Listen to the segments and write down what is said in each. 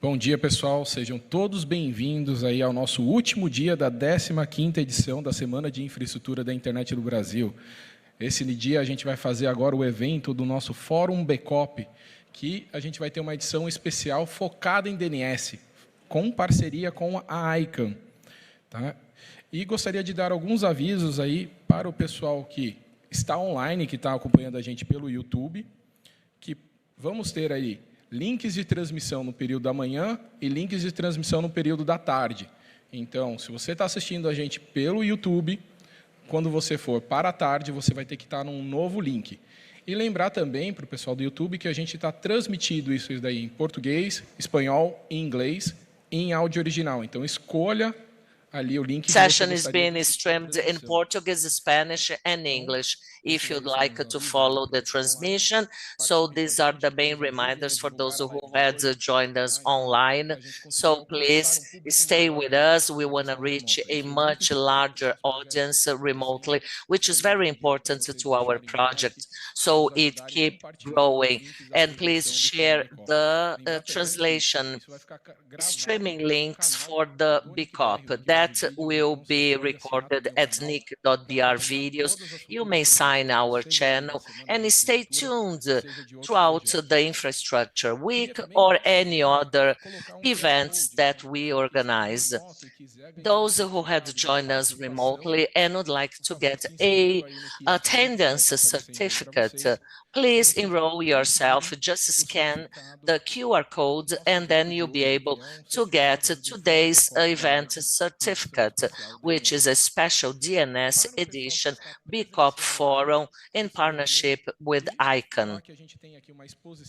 Bom dia, pessoal. Sejam todos bem-vindos aí ao nosso último dia da 15ª edição da Semana de Infraestrutura da Internet do Brasil. Esse dia a gente vai fazer agora o evento do nosso Fórum BCOP, que a gente vai ter uma edição especial focada em DNS, com parceria com a ICANN. Tá? E gostaria de dar alguns avisos aí para o pessoal que está online, que está acompanhando a gente pelo YouTube, que vamos ter aí links de transmissão no período da manhã e links de transmissão no período da tarde. Então, se você está assistindo a gente pelo YouTube, quando você for para a tarde, você vai ter que estar num novo link. E lembrar também para o pessoal do YouTube que a gente está transmitindo isso daí em português, espanhol e inglês em áudio original. Então, escolha ali o link. Session is being streamed in Portuguese, Spanish, and English. If you'd like to follow the transmission, so these are the main reminders for those who had joined us online. So please stay with us. We want to reach a much larger audience remotely, which is very important to our project, so it keeps growing. And please share the translation streaming links for the BCOP. That will be recorded at NIC.br videos. You may sign our channel and stay tuned throughout the Infrastructure Week or any other events that we organize. Those who had joined us remotely and would like to get a attendance certificate, please enroll yourself. Just scan the QR code and then you'll be able to get today's event certificate, which is a special DNS edition BCOP Forum in partnership with ICANN.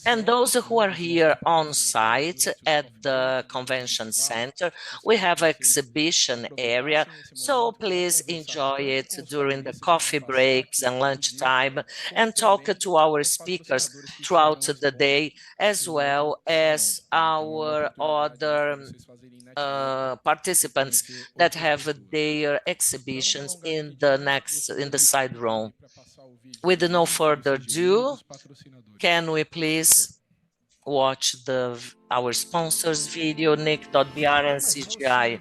And those who are here on site at the convention center, we have an exhibition area, so please enjoy it during the coffee breaks and lunchtime and talk to our speakers throughout the day, as well as our other participants that have their exhibitions in the side room. With no further ado, can we please watch our sponsors video, NIC.br and CGI.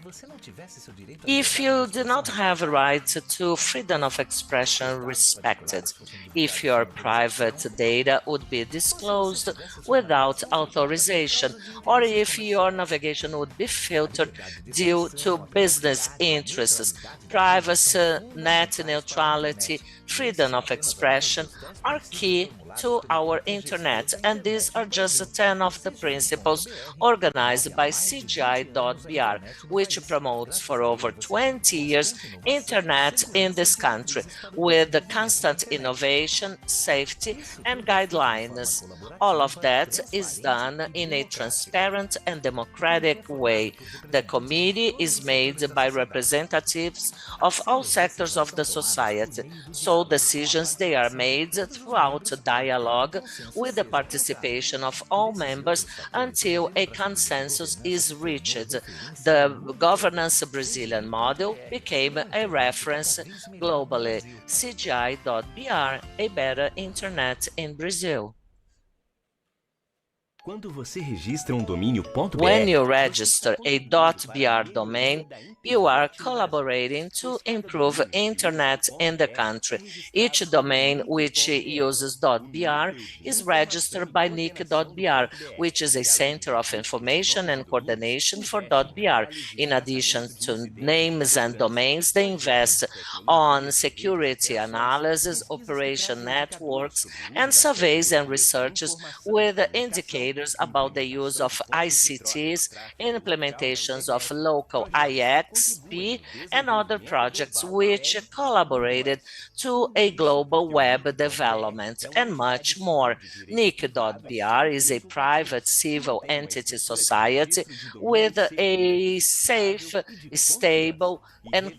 If you do not have a right to freedom of expression respected, if your private data would be disclosed without authorization, or if your navigation would be filtered due to business interests, privacy, net neutrality, freedom of expression are key to our internet, and these are just 10 of the principles organized by CGI.br, which promotes for over 20 years internet in this country with the constant innovation, safety, and guidelines. All of that is done in a transparent and democratic way. The committee is made by representatives of all sectors of the society, so decisions they are made throughout dialogue with the participation of all members until a consensus is reached. The governance Brazilian model became a reference globally. CGI.br, a better internet in Brazil. When you register a .br domain, you are collaborating to improve internet in the country. Each domain which uses .br is registered by NIC.br, which is a center of information and coordination for .br. In addition to names and domains, they invest on security analysis, operation networks, and surveys and researches with indicators about the use of ICTs, implementations of local IXP, and other projects which collaborated to a global web development, and much more. NIC.br is a private civil entity society with a safe, stable, and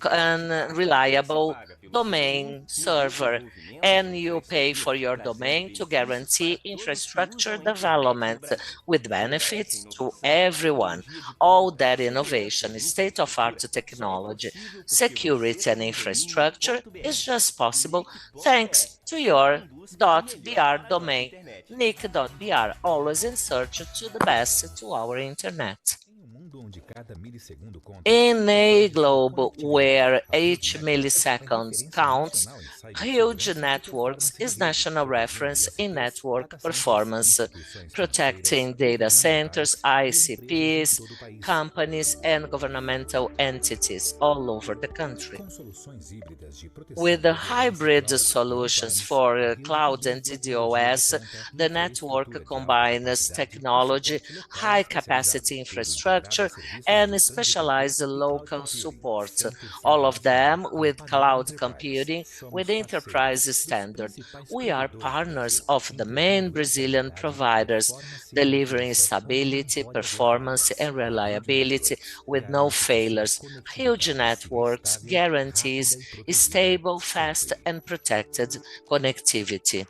reliable domain server, and you pay for your domain to guarantee infrastructure development with benefits to everyone. All that innovation, state-of-art technology, security, and infrastructure is just possible thanks to your .br domain, NIC.br, always in search to the best to our internet. In a globe where each millisecond counts, huge networks is national reference in network performance, protecting data centers, ICPs, companies, and governmental entities all over the country. With the hybrid solutions for cloud and DDoS, the network combines technology, high-capacity infrastructure, and specialized local support, all of them with cloud computing with enterprise standard. We are partners of the main Brazilian providers, delivering stability, performance, and reliability with no failures. Huge networks guarantees stable, fast, and protected connectivity.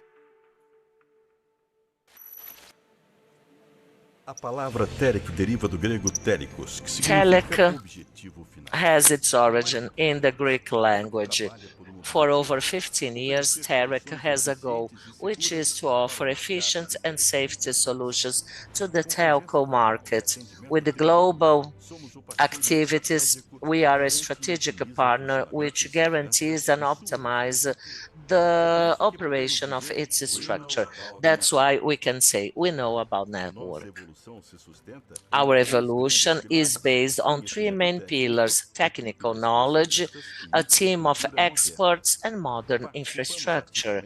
A palavra TELEC deriva do grego telecos, que significa objetivo final. Has its origin in the Greek language. For over 15 years, TELEC has a goal, which is to offer efficient and safety solutions to the telco market. With the global activities, we are a strategic partner which guarantees and optimizes the operation of its structure. That's why we can say we know about network. Our evolution is based on three main pillars: technical knowledge, a team of experts, and modern infrastructure.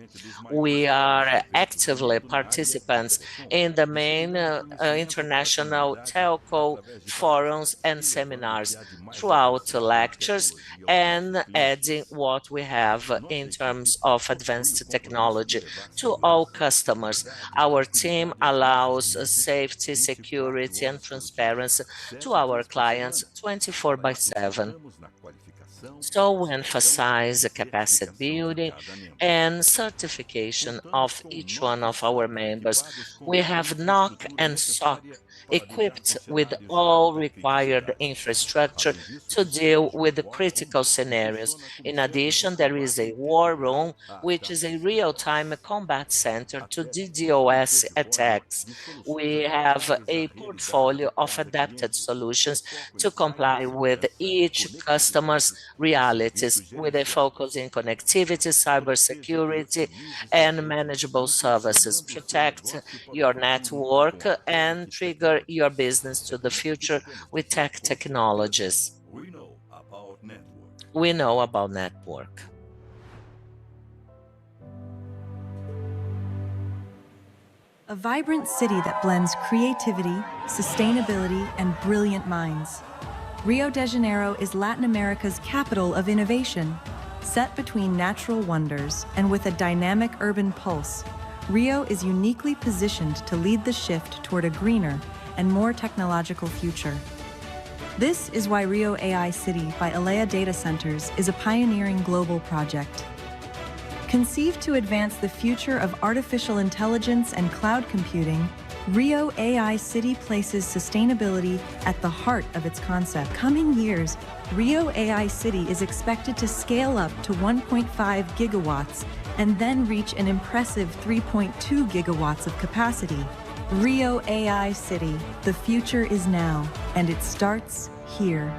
We are actively participants in the main international telco forums and seminars throughout lectures and adding what we have in terms of advanced technology to all customers. Our team allows safety, security, and transparency to our clients 24/7. So we emphasize capacity building and certification of each one of our members. We have NOC and SOC equipped with all required infrastructure to deal with the critical scenarios. In addition, there is a war room, which is a real-time combat center to DDoS attacks. We have a portfolio of adapted solutions to comply with each customer's realities, with a focus in connectivity, cybersecurity, and manageable services. Protect your network and trigger your business to the future with tech technologies. We know about network. A vibrant city that blends creativity, sustainability, and brilliant minds. Rio de Janeiro is Latin America's capital of innovation. Set between natural wonders and with a dynamic urban pulse, Rio is uniquely positioned to lead the shift toward a greener and more technological future. This is why Rio AI City by Alea Data Centers is a pioneering global project. Conceived to advance the future of artificial intelligence and cloud computing, Rio AI City places sustainability at the heart of its concept. Coming years, Rio AI City is expected to scale up to 1.5 gigawatts and then reach an impressive 3.2 gigawatts of capacity. Rio AI City, the future is now, and it starts here.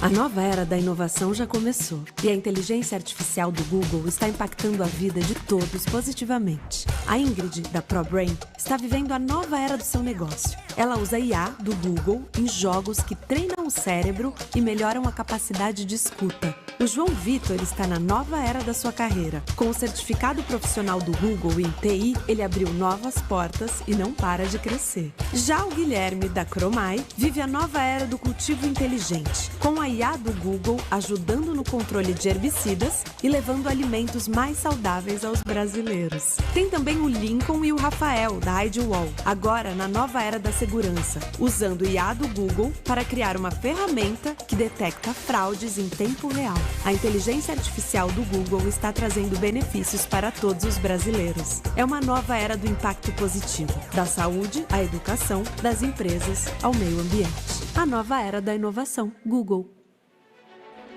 A nova era da inovação já começou e a inteligência artificial do Google está impactando a vida de todos positivamente. A Ingrid, da ProBrain, está vivendo a nova era do seu negócio. Ela usa IA do Google em jogos que treinam o cérebro e melhoram a capacidade de escuta. O João Vitor está na nova era da sua carreira. Com o certificado profissional do Google em TI, ele abriu novas portas e não para de crescer. Já o Guilherme, da Cromai, vive a nova era do cultivo inteligente, com a IA do Google ajudando no controle de herbicidas e levando alimentos mais saudáveis aos brasileiros. Tem também o Lincoln e o Rafael, da Idwall, agora na nova era da segurança segurança, usando o IA do Google para criar uma ferramenta que detecta fraudes em tempo real. A inteligência artificial do Google está trazendo benefícios para todos os brasileiros. É uma nova era do impacto positivo, da saúde à educação, das empresas ao meio ambiente. A nova era da inovação, Google.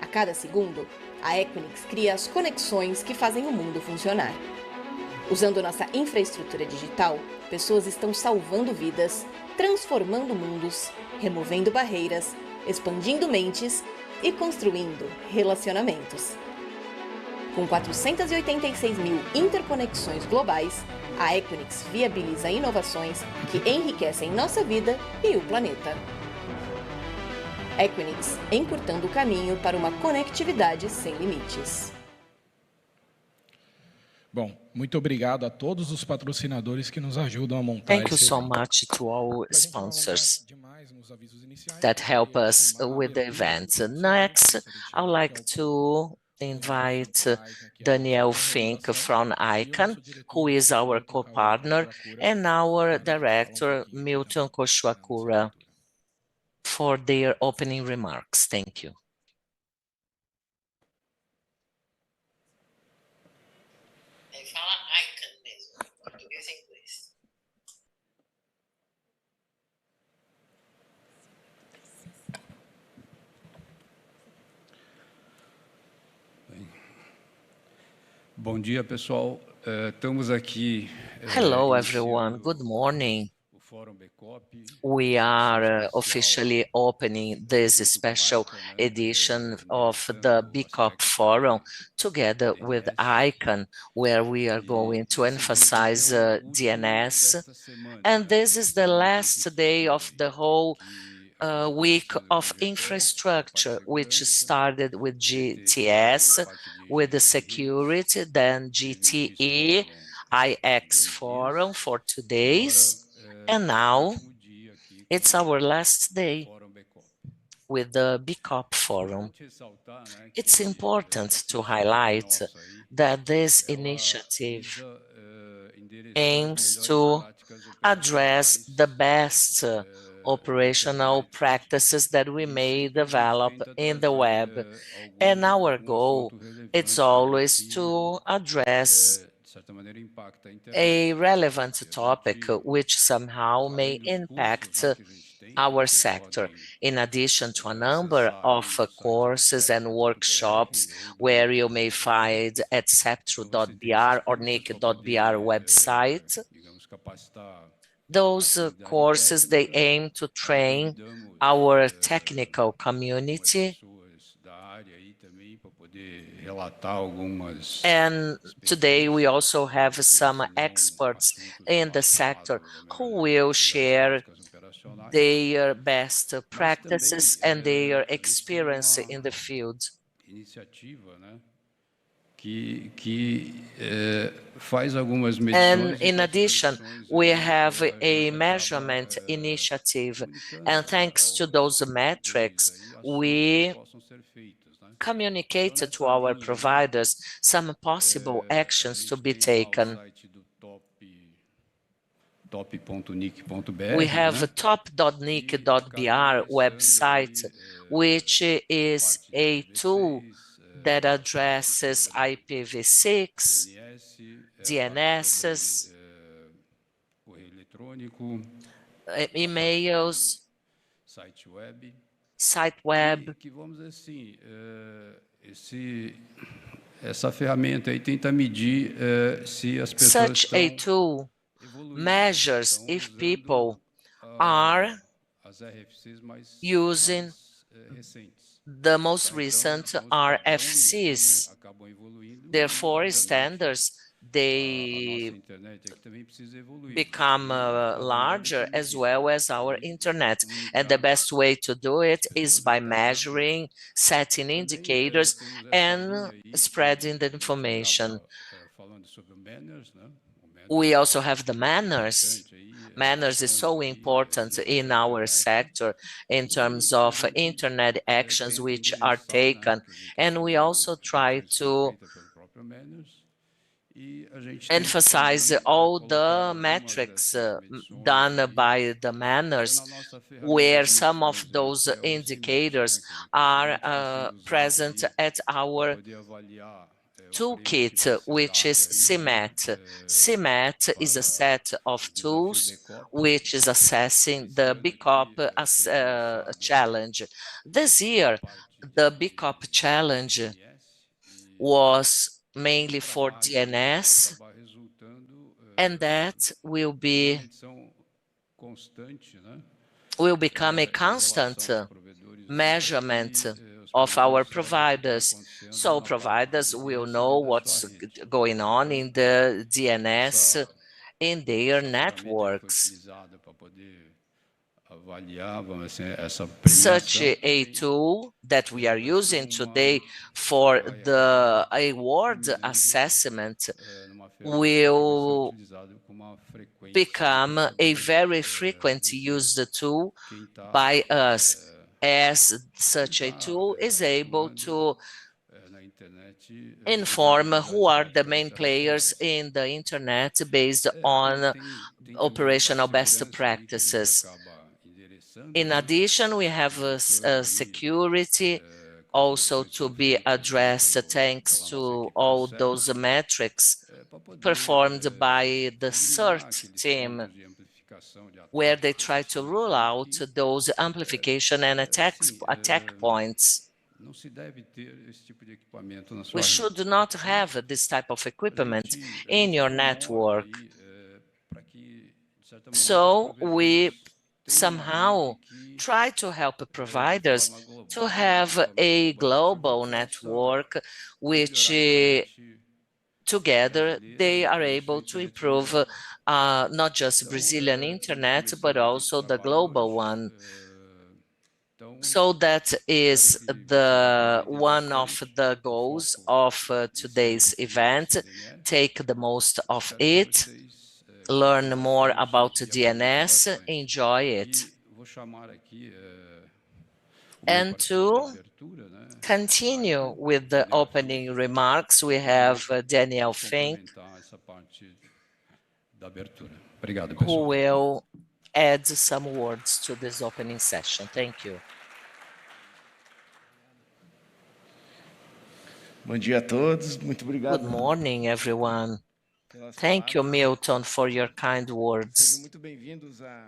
A cada segundo, a Equinix cria as conexões que fazem o mundo funcionar. Usando nossa infraestrutura digital, pessoas estão salvando vidas, transformando mundos, removendo barreiras, expandindo mentes e construindo relacionamentos. Com 486 mil interconexões globais, a Equinix viabiliza inovações que enriquecem nossa vida e o planeta. Equinix, encurtando o caminho para uma conectividade sem limites. Bom, muito obrigado a todos os patrocinadores que nos ajudam a montar Thank you esse so evento. much to all Para a gente não alongar sponsors demais nos avisos iniciais, that help gostaria de us chamar a with the abertura event. do nosso Next, evento, I would like to invite Daniel Fink from ICANN, who is our co-partner, and our director, Milton Koshuakura, for their opening remarks. Thank you. Fala ICANN mesmo, português e inglês. Bom dia, pessoal. Estamos aqui. Hello, everyone. Good morning. We are officially opening this special edition of the BCOP Forum together with ICANN, where we are going to emphasize DNS. And this is the last day of the whole week of infrastructure, which started with GTS, with the security, then GTE, IX Forum for 2 days. And now it's our last day with the BCOP Forum. It's important to highlight that this initiative aims to address the best operational practices that we may develop in the web. And our goal is always to address a relevant topic which somehow may impact our sector, in addition to a number of courses and workshops where you may find at septro.br or NIC.br website. Those courses, they aim to train our technical community. And today we also have some experts in the sector who will share their best practices and their experience in the field. And in addition, we have a measurement initiative, and thanks to those metrics, we communicated to our providers some possible actions to be taken. We have a top.nic.br website, which is a tool that addresses IPv6, DNSs, emails, site web. Such a tool measures if people are using the most recent RFCs. Therefore, standards, they become larger, as well as our internet. And the best way to do it is by measuring, setting indicators, and spreading the information. We also have the manners. Manners is so important in our sector in terms of internet actions which are taken. And we also try to emphasize all the metrics done by the manners, where some of those indicators are present at our toolkit, which is CMAT. CMAT is a set of tools which is assessing the BCOP challenge. This year, the BCOP challenge was mainly for DNS, and that will become a constant measurement of our providers. So providers will know what's going on in the DNS in their networks. Such a tool that we are using today for the award assessment will become a very frequent used tool by us, as such a tool is able to inform who are the main players in the internet based on operational best practices. In addition, we have security also to be addressed thanks to all those metrics performed by the CERT team, where they try to rule out those amplification and attack points. We should not have this type of equipment in your network. So we somehow try to help providers to have a global network which together they are able to improve not just Brazilian internet, but also the global one. So that is one of the goals of today's event. Take the most of it, learn more about DNS, enjoy it. And to continue with the opening remarks, we have Daniel Fink, who will add some words to this opening session. Thank you. Bom dia a todos, muito obrigado. Good morning, everyone. Thank you, Milton, for your kind words.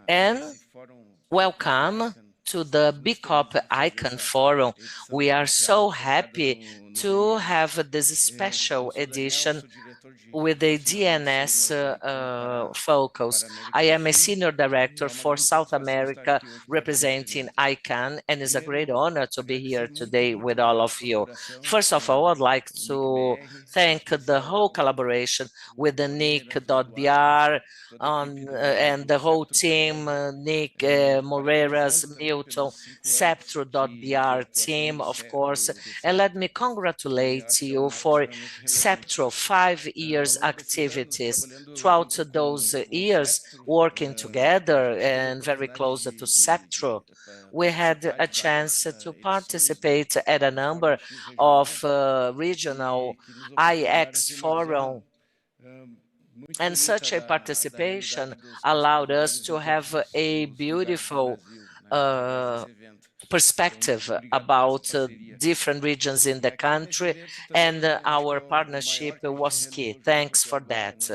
And welcome to the BCOP-ICANN Forum. We are so happy to have this special edition with a DNS focus. I am a senior director for South America representing ICANN, and it's a great honor to be here today with all of you. First of all, I'd like to thank the whole collaboration with the NIC.br and the whole team, Nick, Moreiras, Milton, Septro.br team, of course. And let me congratulate you for Septro 5 years activities. Throughout those years, working together and very close to Septro, we had a chance to participate at a number of regional IX Forum. And such a participation allowed us to have a beautiful perspective about different regions in the country, and our partnership was key. Thanks for that.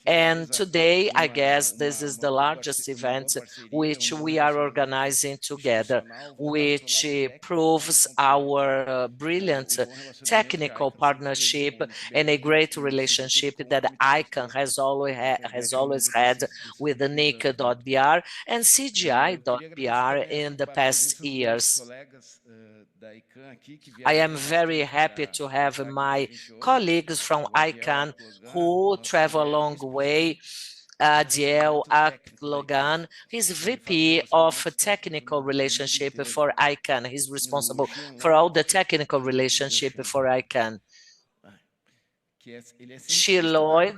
And today, I guess this is the largest event which we are organizing together, which proves our brilliant technical partnership and a great relationship that ICANN has always had with the NIC.br and CGI.br in the past years. I am very happy to have my colleagues from ICANN who travel a long way. Adiel Aklogan, he's VP of Technical Relationship for ICANN. He's responsible for all the technical relationship for ICANN. G. Lloyd.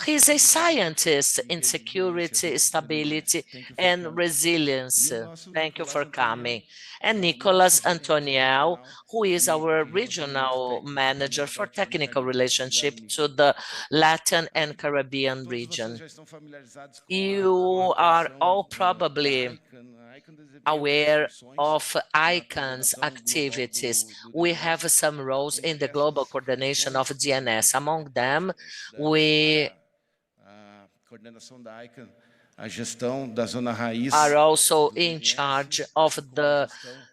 He's a scientist in security, stability, and resilience. Thank you for coming. And Nicolas Antoniel, who is our regional manager for technical relationship to the Latin and Caribbean region. You are all probably aware of ICANN's activities. We have some roles in the global coordination of DNS. Among them, we are also in charge of the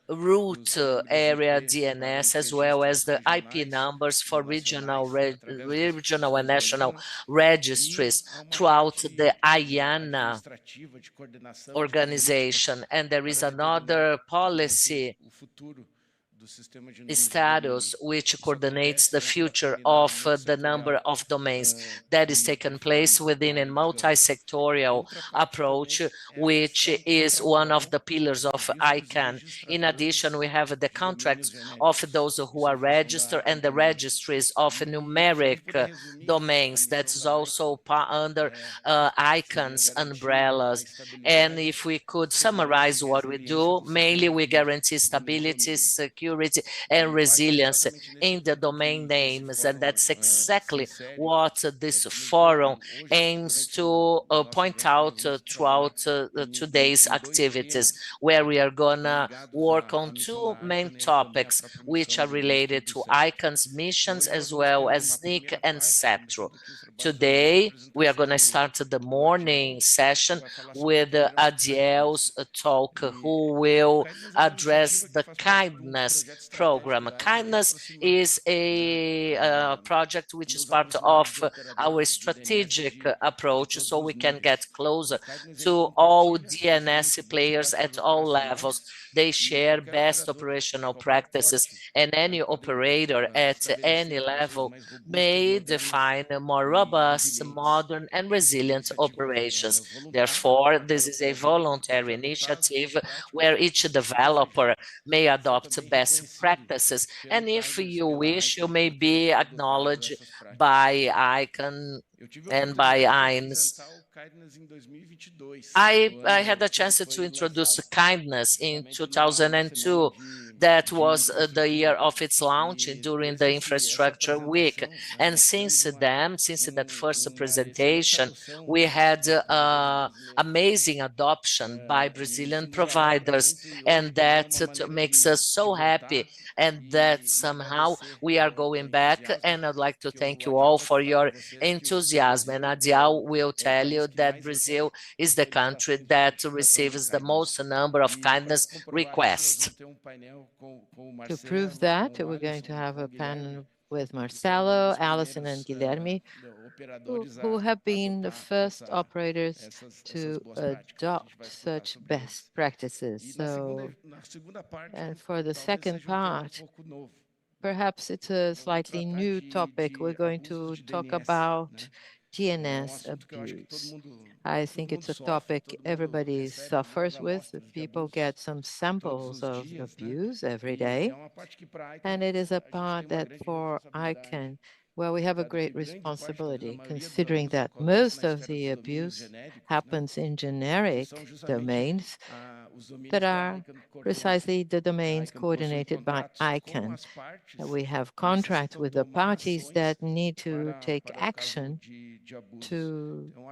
root area DNS, as well as the IP numbers for regional and national registries throughout the IANA organization. And there is another policy status which coordinates the future of the number of domains that is taking place within a multi-sectorial approach, which is one of the pillars of ICANN. In addition, we have the contracts of those who are registered and the registries of numeric domains. That's also under ICANN's umbrellas. And if we could summarize what we do, mainly we guarantee stability, security, and resilience in the domain names. And that's exactly what this forum aims to point out throughout today's activities, where we are gonna work on two main topics, which are related to ICANN's missions as well as NIC and CETRO. Today, we are gonna start the morning session with Adiel's talk, who will address the kindness program. Kindness is a project which is part of our strategic approach, so we can get closer to all DNS players at all levels. They share best operational practices, and any operator at any level may define more robust, modern, and resilient operations. Therefore, this is a voluntary initiative where each developer may adopt best practices, and if you wish, you may be acknowledged by ICANN and by INS. I had a chance to introduce kindness in 2002. That was the year of its launch during the Infrastructure Week. And since then, since that first presentation, we had amazing adoption by Brazilian providers. And that makes us so happy, and that somehow we are going back. And I'd like to thank you all for your enthusiasm. And Adiel will tell you that Brazil is the country that receives the most number of kindness requests. To prove that, we're going to have a panel with Marcelo, Alison, and Guilherme, who have been the first operators to adopt such best practices. And for the second part, perhaps it's a slightly new topic. We're going to talk about DNS abuse. I think it's a topic everybody suffers with. People get some samples of abuse every day. And it is a part that for ICANN, well, we have a great responsibility, considering that most of the abuse happens in generic domains that are precisely the domains coordinated by ICANN. We have contracts with the parties that need to take action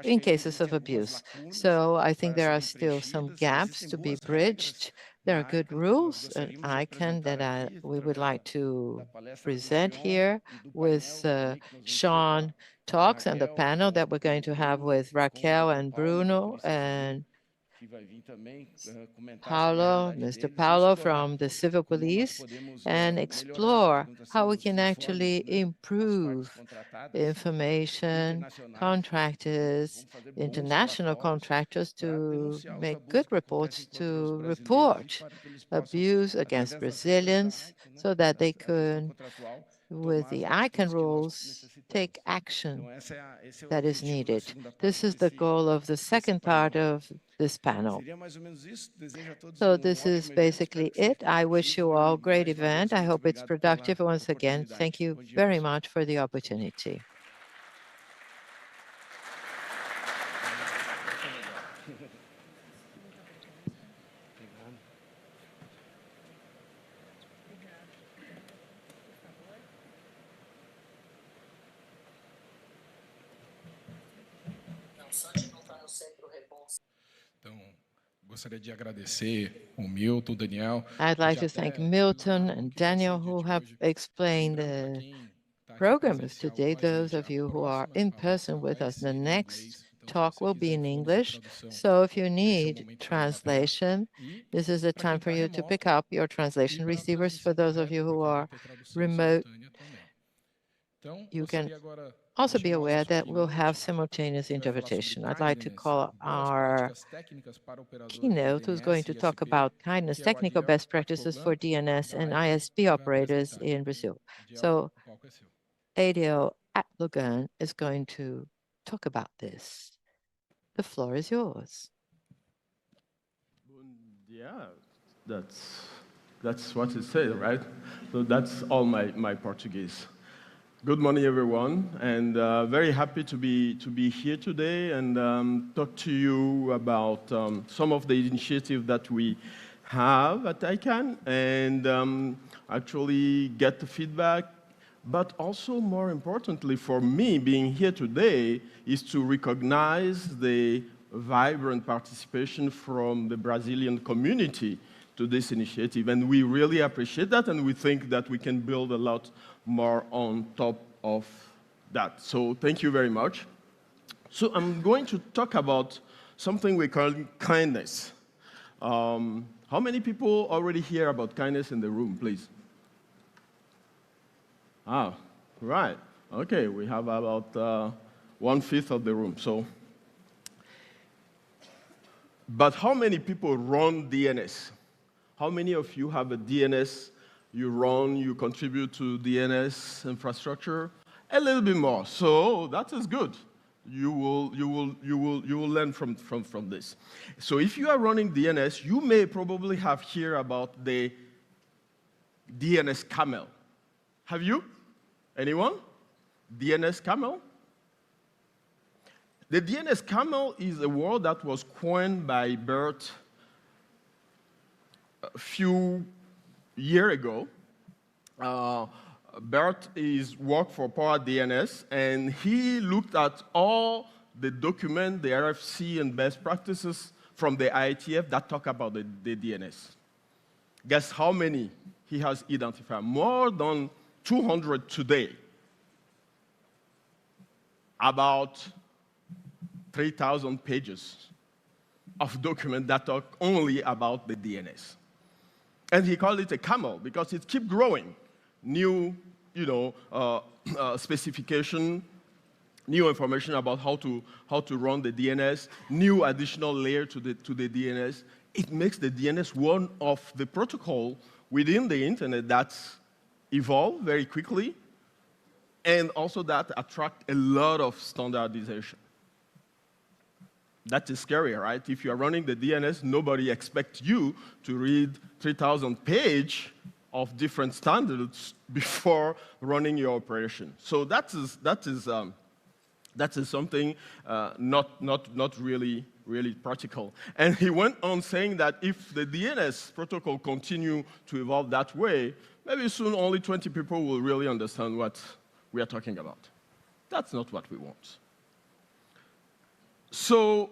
in cases of abuse. So I think there are still some gaps to be bridged. There are good rules at ICANN that we would like to present here with Sean talks and the panel that we're going to have with Raquel and Bruno and Paulo, Mr. Paulo from the Civil Police, and explore how we can actually improve information, contractors, international contractors to make good reports, to report abuse against Brazilians so that they could, with the ICANN rules, take action that is needed. This is the goal of the second part of this panel. So this is basically it. I wish you all a great event. I hope it's productive. Once again, thank you very much for the opportunity. I'd like to thank Milton and Daniel, who have explained the program of today. Those of you who are in person with us, the next talk will be in English. So if you need translation, this is the time for you to pick up your translation receivers. For those of you who are remote, you can also be aware that we'll have simultaneous interpretation. I'd like to call our keynote, who's going to talk about kindness, technical best practices for DNS and ISP operators in Brazil. So Adil Atlugan is going to talk about this. The floor is yours. Yeah, that's what it says, right? So that's all my Portuguese. Good morning, everyone, and very happy to be here today and talk to you about some of the initiatives that we have at ICANN and actually get the feedback. But also, more importantly, for me, being here today is to recognize the vibrant participation from the Brazilian community to this initiative. And we really appreciate that, and we think that we can build a lot more on top of that. So thank you very much. So I'm going to talk about something we call kindness. How many people already hear about kindness in the room, please? Ah, right. Okay, we have about 1/5 of the room. So, but how many people run DNS? How many of you have a DNS you run, you contribute to DNS infrastructure? A little bit more. So that is good. You will learn from this. So if you are running DNS, you may probably have heard about the DNS camel. Have you? Anyone? DNS camel? The DNS camel is a word that was coined by Bert a few years ago. Bert is worked for Power DNS, and he looked at all the documents, the RFC and best practices from the IETF that talk about the DNS. Guess how many he has identified? More than 200 today. About 3,000 pages of documents that talk only about the DNS. And he called it a camel because it keeps growing. New, specification, new information about how to run the DNS, new additional layer to the DNS. It makes the DNS one of the protocol within the internet that's evolved very quickly, and also that attract a lot of standardization. That is scary, right? If you are running the DNS, nobody expects you to read 3,000 pages of different standards before running your operation. So that is something not really practical. And he went on saying that if the DNS protocol continue to evolve that way, maybe soon only 20 people will really understand what we are talking about. That's not what we want. So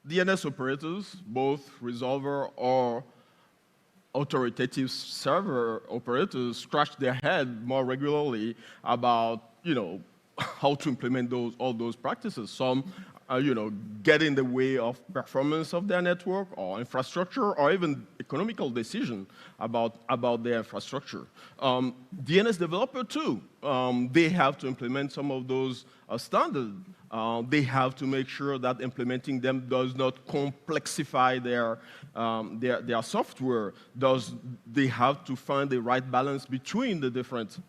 DNS operators, both resolver or authoritative server operators, scratch their head more regularly about, how to implement all those practices. Some, get in the way of performance of their network or infrastructure or even economical decision about their infrastructure. DNS developer too, they have to implement some of those standards. They have to make sure that implementing them does not complexify their software. They have to find the right balance between the different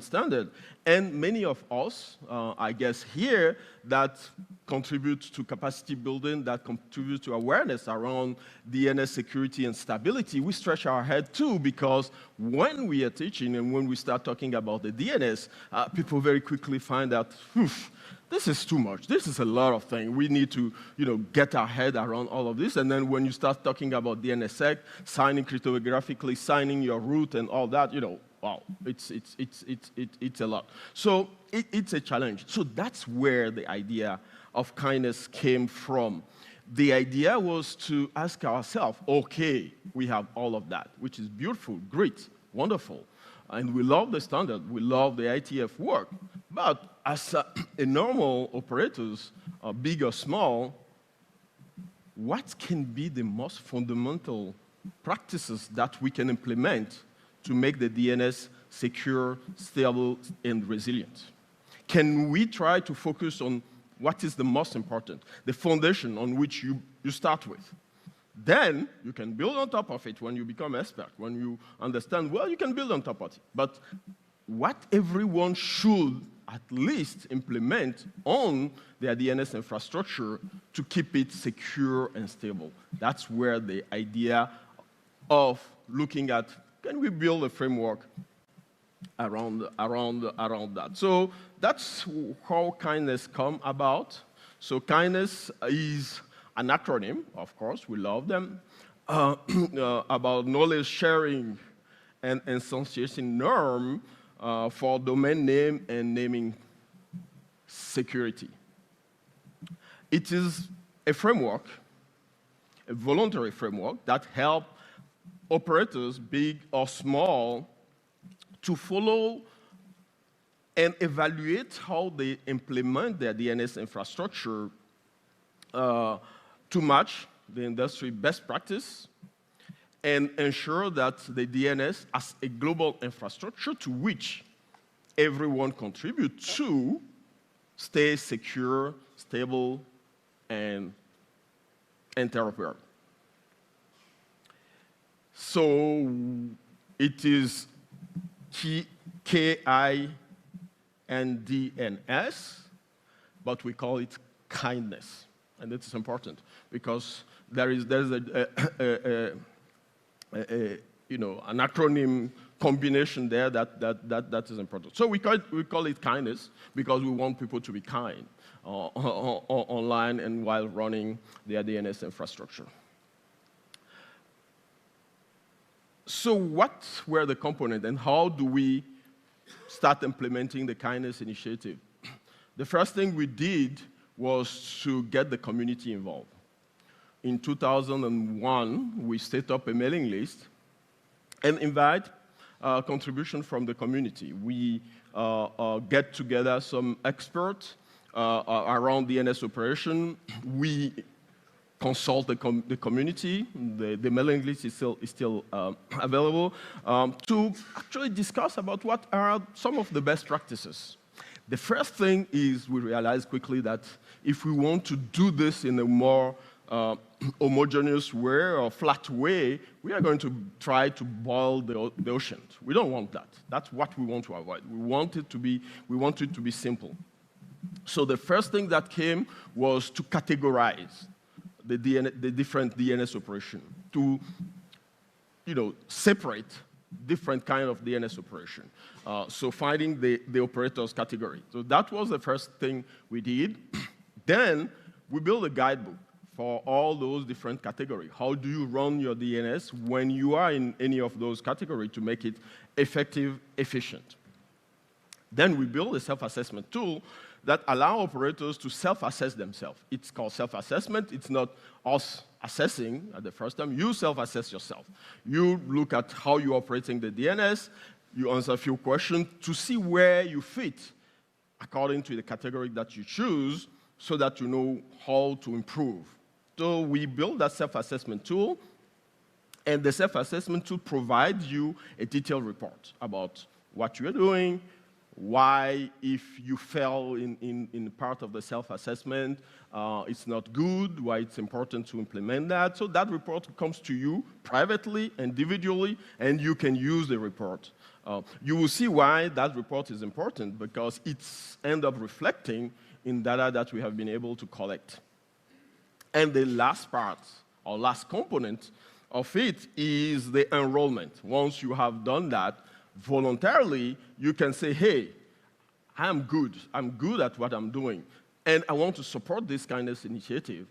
standards. And many of us, I guess here, that contribute to capacity building, that contribute to awareness around DNS security and stability, we stretch our head too, because when we are teaching and when we start talking about the DNS, people very quickly find out, this is too much. This is a lot of things. We need to, get our head around all of this. And then when you start talking about DNSSEC, signing cryptographically, signing your root and all that, wow, it's a lot. So it's a challenge. So that's where the idea of kindness came from. The idea was to ask ourselves, okay, we have all of that, which is beautiful, great, wonderful, and we love the standard, we love the IETF work, but as a normal operators, big or small, what can be the most fundamental practices that we can implement to make the DNS secure, stable, and resilient? Can we try to focus on what is the most important, the foundation on which you start with? Then you can build on top of it when you become expert, when you understand, well, you can build on top of it. But what everyone should at least implement on their DNS infrastructure to keep it secure and stable. That's where the idea of looking at, can we build a framework around that? So that's how kindness come about. So kindness is an acronym, of course, we love them, about knowledge sharing and association norm for domain name and naming security. It is a framework, a voluntary framework that helps operators, big or small, to follow and evaluate how they implement their DNS infrastructure to match the industry best practice and ensure that the DNS as a global infrastructure to which everyone contributes to stay secure, stable, and interoperable. So it is KINDNS, but we call it kindness. And it's important because there's an acronym combination there that is important. So we call it kindness because we want people to be kind online and while running their DNS infrastructure. So what were the components and how do we start implementing the kindness initiative? The first thing we did was to get the community involved. In 2001, we set up a mailing list and invite contribution from the community. We get together some experts around DNS operation. We consult the community. The mailing list is still available to actually discuss about what are some of the best practices. The first thing is we realized quickly that if we want to do this in a more homogeneous way or flat way, we are going to try to boil the ocean. We don't want that. That's what we want to avoid. We want it to be simple. So the first thing that came was to categorize the different DNS operation, to separate different kind of DNS operation. So finding the operators category. So that was the first thing we did. Then we built a guidebook for all those different categories. How do you run your DNS when you are in any of those categories to make it effective, efficient? Then we built a self-assessment tool that allow operators to self-assess themselves. It's called self-assessment. It's not us assessing at the first time. You self-assess yourself. You look at how you're operating the DNS. You answer a few questions to see where you fit according to the category that you choose so that you know how to improve. So we built that self-assessment tool, and the self-assessment tool provides you a detailed report about what you're doing, why, if you fail in part of the self-assessment, it's not good, why it's important to implement that. So that report comes to you privately, individually, and you can use the report. You will see why that report is important, because it's end up reflecting in data that we have been able to collect. And the last part, or last component of it, is the enrollment. Once you have done that, voluntarily, you can say, hey, I'm good at what I'm doing, and I want to support this kindness initiative.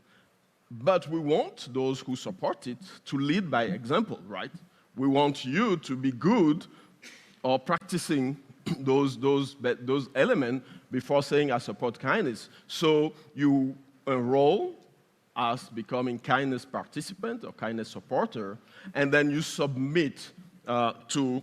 But we want those who support it to lead by example, right? We want you to be good or practicing those elements before saying I support kindness. So you enroll as becoming kindness participant or kindness supporter, and then you submit to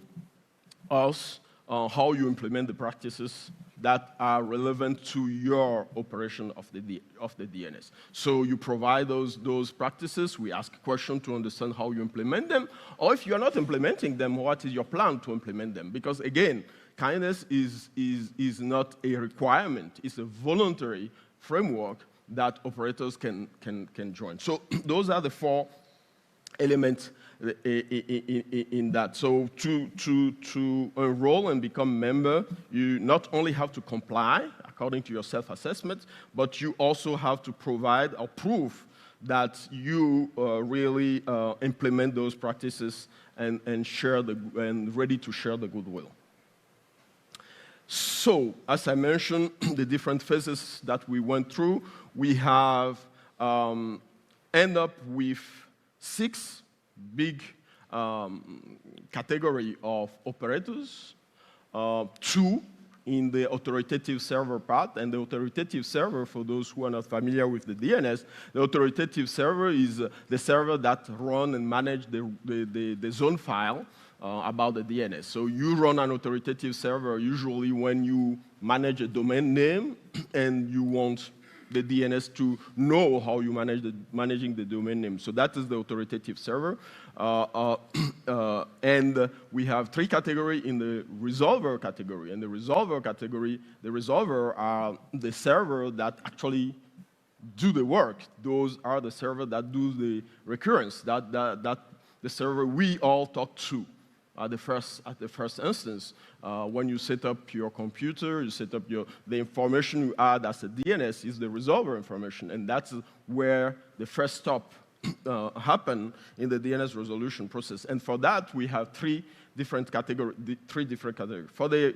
us how you implement the practices that are relevant to your operation of the DNS. So you provide those practices, we ask questions to understand how you implement them, or if you're not implementing them, what is your plan to implement them? Because again, kindness is not a requirement, it's a voluntary framework that operators can join. So those are the 4 elements in that. So to enroll and become member, you not only have to comply according to your self-assessment, but you also have to provide or prove that you really implement those practices and ready to share the goodwill. So, as I mentioned, the different phases that we went through, we have end up with 6 big category of operators, 2 in the authoritative server part, and the authoritative server, for those who are not familiar with the DNS, the authoritative server is the server that run and manage the zone file about the DNS. So you run an authoritative server usually when you manage a domain name and you want the DNS to know how you managing the domain name. So that is the authoritative server. And we have 3 categories in the resolver category. In the resolver category, the resolver are the server that actually do the work. Those are the server that do the recurrence, that the server we all talk to. At the first instance, when you set up your computer, you set up the information you add as a DNS is the resolver information, and that's where the first stop happen in the DNS resolution process. And for that, we have 3 different categories. For the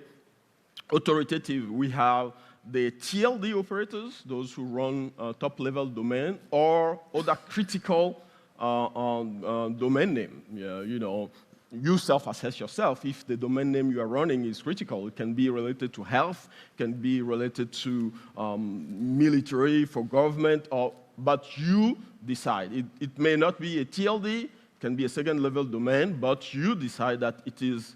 authoritative, we have the TLD operators, those who run top-level domain, or other critical domain name. You know, you self-assess yourself if the domain name you are running is critical. It can be related to health, can be related to military, for government, but you decide. It may not be a TLD, it can be a second-level domain, but you decide that it is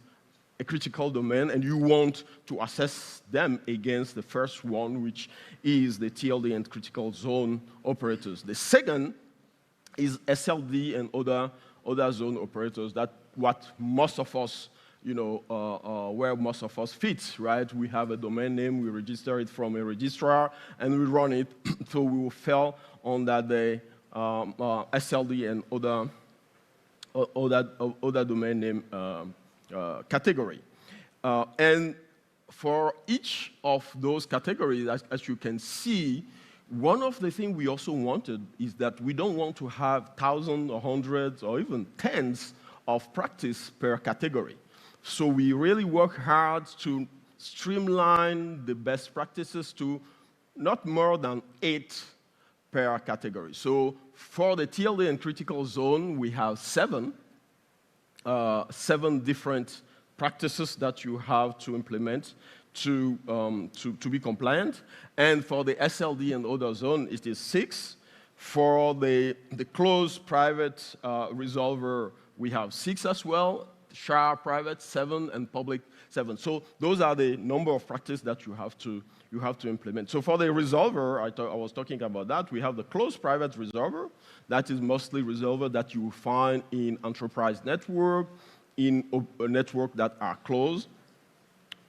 a critical domain and you want to assess them against the first one, which is the TLD and critical zone operators. The second is SLD and other zone operators. That what most of us, where most of us fit, right? We have a domain name, we register it from a registrar, and we run it, so we will fall under the SLD and other domain name category. And for each of those categories, as you can see, one of the things we also wanted is that we don't want to have thousands or hundreds or even tens of practice per category. So we really work hard to streamline the best practices to not more than 8 per category. So for the TLD and critical zone, we have 7 different practices that you have to implement to be compliant. And for the SLD and other zone, it is 6. For the closed private resolver, we have 6 as well, SHA private 7, and public 7. So those are the number of practices that you have to implement. So for the resolver, I was talking about that, we have the closed private resolver. That is mostly resolver that you will find in enterprise network, in a network that are closed.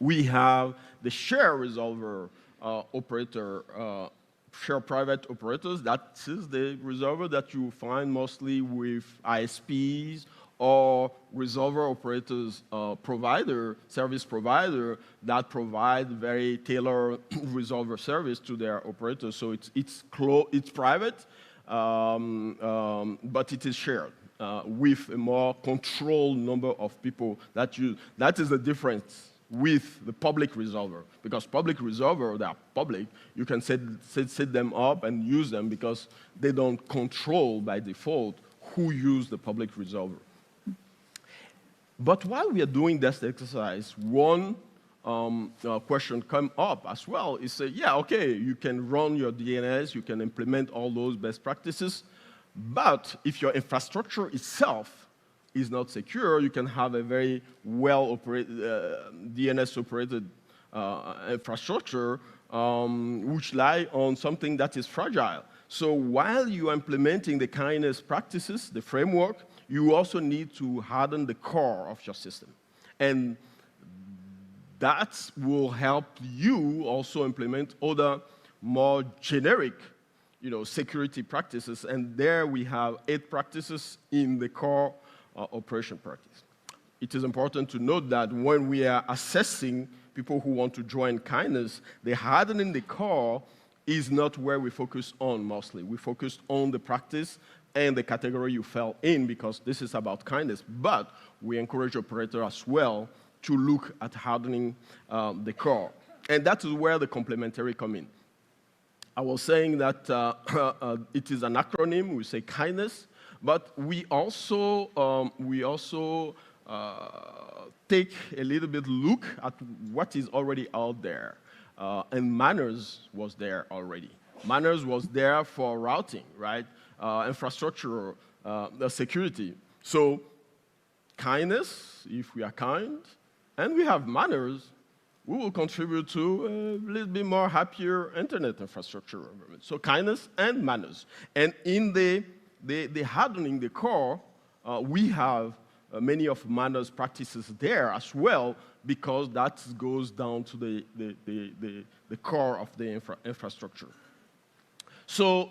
We have the share resolver operator, share private operators. That is the resolver that you find mostly with ISPs or resolver operators service provider that provide very tailored resolver service to their operators. So it's private, but it is shared with a more controlled number of people that use. That is the difference with the public resolver, because public resolver, they are public, you can set them up and use them because they don't control by default who use the public resolver. But while we are doing this exercise, one question come up as well is say, yeah, okay, you can run your DNS, you can implement all those best practices, but if your infrastructure itself is not secure, you can have a very well-operated, DNS-operated infrastructure which lie on something that is fragile. So while you are implementing the kindness practices, the framework, you also need to harden the core of your system. And that will help you also implement other more generic security practices. And there we have 8 practices in the core operation practice. It is important to note that when we are assessing people who want to join kindness, the hardening the core is not where we focus on mostly. We focus on the practice and the category you fell in, because this is about kindness. But we encourage operators as well to look at hardening the core. And that is where the complementary come in. I was saying that it is an acronym. We say kindness, but we also take a little bit look at what is already out there. And manners was there already. Manners was there for routing, right? Infrastructure, security. So kindness, if we are kind, and we have manners, we will contribute to a little bit more happier internet infrastructure. So kindness and manners. And in the hardening the core, we have many of manners practices there as well, because that goes down to the core of the infrastructure. So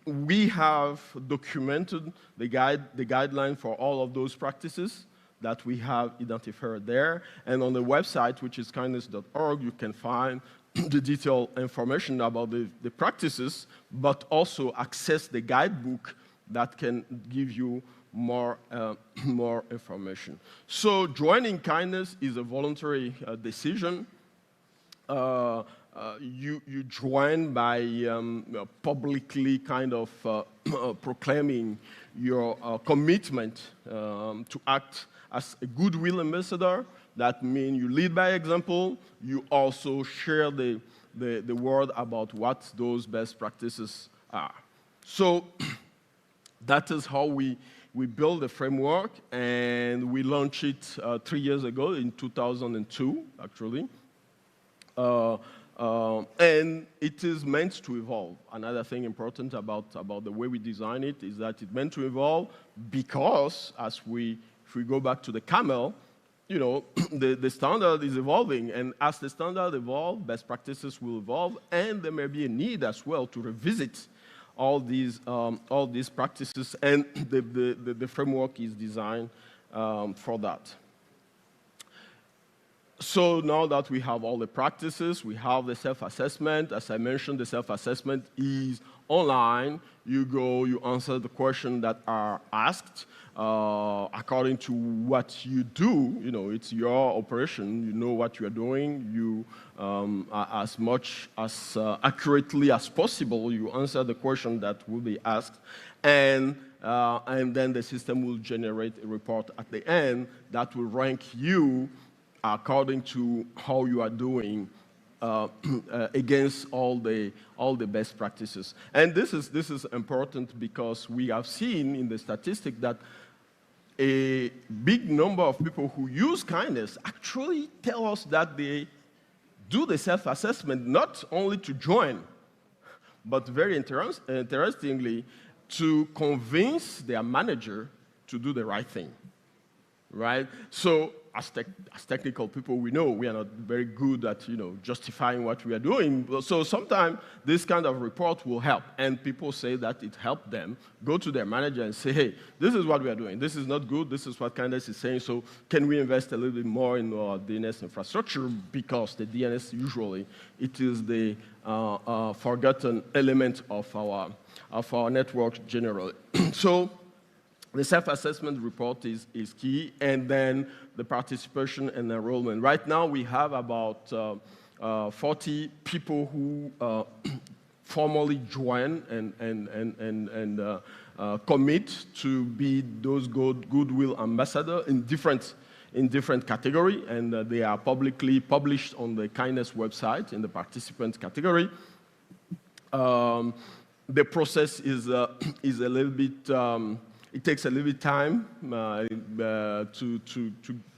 we have documented the guideline for all of those practices that we have identified there. And on the website, which is kindness.org, you can find the detailed information about the practices, but also access the guidebook that can give you more information. So joining kindness is a voluntary decision. You join by publicly proclaiming your commitment to act as a goodwill ambassador. That means you lead by example. You also share the word about what those best practices are. So that is how we built the framework, and we launched it 3 years ago in 2002, actually. And it is meant to evolve. Another thing important about the way we design it is that it's meant to evolve because, if we go back to the camel, the standard is evolving, and as the standard evolves, best practices will evolve, and there may be a need as well to revisit all these practices, and the framework is designed for that. So now that we have all the practices, we have the self-assessment. As I mentioned, the self-assessment is online. You go, you answer the questions that are asked according to what you do. It's your operation. You know what you are doing. You, as much as accurately as possible, you answer the question that will be asked. And then the system will generate a report at the end that will rank you according to how you are doing against all the best practices. And this is important because we have seen in the statistic that a big number of people who use kindness actually tell us that they do the self-assessment not only to join, but very interestingly, to convince their manager to do the right thing, right? So as technical people, we know we are not very good at justifying what we are doing. So sometimes this kind of report will help, and people say that it helped them go to their manager and say, hey, this is what we are doing. This is not good. This is what kindness is saying. So can we invest a little bit more in our DNS infrastructure, because the DNS usually it is the forgotten element of our network generally. So the self-assessment report is key, and then the participation and enrollment. Right now, we have about 40 people who formally join and commit to be those goodwill ambassadors in in different categories, and they are publicly published on the Kindness website in the participant category. The process is a little bit, it takes a little bit time to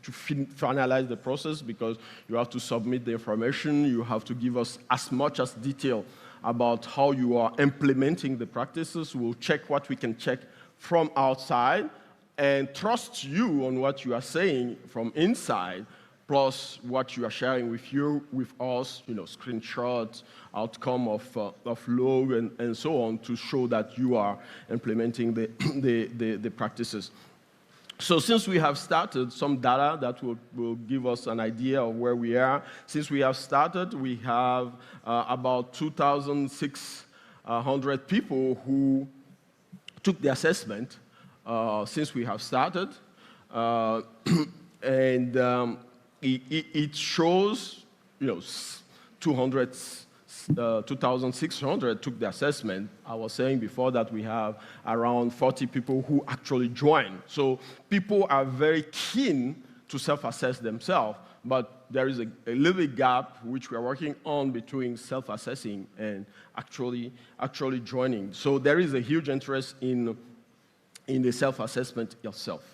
finalize the process, because you have to submit the information, you have to give us as much as detail about how you are implementing the practices. We'll check what we can check from outside and trust you on what you are saying from inside, plus what you are sharing with us, screenshots, outcome of log, and so on, to show that you are implementing the practices. So since we have started, some data that will give us an idea of where we are. Since we have started, we have about 2,600 people who took the assessment since we have started. It shows, 2,600 took the assessment. I was saying before that we have around 40 people who actually joined. So people are very keen to self-assess themselves, but there is a little bit gap which we are working on between self-assessing and actually joining. So there is a huge interest in the self-assessment itself.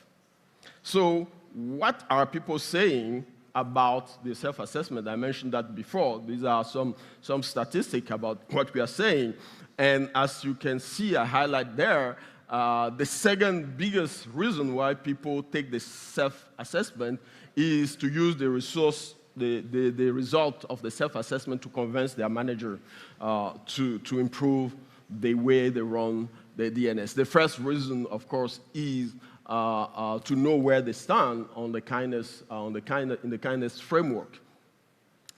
So what are people saying about the self-assessment? I mentioned that before. These are some statistics about what we are saying. And as you can see, I highlight there, the second biggest reason why people take the self-assessment is to use the resource, the result of the self-assessment to convince their manager to improve the way they run the DNS. The first reason, of course, is to know where they stand on the kindness, in the kindness framework.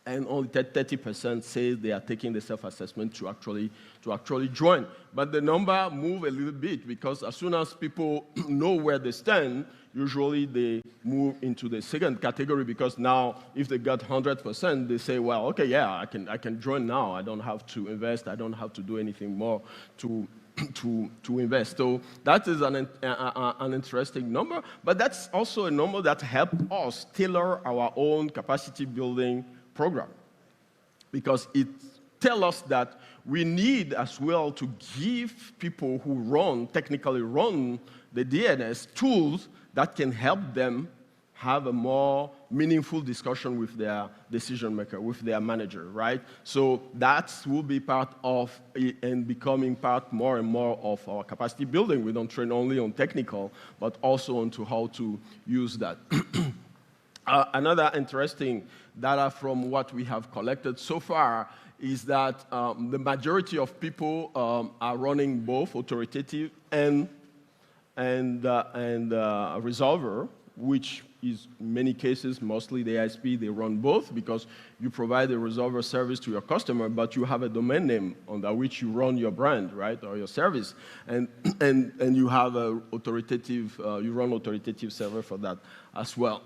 And only 30% say they are taking the self-assessment to actually join. But the number move a little bit, because as soon as people know where they stand, usually they move into the second category, because now if they got 100%, they say, well, okay, yeah, I can join now. I don't have to invest. I don't have to do anything more to invest. So that is an interesting number, but that's also a number that helped us tailor our own capacity building program, because it tells us that we need as well to give people who technically run the DNS tools that can help them have a more meaningful discussion with their decision maker, with their manager, right? So that will be part of and becoming part more and more of our capacity building. We don't train only on technical, but also onto how to use that. Another interesting data from what we have collected so far is that the majority of people are running both authoritative and resolver, which is in many cases, mostly the ISP, they run both, because you provide a resolver service to your customer, but you have a domain name under which you run your brand, right, or your service, and you have a authoritative, you run authoritative server for that as well.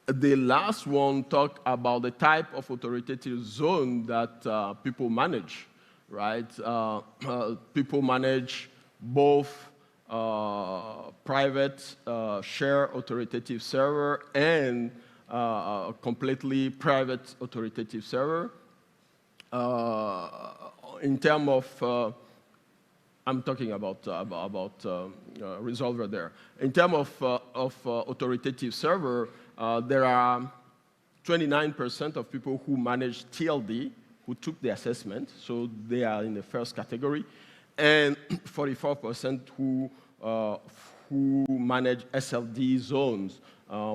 The last one talked about the type of authoritative zone that people manage, right? People manage both private share authoritative server and completely private authoritative server. In terms of, I'm talking about resolver there. In terms of authoritative server, there are 29% of people who manage TLD who took the assessment, so they are in the first category, and 44% who manage SLD zones,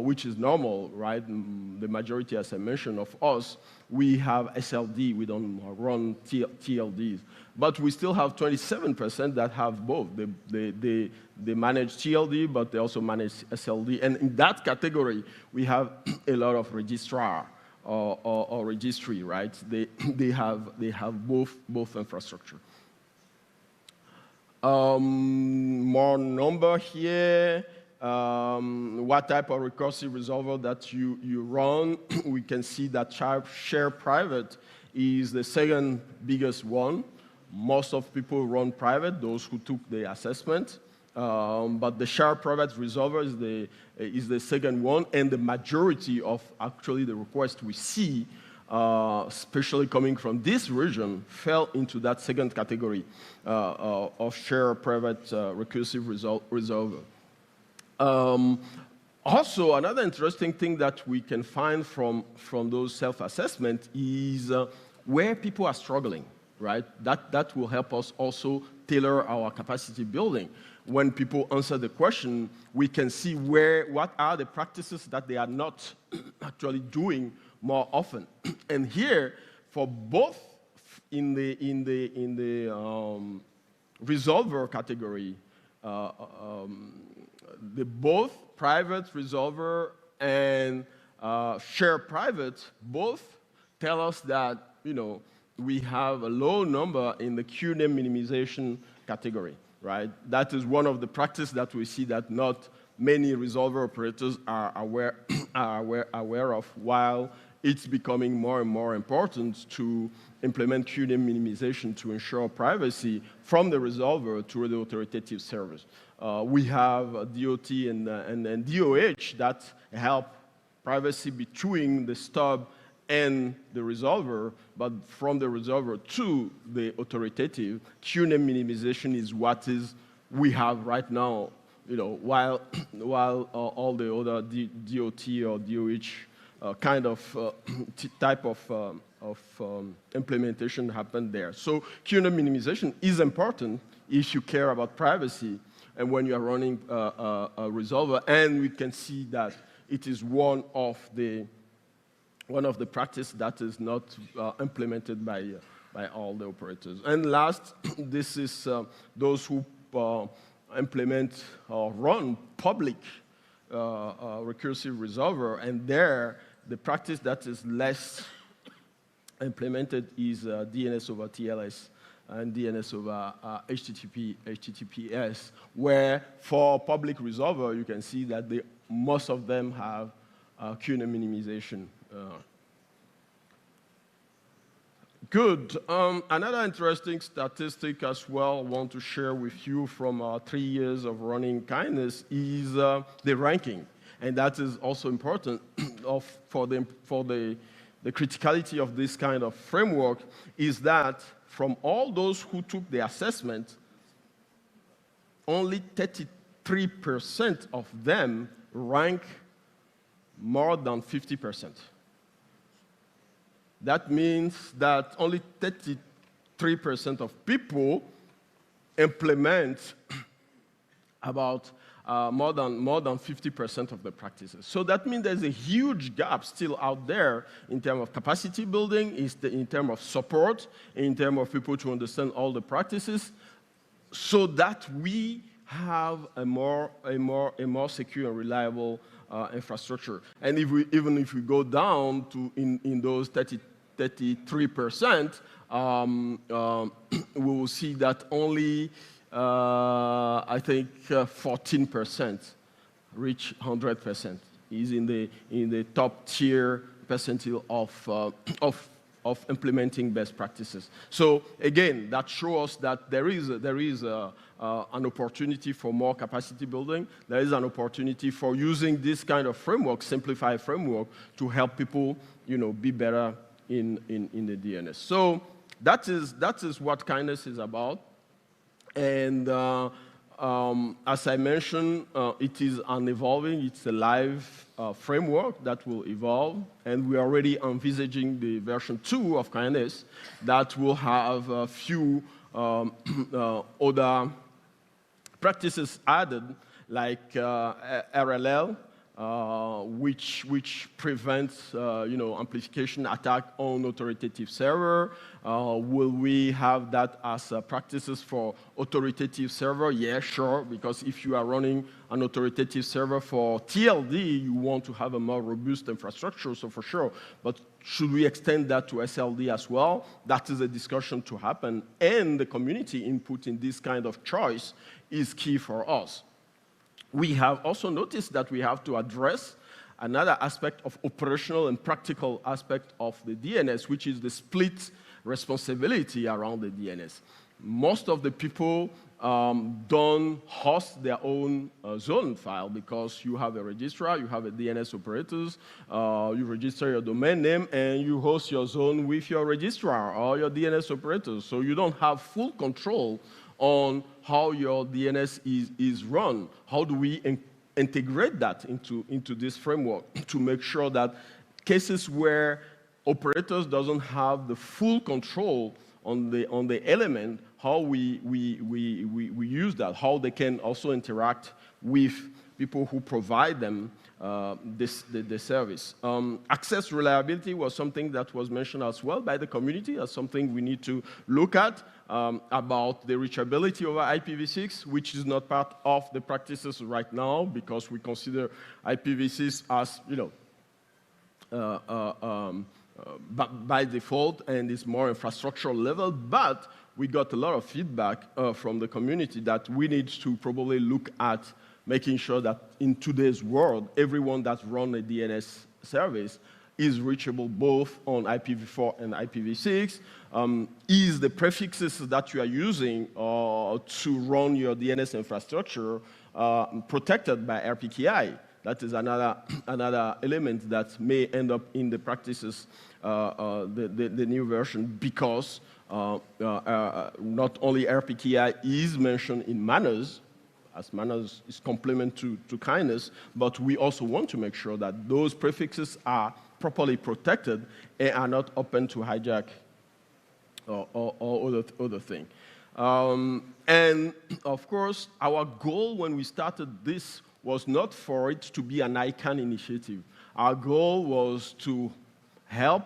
which is normal, right? The majority, as I mentioned, of us, we have SLD, we don't run TLDs. But we still have 27% that have both. They manage TLD, but they also manage SLD. And in that category, we have a lot of registrar or registry, right? They have both infrastructure. More number here. What type of recursive resolver that you run. We can see that share private is the second biggest one. Most of people run private, those who took the assessment. But the shared private resolver is the second one, and the majority of actually the requests we see, especially coming from this region, fell into that second category of shared private recursive resolver. Also, another interesting thing that we can find from those self-assessment is where people are struggling, right? That will help us also tailor our capacity building. When people answer the question, we can see what are the practices that they are not actually doing more often. And here, for both in the resolver category, the both private resolver and share private both tell us that we have a low number in the QNAME minimization category, right? That is one of the practices that we see that not many resolver operators are aware of, while it's becoming more and more important to implement QNAME minimization to ensure privacy from the resolver to the authoritative servers. We have DOT and DOH that help privacy between the stub and the resolver, but from the resolver to the authoritative, QNAME minimization is what we have right now, while all the other DOT or DOH kind of type of implementation happen there. So QNAME minimization is important if you care about privacy and when you are running a resolver, and we can see that it is one of the practice that is not implemented by all the operators. And last, this is those who implement or run public recursive resolver, and there the practice that is less implemented is DNS over TLS and DNS over HTTPS, where for public resolver, you can see that most of them have QNAME minimization. Good. Another interesting statistic as well I want to share with you from 3 years of running Kindness is the ranking. And that is also important for the criticality of this kind of framework, is that from all those who took the assessment, only 33% of them rank more than 50%. That means that only 33% of people implement about more than 50% of the practices. So that means there's a huge gap still out there in terms of capacity building, in terms of support, in terms of people to understand all the practices, so that we have a more secure and reliable infrastructure. And even if we go down to in those 33%, we will see that only I think 14% reach 100%. Is in the top tier percentile of implementing best practices. So again, that shows that there is an opportunity for more capacity building. There is an opportunity for using this kind of framework, simplified framework, to help people, be better in the DNS. So that is what Kindness is about. And as I mentioned, it is it's a live framework that will evolve, and we are already envisaging the version 2 of Kindness that will have a few other practices added, like RLL, which prevents amplification attack on authoritative server. Will we have that as practices for authoritative server? Yeah, sure, because if you are running an authoritative server for TLD, you want to have a more robust infrastructure, so for sure. But should we extend that to SLD as well? That is a discussion to happen, and the community input in this kind of choice is key for us. We have also noticed that we have to address another aspect of operational and practical aspect of the DNS, which is the split responsibility around the DNS. most of the people don't host their own zone file because you have a registrar, you have a DNS operators, you register your domain name, and you host your zone with your registrar or your DNS operators. So you don't have full control on how your DNS is run. How do we integrate that into this framework to make sure that cases where operators doesn't have the full control on the element, how we use that, how they can also interact with people who provide them the service. Access reliability was something that was mentioned as well by the community as something we need to look at, about the reachability over IPv6, which is not part of the practices right now because we consider IPv6 as, by default, and it's more infrastructural level, but we got a lot of feedback from the community that we need to probably look at making sure that in today's world, everyone that runs a DNS service is reachable both on IPv4 and IPv6. Is the prefixes that you are using to run your DNS infrastructure protected by RPKI? That is another element that may end up in the practices, the new version, because not only RPKI is mentioned in manners, as manners is complement to kindness, but we also want to make sure that those prefixes are properly protected and are not open to hijack or other thing. And of course, our goal when we started this was not for it to be an ICANN initiative. Our goal was to help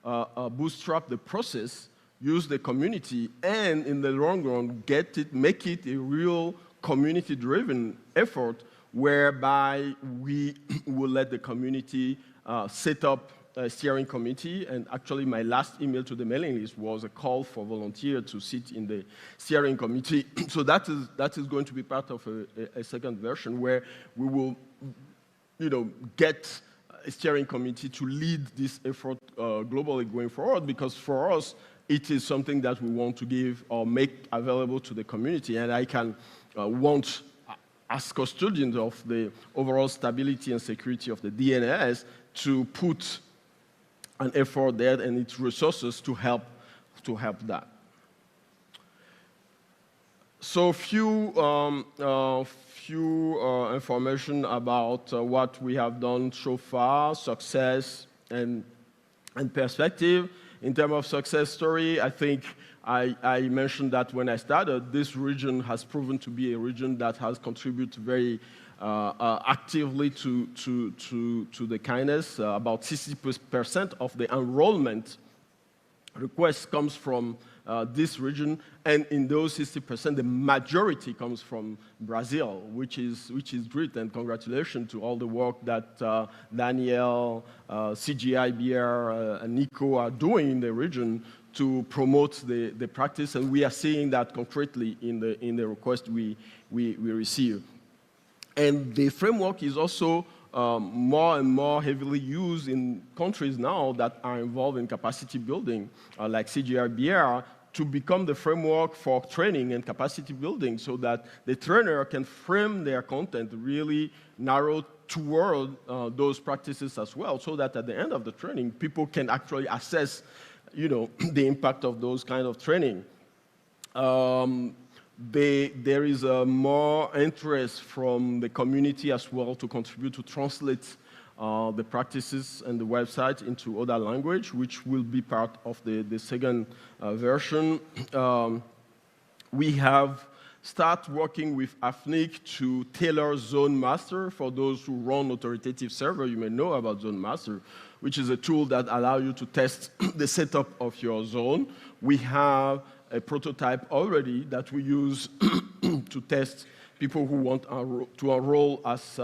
bootstrap the process, use the community, and in the long run, make it a real community-driven effort whereby we will let the community set up a steering committee. And actually, my last email to the mailing list was a call for volunteers to sit in the steering committee. So that is going to be part of a second version where we will, get a steering committee to lead this effort globally going forward, because for us, it is something that we want to give or make available to the community. And I can want, as custodians of the overall stability and security of the DNS, to put an effort there and its resources to help that. So few information about what we have done so far, success and perspective. In terms of success story, I think I mentioned that when I started, this region has proven to be a region that has contributed very actively to the kindness. About 60% of the enrollment requests comes from this region, and in those 60%, the majority comes from Brazil, which is great, and congratulations to all the work that Daniel, CGI.br, and NICO are doing in the region to promote the practice, and we are seeing that concretely in the request we receive. And the framework is also more and more heavily used in countries now that are involved in capacity building, like CGI.br, to become the framework for training and capacity building so that the trainer can frame their content really narrow toward those practices as well, so that at the end of the training, people can actually assess, the impact of those kind of training. There is more interest from the community as well to contribute to translate the practices and the website into other language, which will be part of the second version. We have started working with AFNIC to tailor Zone Master for those who run authoritative server. You may know about Zone Master, which is a tool that allows you to test the setup of your zone. We have a prototype already that we use to test people who want to enroll as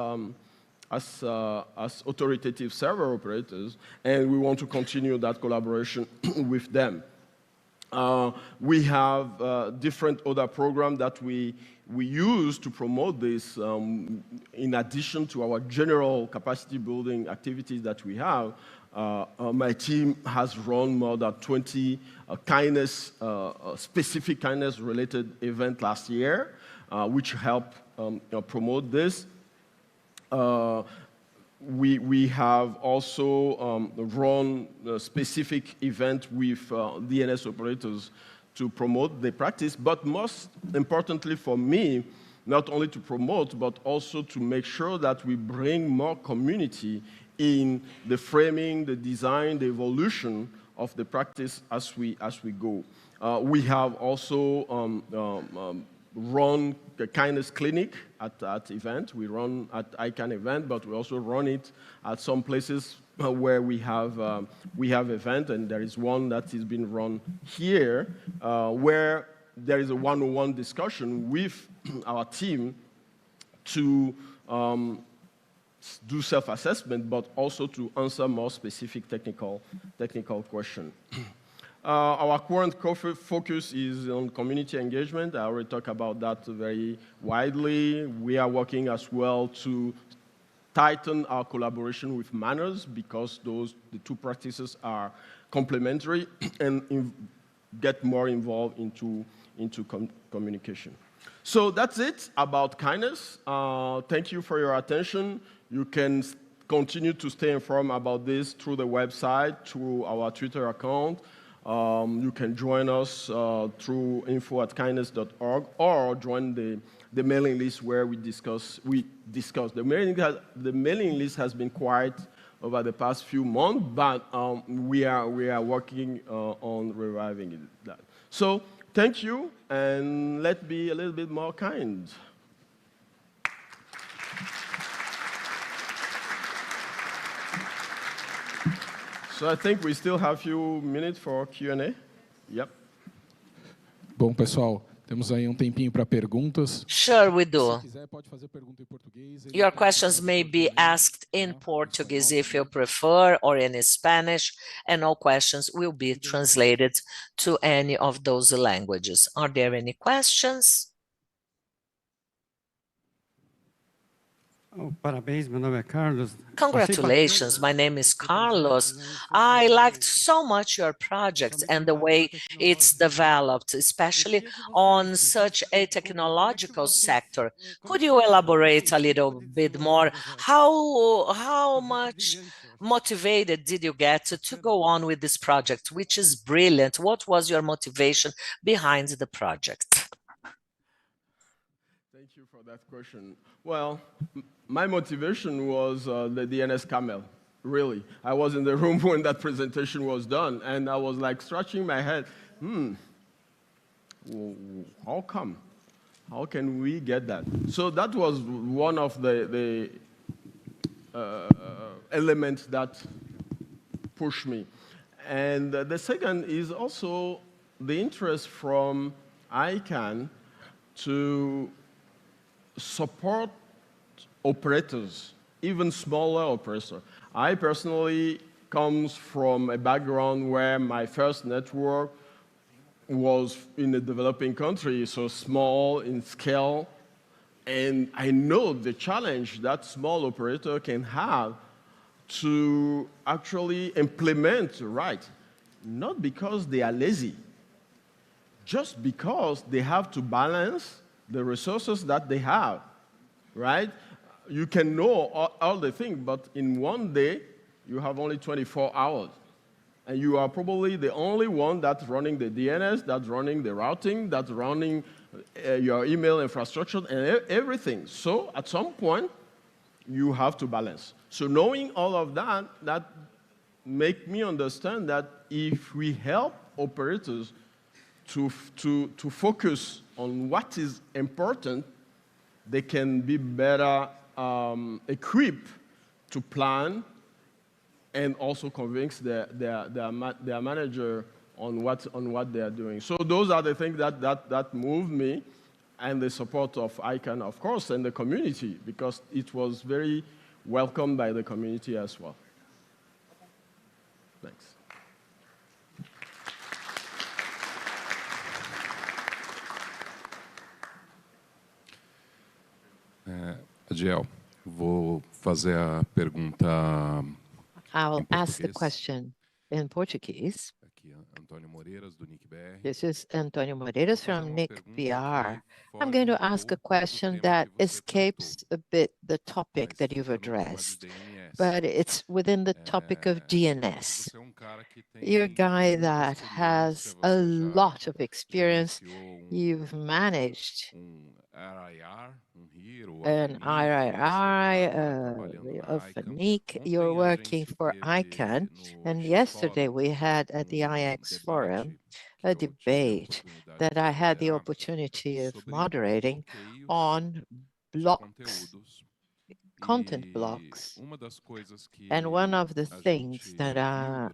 authoritative server operators, and we want to continue that collaboration with them. We have different other programs that we use to promote this in addition to our general capacity building activities that we have. My team has run more than 20 kindness, specific kindness-related events last year, which helped promote this. We have also run a specific event with DNS operators to promote the practice, but most importantly for me, not only to promote, but also to make sure that we bring more community in the framing, the design, the evolution of the practice as we go. We have also run the kindness clinic at that event. We run at ICANN event, but we also run it at some places where we have event, and there is one that is being run here, where there is a one-on-one discussion with our team to do self-assessment, but also to answer more specific technical questions. Our current focus is on community engagement. I already talked about that very widely. We are working as well to tighten our collaboration with manners, because the two practices are complementary, and get more involved into communication. So that's it about kindness. Thank you for your attention. You can continue to stay informed about this through the website, through our Twitter account. You can join us through info@kindness.org, or join the mailing list where we discuss. The mailing list has been quiet over the past few months, but we are working on reviving that. So thank you, and let's be a little bit more kind. So I think we still have a few minutes for Q&A. Yep. Bom, pessoal, temos aí tempinho para perguntas. Sure, we do. Your questions may be asked in Portuguese if you prefer, or in Spanish, and all questions will be translated to any of those languages. Are there any questions? Congratulations, my name is Carlos. I liked so much your project and the way it's developed, especially on such a technological sector. Could you elaborate a little bit more? How much motivated did you get to go on with this project, which is brilliant? What was your motivation behind the project? Thank you for that question. Well, my motivation was the DNS camel, really. I was in the room when that presentation was done, and I was like scratching my head, how come? How can we get that? So that was one of the elements that pushed me. And the second is also the interest from ICANN to support operators, even smaller operators. I personally come from a background where my first network was in a developing country, so small in scale, and I know the challenge that small operator can have to actually implement right, not because they are lazy, just because they have to balance the resources that they have, right? You can know all the things, but in one day, you have only 24 hours. And you are probably the only one that's running the DNS, that's running the routing, that's running your email infrastructure and everything. So at some point, you have to balance. So knowing all of that, that makes me understand that if we help operators to focus on what is important, they can be better equipped to plan and also convince their manager on what they are doing. So those are the things that moved me, and the support of ICANN, of course, and the community, because it was very welcomed by the community as well. Thanks. Adiel, vou fazer a pergunta I'll ask the question in Portuguese. This is Antônio Moreiras from NIC.br. I'm going to ask a question that escapes a bit the topic that you've addressed, but it's within the topic of DNS. You're a guy that has a lot of experience. You've managed an RII of a NIC. You're working for ICANN. And yesterday we had at the IX Forum a debate that I had the opportunity of moderating on blocks, content blocks. And one of the things that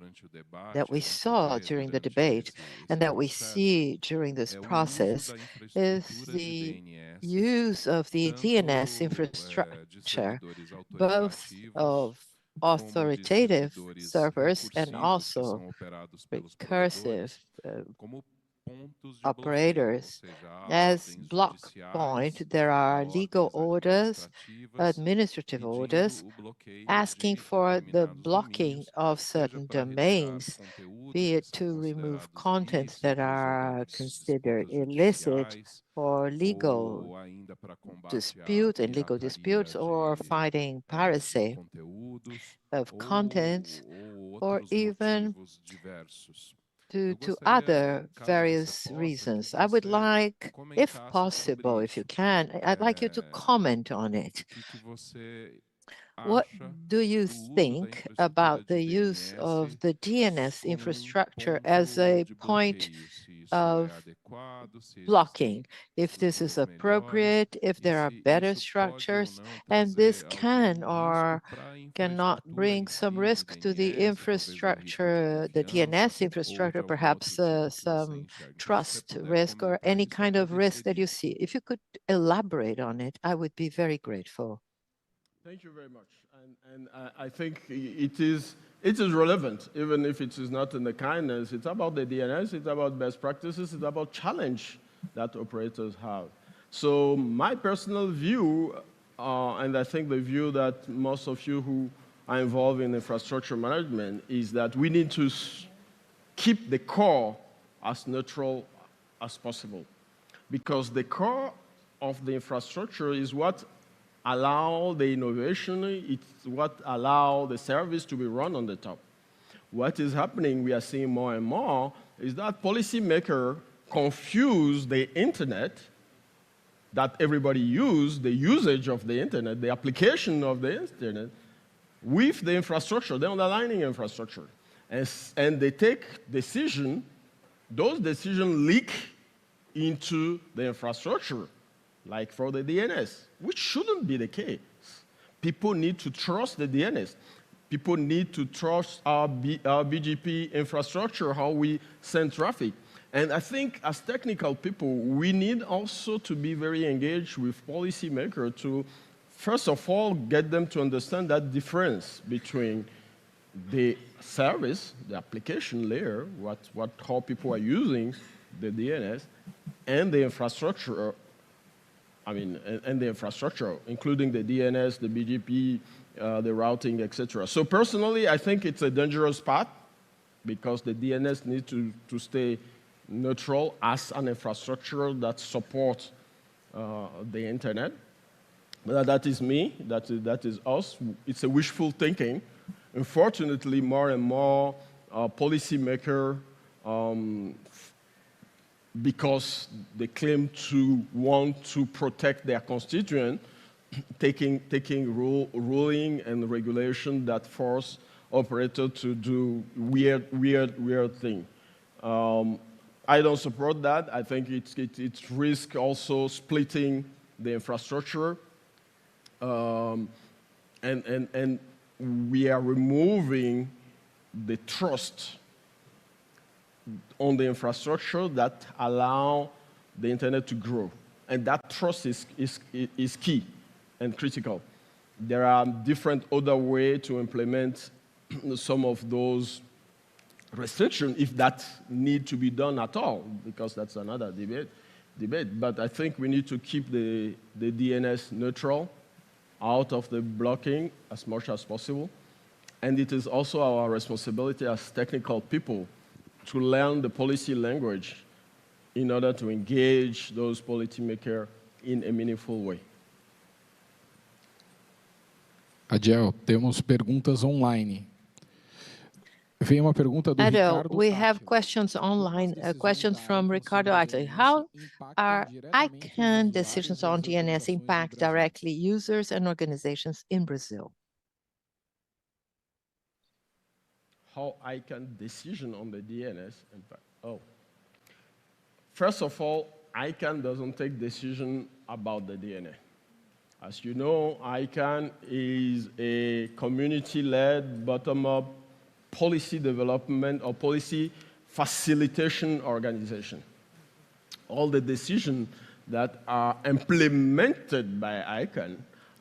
we saw during the debate and that we see during this process is the use of the DNS infrastructure, both of authoritative servers and also recursive operators. As block point, there are legal orders, administrative orders, asking for the blocking of certain domains, be it to remove contents that are considered illicit or legal disputes or fighting piracy of contents, or even to other various reasons. I would like, if possible, if you can, I'd like you to comment on it. What do you think about the use of the DNS infrastructure as a point of blocking, if this is appropriate, if there are better structures, and this can or cannot bring some risk to the infrastructure, the DNS infrastructure, perhaps some trust risk or any kind of risk that you see? If you could elaborate on it, I would be very grateful. Thank you very much. And I think it is relevant, even if it is not in the kindness. It's about the DNS, it's about best practices, it's about challenge that operators have. So my personal view, and I think the view that most of you who are involved in infrastructure management, is that we need to keep the core as neutral as possible. Because the core of the infrastructure is what allow the innovation, it's what allow the service to be run on the top. What is happening, we are seeing more and more, is that policymakers confuse the internet that everybody uses, the usage of the internet, the application of the internet, with the infrastructure, the underlying infrastructure. And they take decisions, those decisions leak into the infrastructure, like for the DNS, which shouldn't be the case. People need to trust the DNS. People need to trust our BGP infrastructure, how we send traffic. And I think as technical people, we need also to be very engaged with policymakers to, first of all, get them to understand that difference between the service, the application layer, how people are using the DNS, and the infrastructure, and the infrastructure, including the DNS, the BGP, the routing, etc. So personally, I think it's a dangerous path because the DNS needs to stay neutral as an infrastructure that supports the internet. That is me, that is us. It's a wishful thinking. Unfortunately, more and more policymakers, because they claim to want to protect their constituents, taking ruling and regulation that force operators to do weird things. I don't support that. I think it risks also splitting the infrastructure, and we are removing the trust on the infrastructure that allow the internet to grow. And that trust is key and critical. There are different other ways to implement some of those restrictions, if that need to be done at all, because that's another debate. But I think we need to keep the DNS neutral, out of the blocking as much as possible. And it is also our responsibility as technical people to learn the policy language in order to engage those policymakers in a meaningful way. Adiel, temos perguntas online. Vem uma pergunta do Ricardo. We have questions online, questions from Ricardo Aitler. How are ICANN decisions on DNS impact directly users and organizations in Brazil? How ICANN decision on the DNS impact? Oh. First of all, ICANN doesn't take decision about the DNS. As you know, ICANN is a community-led, bottom-up policy development or policy facilitation organization. All the decisions that are implemented by ICANN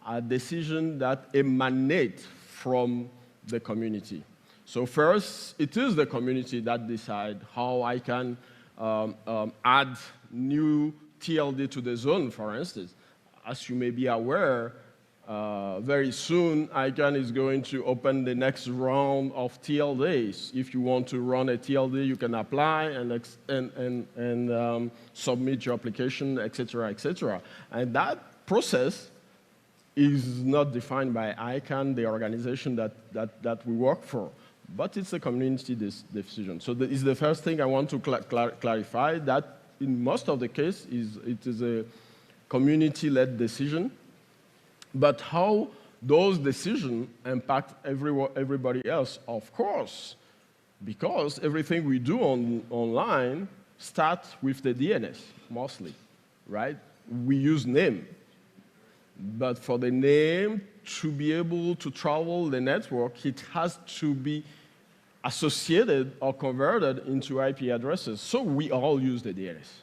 are decisions that emanate from the community. So first, it is the community that decides how I can add new TLD to the zone, for instance. As you may be aware, very soon, ICANN is going to open the next round of TLDs. If you want to run a TLD, you can apply and submit your application, et cetera, et cetera. And that process is not defined by ICANN, the organization that we work for, but it's a community decision. So it's the first thing I want to clarify, that in most of the case, it is a community-led decision. But how those decisions impact everybody else? Of course, because everything we do online starts with the DNS, mostly, right? We use name. But for the name to be able to travel the network, it has to be associated or converted into IP addresses. So we all use the DNS.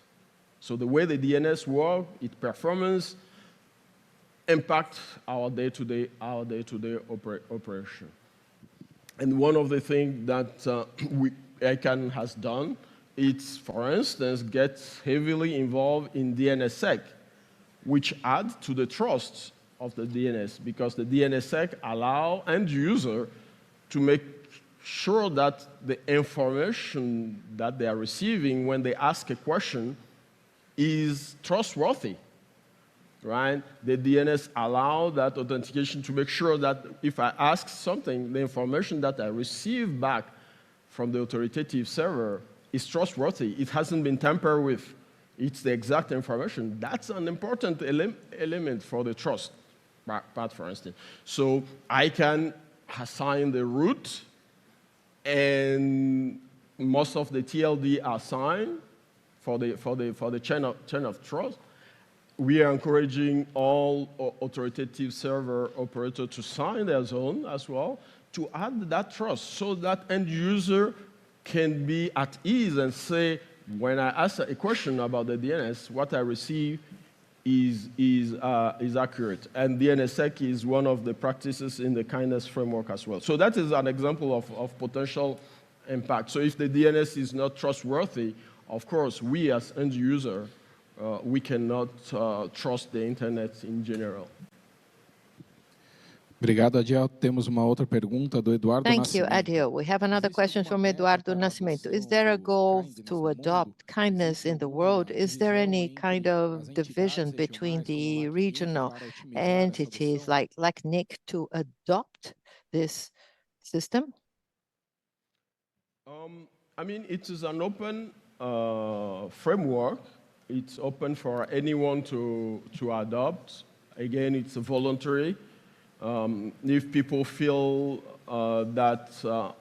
So the way the DNS works, its performance, impact our day-to-day operation. And one of the things that ICANN has done, it's, for instance, gets heavily involved in DNSSEC, which adds to the trust of the DNS, because the DNSSEC allows end user to make sure that the information that they are receiving when they ask a question is trustworthy. Right? The DNS allows that authentication to make sure that if I ask something, the information that I receive back from the authoritative server is trustworthy. It hasn't been tampered with. It's the exact information. That's an important element for the trust part, for instance. So I can assign the root, and most of the TLD are signed for the chain of trust. We are encouraging all authoritative server operators to sign their zone as well, to add that trust so that end user can be at ease and say, when I ask a question about the DNS, what I receive is accurate. And DNSSEC is one of the practices in the kindness framework as well. So that is an example of potential impact. So if the DNS is not trustworthy, of course, we as end user, we cannot trust the internet in general. Obrigado, Adiel. Temos uma outra pergunta do Eduardo Nascimento. Thank you, Adiel. We have another question from Eduardo Nascimento. Is there a goal to adopt kindness in the world? Is there any kind of division between the regional entities like NIC to adopt this system? I mean, it is an open framework. It's open for anyone to adopt. Again, it's voluntary. If people feel that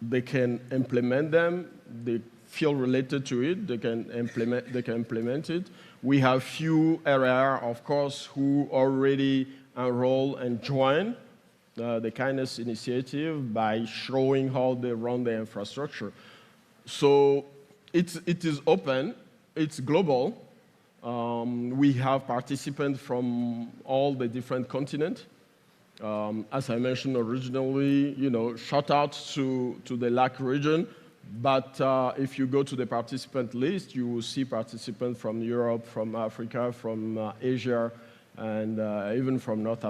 they can implement them, they feel related to it, they can implement it. We have few areas, of course, who already enroll and join the Kindness Initiative by showing how they run the infrastructure. So it is open, it's global. We have participants from all the different continents. As I mentioned originally, shout out to the LAC region, but if you go to the participant list, you will see participants from Europe, from Africa, from Asia, and even from North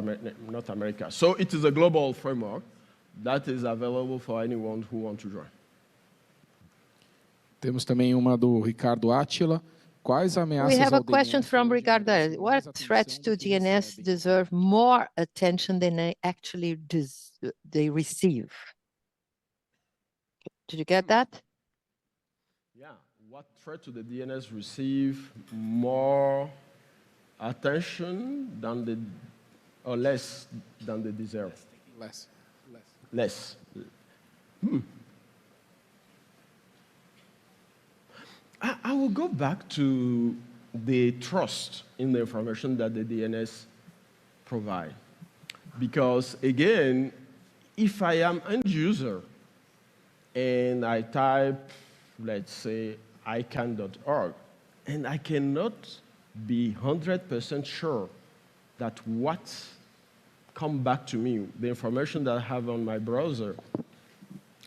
America. So it is a global framework, that is available for anyone who wants to join. Temos também uma do Ricardo Átila. Quais ameaças We have a ao question DNS from hoje Ricardo. merecem mais What threats atenção to do que DNS recebem? deserve more attention than they actually they receive? Did you get that? Yeah, what threat to the DNS receive more attention than the, or less than they deserve? Less. Less. I will go back to the trust in the information that the DNS provide. Because again, if I am end user and I type, let's say, ICANN.org, and I cannot be 100% sure that what come back to me, the information that I have on my browser,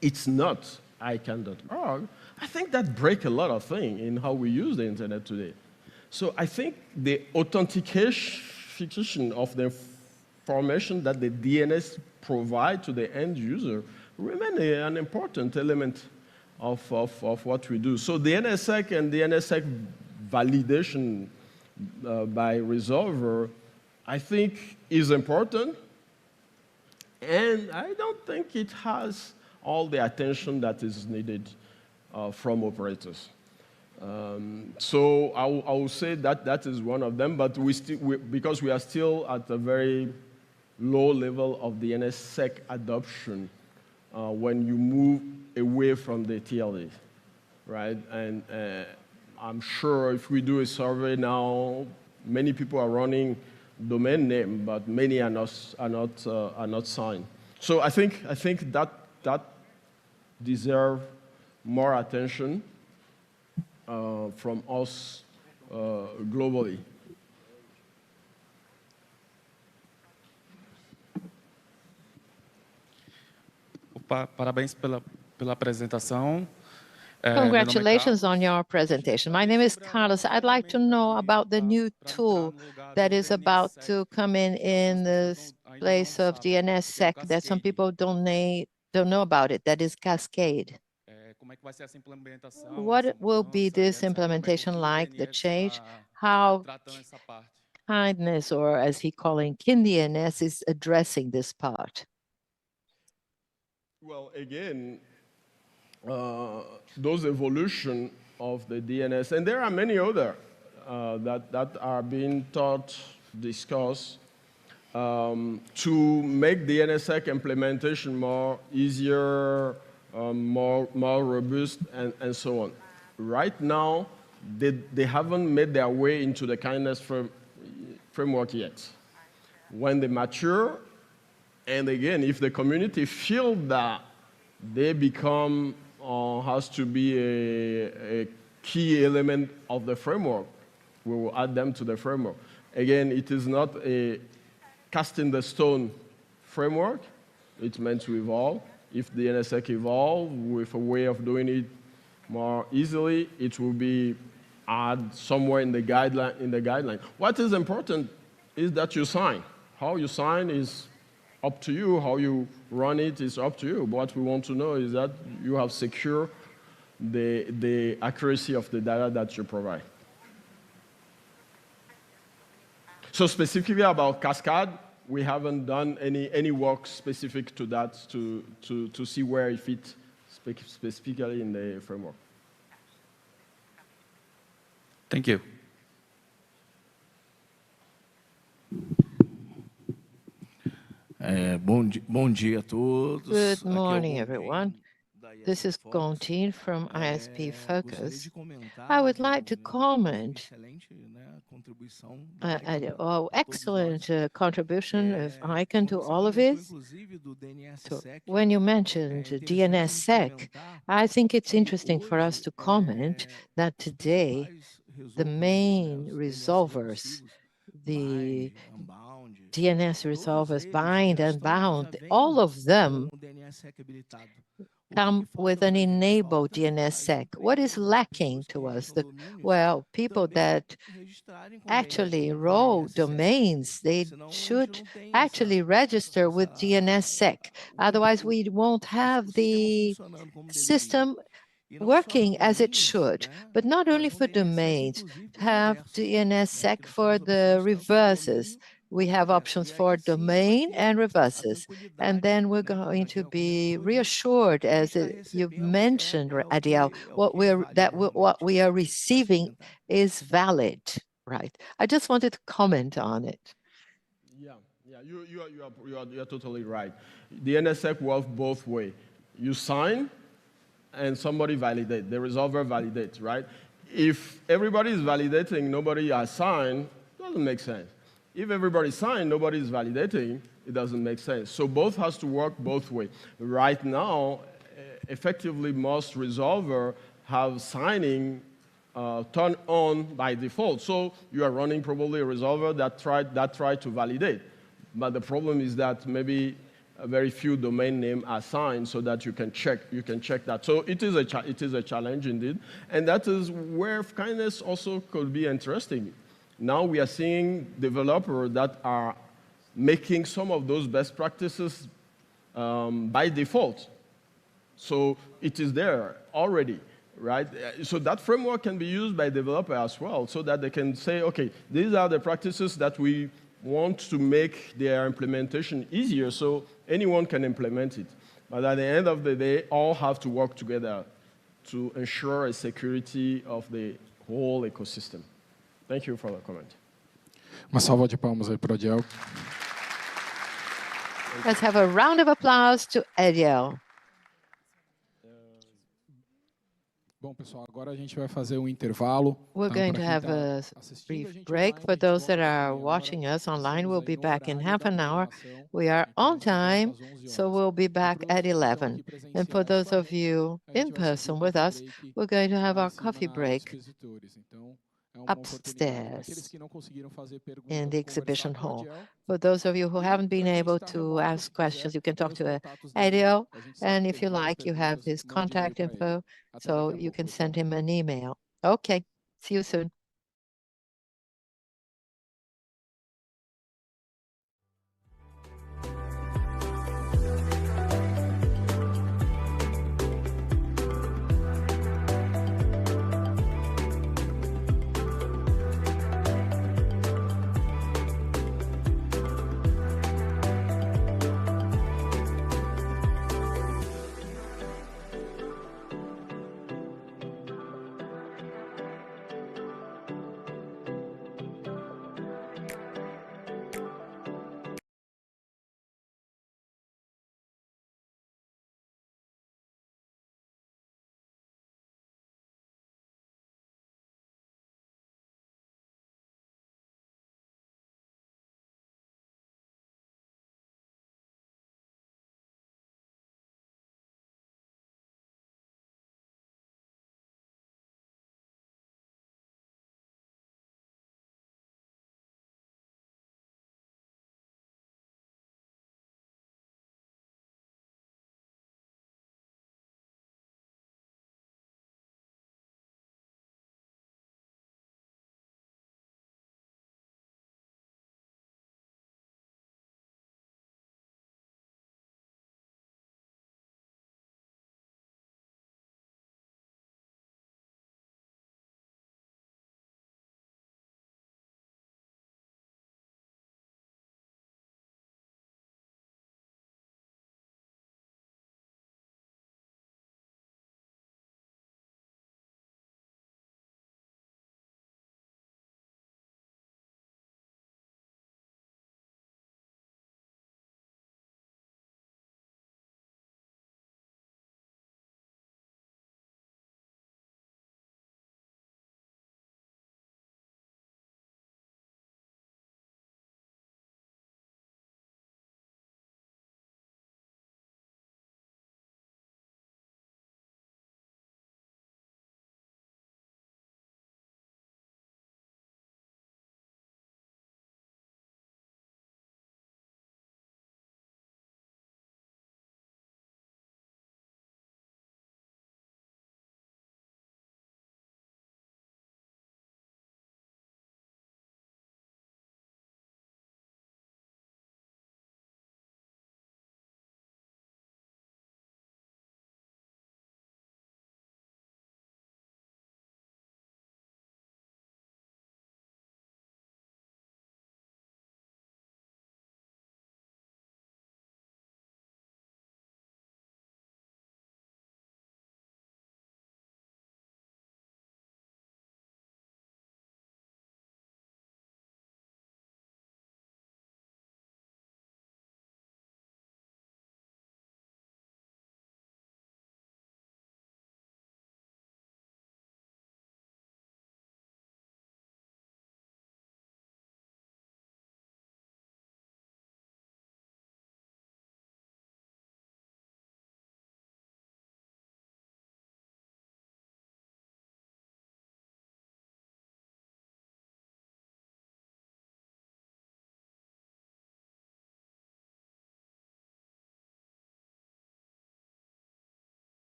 it's not ICANN.org, I think that breaks a lot of things in how we use the internet today. So I think the authentication of the information that the DNS provide to the end user remain an important element of what we do. So the NSSEC and the NSSEC validation by resolver, I think, is important. And I don't think it has all the attention that is needed from operators. So I will say that that is one of them, but because we are still at a very low level of the NSSEC adoption when you move away from the TLD, right? And I'm sure if we do a survey now, many people are running domain name, but many are not signed. So I think that deserve more attention from us globally. Parabéns pela apresentação. Congratulations on your presentation. My name is Carlos. I'd like to know about the new tool that is about to come in the place of DNSSEC that some people don't know about it, that is Cascade. What will be this implementation like, the change? How kindness, or as he calling KIN-DNS, is addressing this part? Well, again, those evolution of the DNS, and there are many other that are being taught, discussed, to make the NSSEC implementation more easier, more robust, and so on. Right now, they haven't made their way into the kindness framework yet. When they mature, and again, if the community feel that they become has to be a key element of the framework, we will add them to the framework. Again, it is not a cast in the stone framework. It's meant to evolve. If the NSSEC evolve with a way of doing it more easily, it will be add somewhere in the guideline. What is important is that you sign. How you sign is up to you. How you run it is up to you. But what we want to know is that you have secure the accuracy of the data that you provide. So specifically about Cascade, we haven't done any work specific to that to see where it fits specifically in the framework. Thank you. Bom dia a todos. Good morning, everyone. This is Gontin from ISP Focus. I would like to comment excellent contribution of ICANN to all of it. So when you mentioned DNSSEC, I think it's interesting for us to comment that today the main resolvers, the DNS resolvers bind and bound, all of them come with an enabled DNSSEC. What is lacking to us? Well, people that actually enroll domains, they should actually register with DNSSEC. Otherwise, we won't have the system working as it should, but not only for domains, to have DNSSEC for the reverses. We have options for domain and reverses. And then we're going to be reassured, as you've mentioned, Adiel, what we are receiving is valid, right? I just wanted to comment on it. Yeah, you are totally right. The DNSSEC works both ways. You sign, and somebody validates. The resolver validates, right? If everybody is validating, nobody has signed, it doesn't make sense. If everybody signed, nobody is validating, it doesn't make sense. So both has to work both ways. Right now, effectively, most resolver have signing turned on by default. So you are running probably a resolver that tried to validate. But the problem is that maybe very few domain names are signed so that you can check that. So it is a challenge indeed. And that is where kindness also could be interesting. Now we are seeing developers that are making some of those best practices by default. So it is there already, right? So that framework can be used by developers as well, so that they can say, okay, these are the practices that we want to make their implementation easier so anyone can implement it. But at the end of the day, all have to work together to ensure a security of the whole ecosystem. Thank you for the comment. Uma salva de palmas aí para o Adiel. Let's have a round of applause to Adiel. Bom, pessoal, agora a gente vai fazer intervalo. We're going to have a brief break. For those that are watching us online, we'll be back in half an hour. We are on time, so we'll be back at 11. And for those of you in person with us, we're going to have our coffee break upstairs in the exhibition hall. For those of you who haven't been able to ask questions, you can talk to Adiel, and if you like, you have his contact info, so you can send him an email. Okay, see you soon.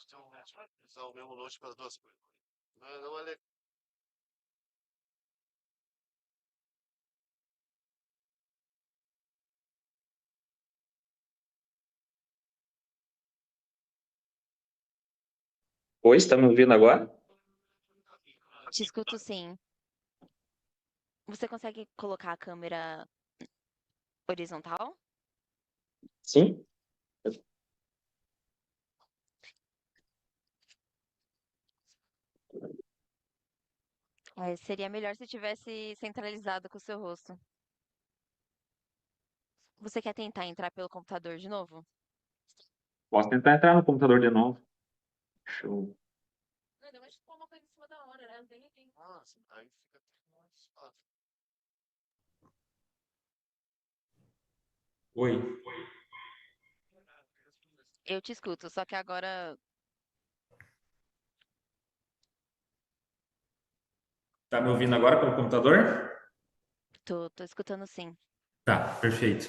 usar o mesmo note para as duas coisas. Não é legal. Oi, está me ouvindo agora? Te escuto sim. Você consegue colocar a câmera horizontal? Sim? Seria melhor se tivesse centralizado com o seu rosto. Você quer tentar entrar pelo computador de novo? Posso tentar entrar no computador de novo. Show. Nossa, aí fica mais fácil. Oi. Eu te escuto, só que agora Tá me ouvindo agora pelo computador? tô escutando sim. Tá, perfeito.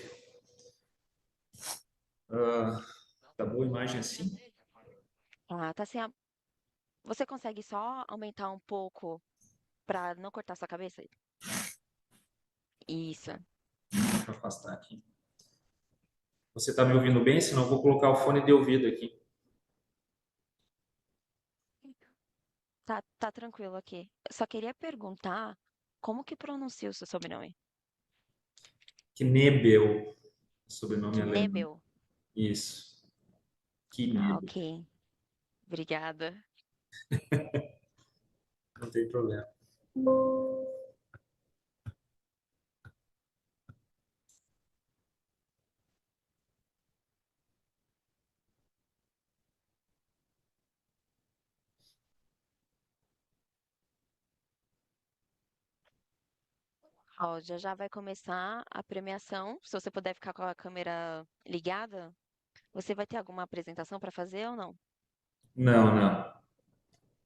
Tá boa a imagem assim? Ah, tá sem a... Você consegue só aumentar um pouco para não cortar sua cabeça? Isso. Deixa eu afastar aqui. Você tá me ouvindo bem? Senão eu vou colocar o fone de ouvido aqui. Tá tranquilo aqui. Eu só queria perguntar como que pronuncia o seu sobrenome? Knebel. Sobrenome alemão. Knebel. Isso. Ah, Knebel. ok. Obrigada. Não tem problema. Ó, já vai começar a premiação. Se você puder ficar com a câmera ligada, você vai ter alguma apresentação para fazer ou não? Não, não.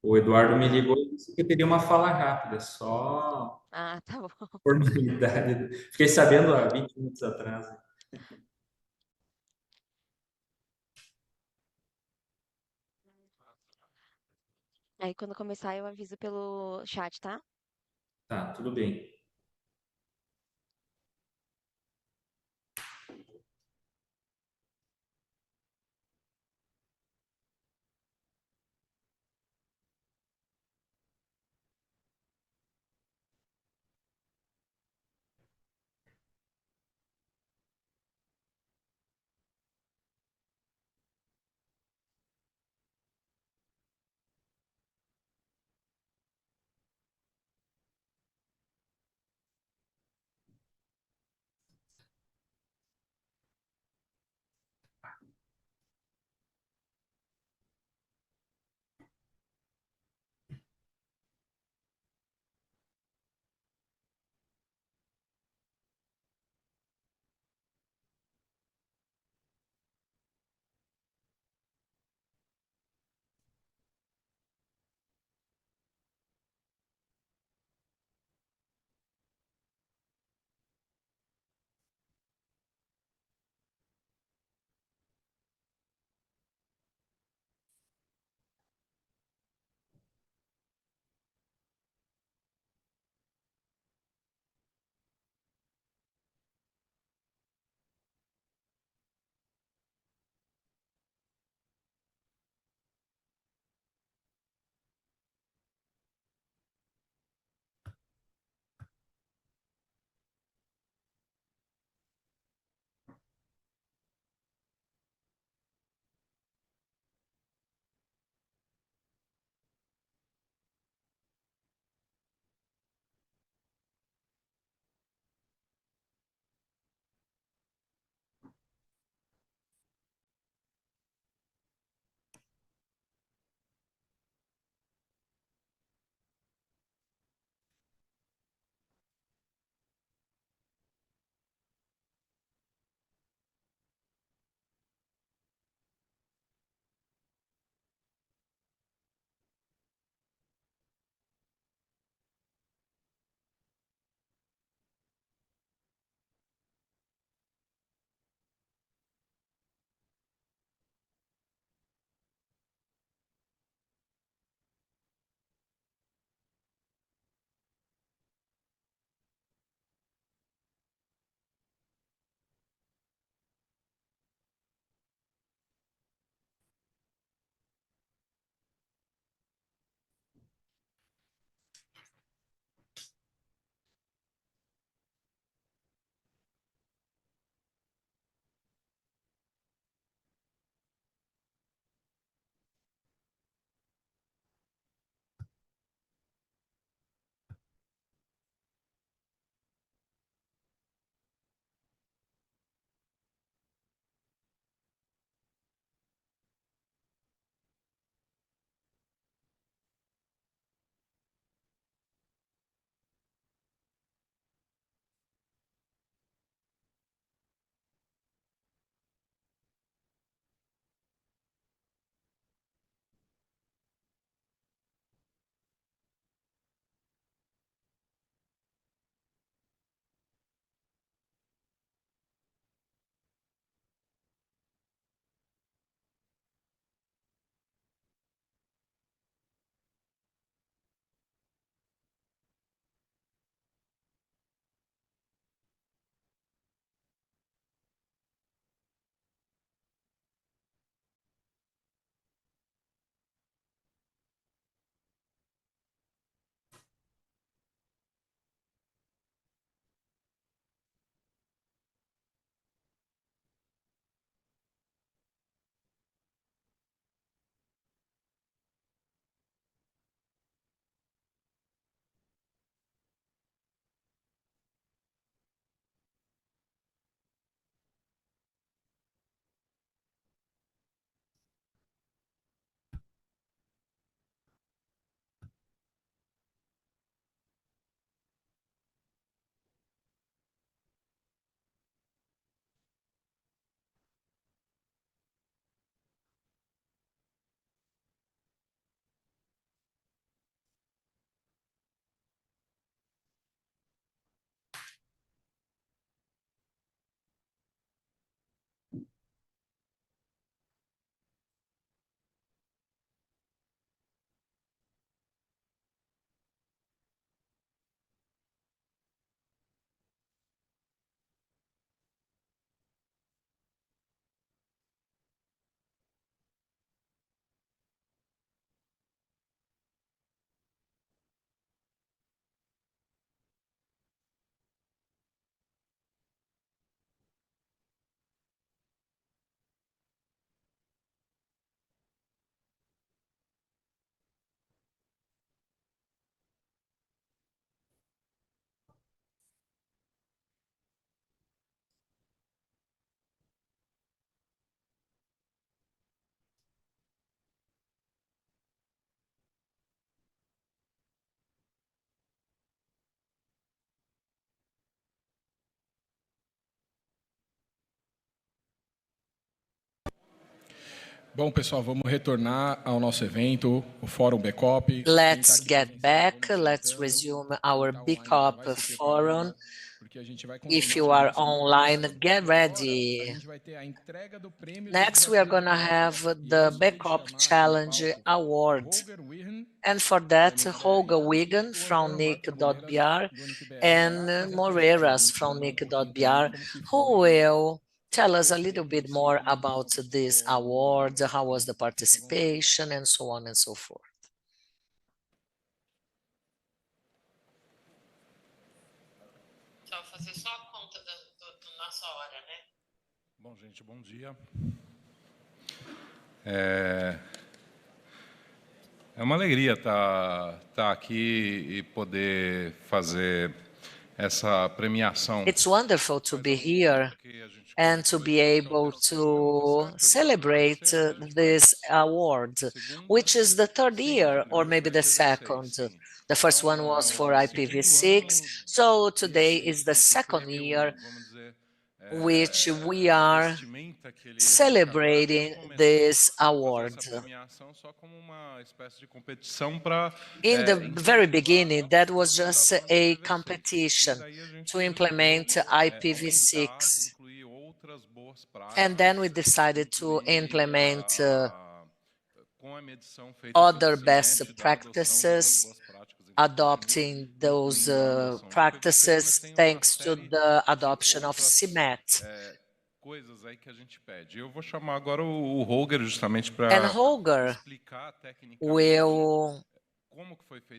O Eduardo me ligou e disse que eu teria uma fala rápida, só Ah, tá bom. formalidade. Fiquei sabendo há 20 minutos atrás. Aí quando começar eu aviso pelo chat, tá? Tá, tudo bem. Bom, pessoal, vamos retornar ao nosso evento, o Fórum BCOP. Let's get back. Let's resume our BCOP Forum. If you are online, get ready. Next, we are going to have the BCOP Challenge Award. And for that, Holger Wigan from NIC.br and Moreiras from NIC.br, who will tell us a little bit more about this award, how was the participation, and so on and so forth. Só fazer só a conta do nossa hora, né? Bom, gente, bom dia. É uma alegria estar aqui e poder fazer essa premiação. It's wonderful to be here and to be able to celebrate this award, which is the third year or maybe the second. The first one was for IPv6, so today is the second year which we are celebrating this award. In the very beginning, that was just a competition to implement IPv6. And then we decided to implement other best practices, adopting those practices thanks to the adoption of CMET. Coisas aí que a gente pede. Eu vou chamar agora o Holger justamente para explicar will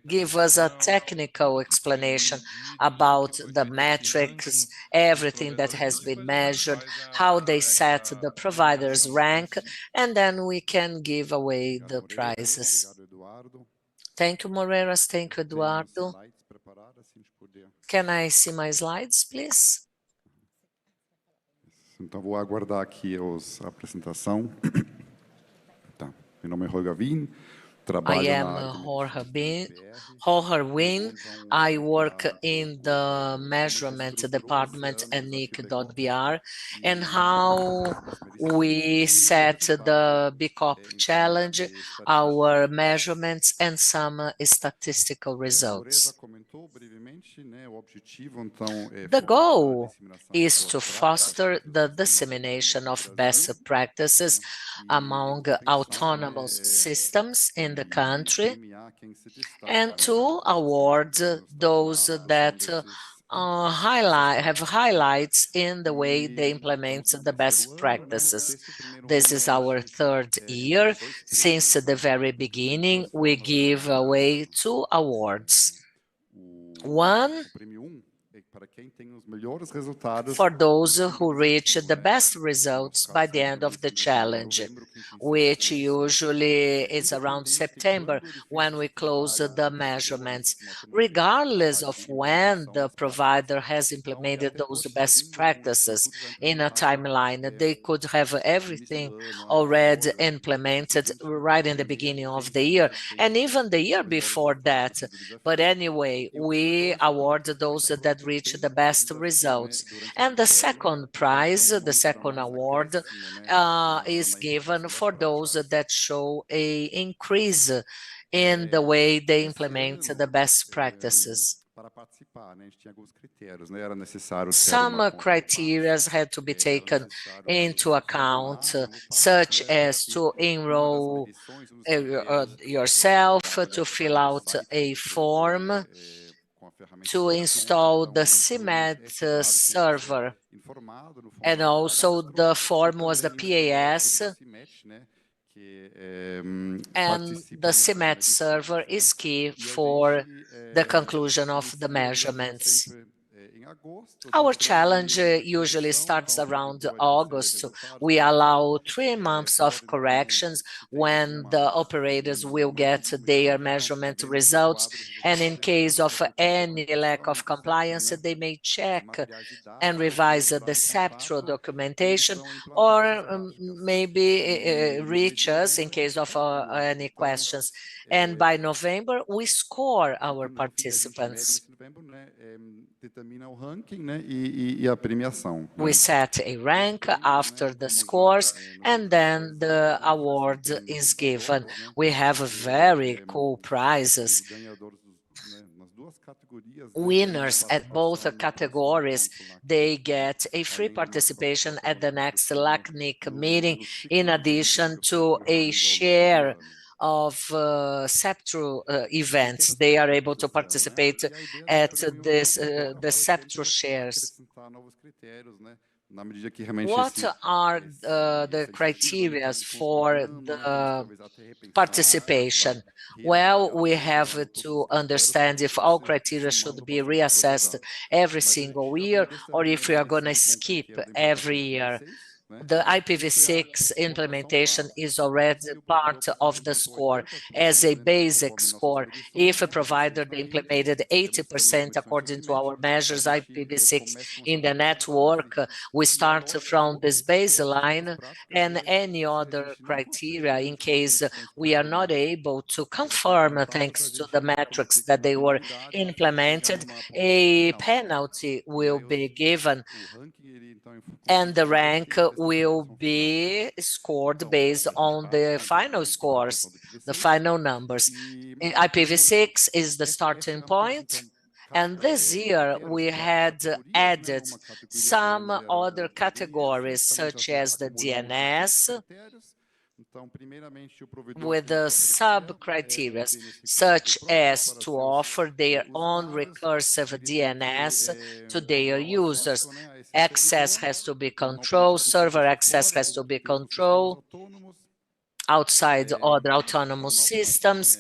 give us a technical explanation about the metrics, everything that has been measured, how they set the provider's rank, and then we can give away the prizes. Thank you, Moreiras. Thank you, Eduardo. Can I see my slides, please? Então, vou aguardar aqui a apresentação. Tá. Meu nome é Holger Wien. I am Holger Wien. I work in the measurement department at NIC.br, and how we set the BCOP challenge, our measurements, and some statistical results. The goal is to foster the dissemination of best practices among autonomous systems in the country, and to award those that have highlights in the way they implement the best practices. This is our third year. Since the very beginning, we give away 2 awards. One for those who reach the best results by the end of the challenge, which usually is around September when we close the measurements. Regardless of when the provider has implemented those best practices in a timeline, they could have everything already implemented right in the beginning of the year, and even the year before that. But anyway, we award those that reach the best results. And the second prize, the second award, is given for those that show an increase in the way they implement the best practices. Some criteria had to be taken into account, such as to enroll yourself, to fill out a form, to install the CMET server, and also the form was the PAS, and the CMET server is key for the conclusion of the measurements. Our challenge usually starts around August. We allow 3 months of corrections when the operators will get their measurement results, and in case of any lack of compliance, they may check and revise the SEPTRO documentation, or maybe reach us in case of any questions. And by November, we score our participants. We set a rank after the scores, and then the award is given. We have very cool prizes. Winners at both categories, they get a free participation at the next LACNIC meeting, in addition to a share of CEPTRO events. They are able to participate at the CEPTRO shares. What are the criteria for the participation? Well, we have to understand if all criteria should be reassessed every single year, or if we are going to skip every year. The IPv6 implementation is already part of the score as a basic score. If a provider implemented 80% according to our measures IPv6 in the network, we start from this baseline, and any other criteria, in case we are not able to confirm thanks to the metrics that they were implemented, a penalty will be given, and the rank will be scored based on the final scores, the final numbers. IPv6 is the starting point, and this year we had added some other categories, such as the DNS, with the sub-criteria, such as to offer their own recursive DNS to their users. Access has to be controlled, server access has to be controlled outside other autonomous systems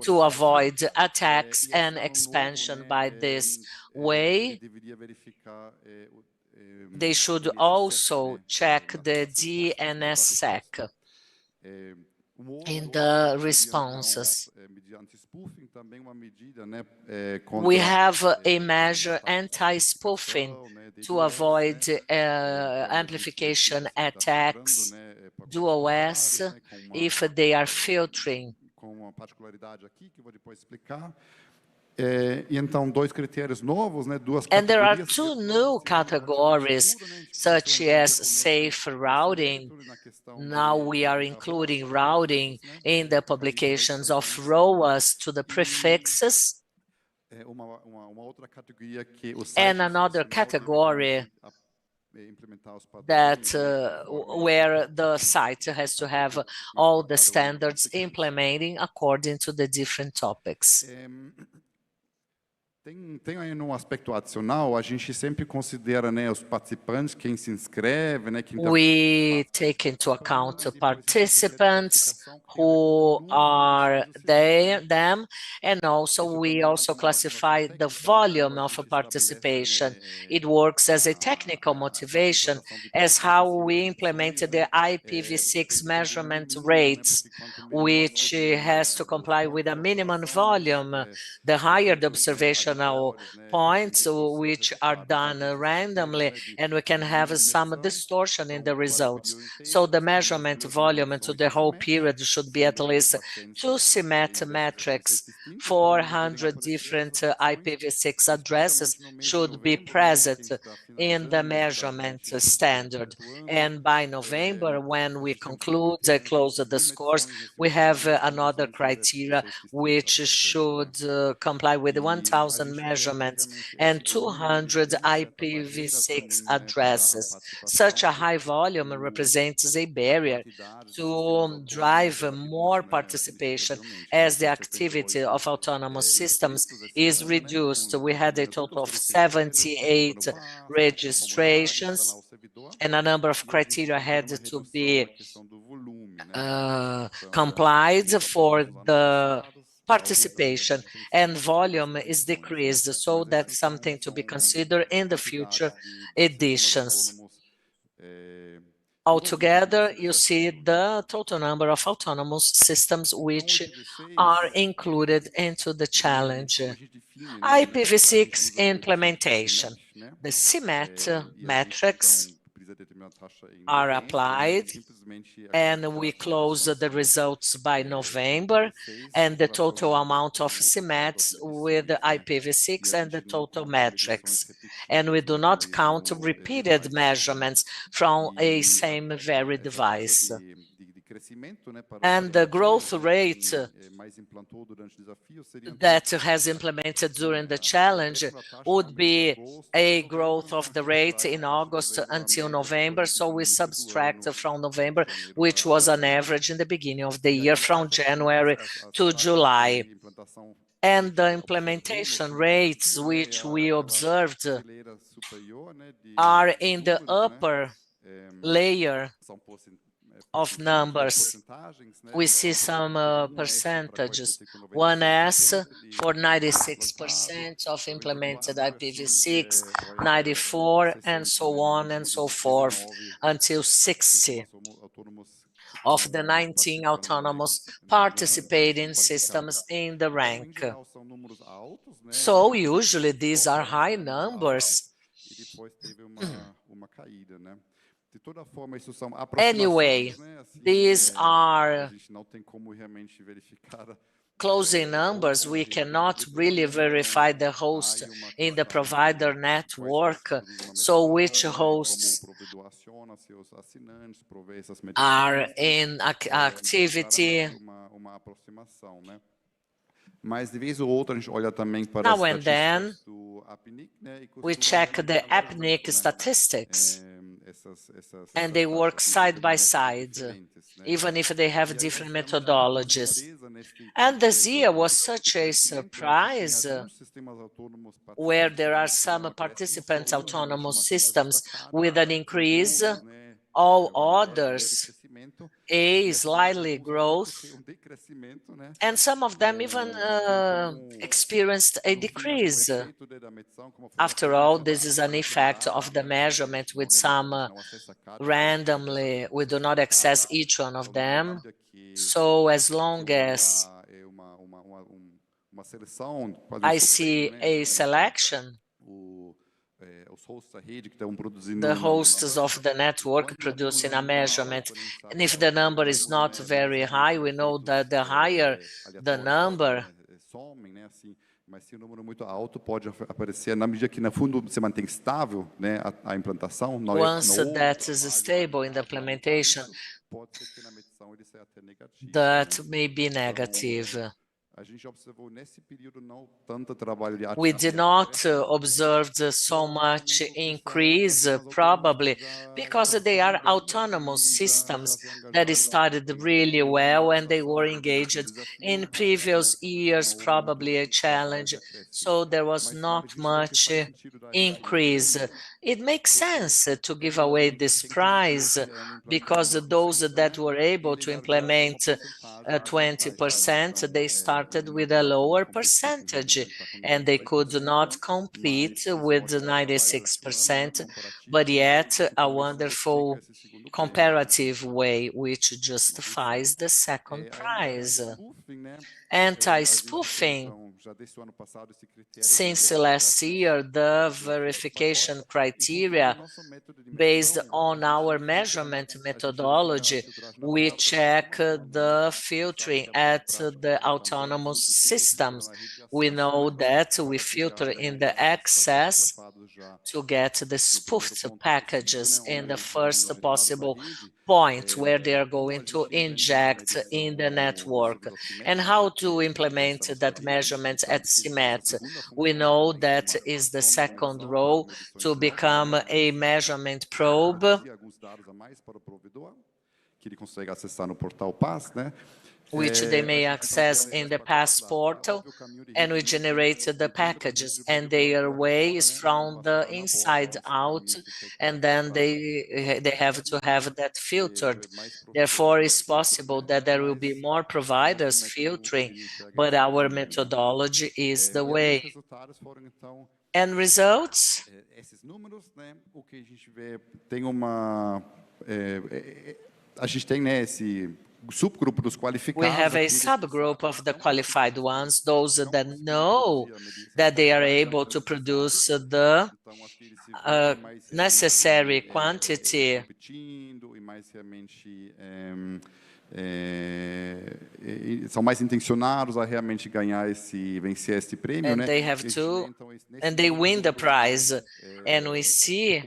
to avoid attacks and expansion by this way. They should also check the DNSSEC in the responses. We have a measure anti-spoofing to avoid amplification attacks, DOS, if they are filtering. And there are two new categories, such as safe routing. Now we are including routing in the publications of ROAS to the prefixes. And another category that where the site has to have all the standards implementing according to the different topics. Tem aí no aspecto adicional, a gente sempre considera, né, os participantes, quem se inscreve, né, quem we take into account the participants who are them, and also we also classify the volume of participation. It works as a technical motivation, as how we implemented the IPv6 measurement rates, which has to comply with a minimum volume. The higher the observational points, which are done randomly, and we can have some distortion in the results. So the measurement volume into the whole period should be at least 2 CMET metrics. 400 different IPv6 addresses should be present in the measurement standard. And by November, when we close the scores, we have another criteria which should comply with 1,000 measurements and 200 IPv6 addresses. Such a high volume represents a barrier to drive more participation as the activity of autonomous systems is reduced. We had a total of 78 registrations, and a number of criteria had to be complied for the participation, and volume is decreased, so that's something to be considered in the future editions. Altogether, you see the total number of autonomous systems which are included into the challenge. IPv6 implementation. The CMET metrics are applied and we close the results by November, and the total amount of CMATs with the IPv6 and the total metrics. And we do not count repeated measurements from a same very device. And the growth rate that has implemented during the challenge would be a growth of the rate in August until November. So we subtract from November, which was an average in the beginning of the year from January to July. And the implementation rates which we observed are in the upper layer of numbers. We see some percentages. 1S for 96% of implemented IPv6, 94, and so on and so forth, until 60 of the 19 autonomous participating systems in the rank. So usually these are high numbers. Anyway, these are closing numbers. We cannot really verify the host in the provider network. So which hosts are in activity? Now and then, we check the APNIC statistics, and they work side by side, even if they have different methodologies. And this year was such a surprise, where there are some participants' autonomous systems with an increase, all others a slightly growth, and some of them even experienced a decrease. After all, this is an effect of the measurement with some randomly, we do not access each one of them. So as long as I see a selection, the hosts of the network producing a measurement, and if the number is not very high, we know that the higher the number, mas se o número muito alto pode aparecer na medida que no fundo você mantém estável, né, a implantação. Once that is stable in the implementation, that may be negative. We did not observe so much increase, probably because they are autonomous systems that started really well and they were engaged in previous years, probably a challenge. So there was not much increase. It makes sense to give away this prize because those that were able to implement 20%, they started with a lower percentage and they could not compete with 96%, but yet a wonderful comparative way which justifies the second prize. Anti-spoofing. Since last year, the verification criteria based on our measurement methodology, we check the filtering at the autonomous systems. We know that we filter in the access to get the spoofed packages in the first possible point where they are going to inject in the network. And how to implement that measurement at CMAT? We know that is the second row to become a measurement probe. Which they may access in the PASS portal, and we generated the packages, and their way is from the inside out, and then they have to have that filtered. Therefore, it's possible that there will be more providers filtering, but our methodology is the way. And results? We have a subgroup of the qualified ones, those that know that they are able to produce the necessary quantity são mais intencionados a realmente ganhar vencer este prêmio, and they have to, and they win the prize. And we see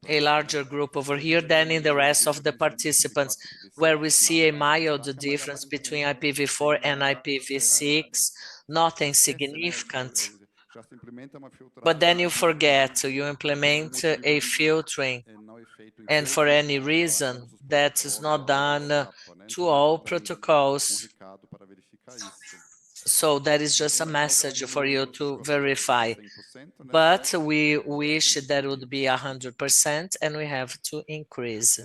a larger group over here than in the rest of the participants, where we see a mild difference between IPv4 and IPv6, nothing significant. But then you forget, you implement a filtering, and for any reason that is not done to all protocols. So that is just a message for you to verify. But we wish that it would be 100%, and we have to increase.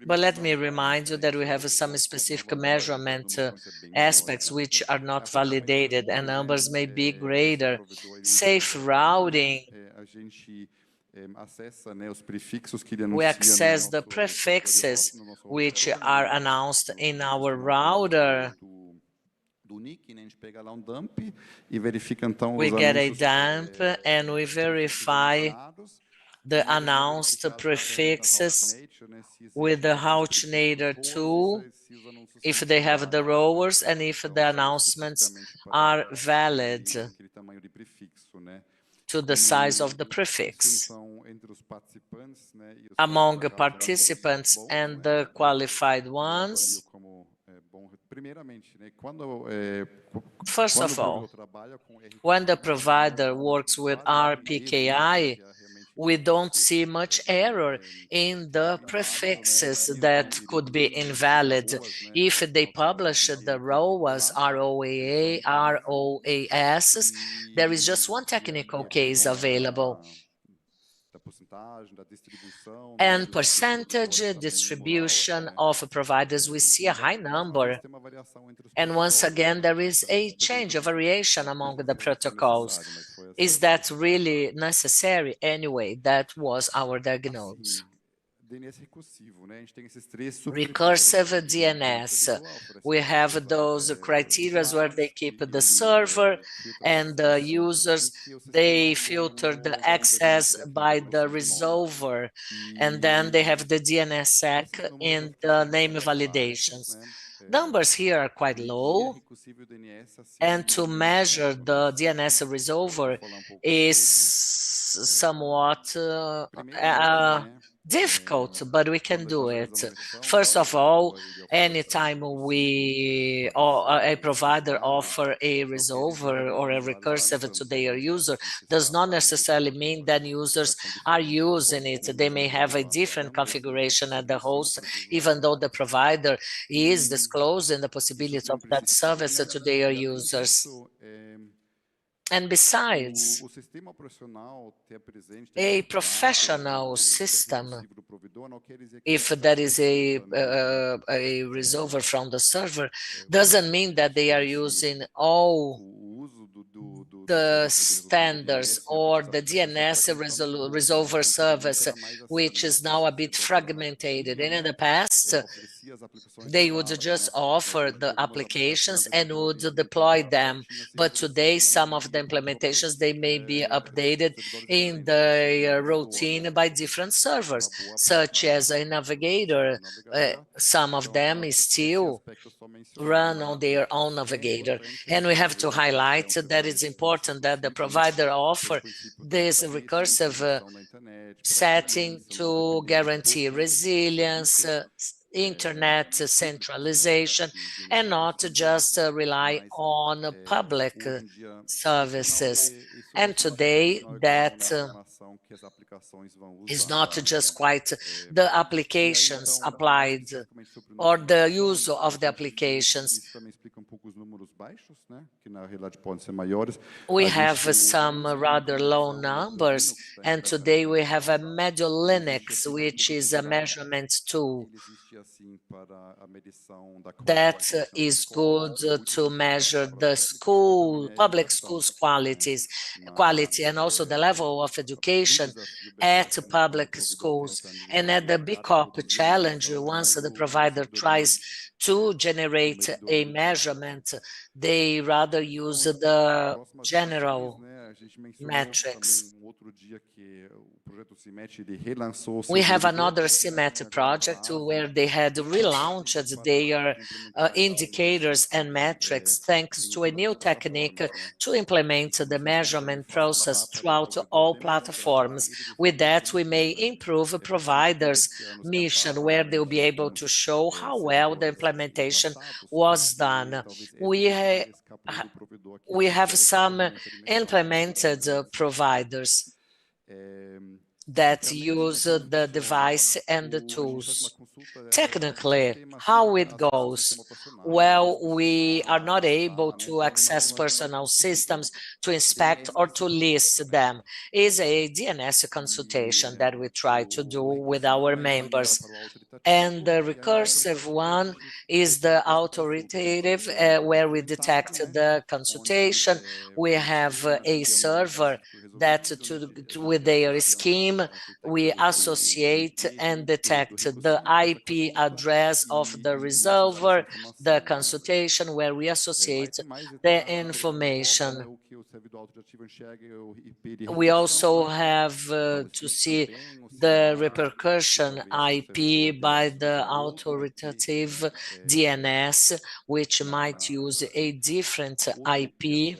But let me remind you that we have some specific measurement aspects which are not validated, and numbers may be greater. Safe routing, we access the prefixes which are announced in our router. We get a dump and we verify the announced prefixes with the Houchnator tool, if they have the rowers and if the announcements are valid to the size of the prefix. Among the participants and the qualified ones, first of all, when the provider works with RPKI, we don't see much error in the prefixes that could be invalid. If they publish the ROAS, ROAA, ROAS, there is just one technical case available. And percentage distribution of providers, we see a high number. And once again, there is a change, a variation among the protocols. Is that really necessary? Anyway, that was our diagnosis. Recursive DNS. We have those criteria where they keep the server and the users, they filter the access by the resolver, and then they have the DNSSEC in the name validations. Numbers here are quite low, and to measure the DNS resolver is somewhat difficult, but we can do it. First of all, anytime a provider offer a resolver or a recursive to their user, does not necessarily mean that users are using it. They may have a different configuration at the host, even though the provider is disclosing the possibility of that service to their users. And besides, a professional system, if there is a resolver from the server, doesn't mean that they are using all the standards or the DNS resolver service, which is now a bit fragmented. And in the past, they would just offer the applications and would deploy them. But today, some of the implementations, they may be updated in the routine by different servers, such as a navigator. Some of them still run on their own navigator. And we have to highlight that it's important that the provider offer this recursive setting to guarantee resilience, internet centralization, and not just rely on public services. And today that is not just quite the applications applied or the use of the applications. We have some rather low numbers, and today we have a Medio Linux, which is a measurement tool that is good to measure the public schools quality, and also the level of education at public schools. And at the BCOP challenge, once the provider tries to generate a measurement, they rather use the general metrics. We have another CIMET project where they had relaunched their indicators and metrics thanks to a new technique to implement the measurement process throughout all platforms. With that, we may improve providers' mission, where they'll be able to show how well the implementation was done. We have some implemented providers that use the device and the tools. Technically, how it goes? Well, we are not able to access personal systems to inspect or to list them. It's a DNS consultation that we try to do with our members. And the recursive one is the authoritative, where we detect the consultation. We have a server that with their scheme, we associate and detect the IP address of the resolver, the consultation, where we associate the information. We also have to see the repercussion IP by the authoritative DNS, which might use a different IP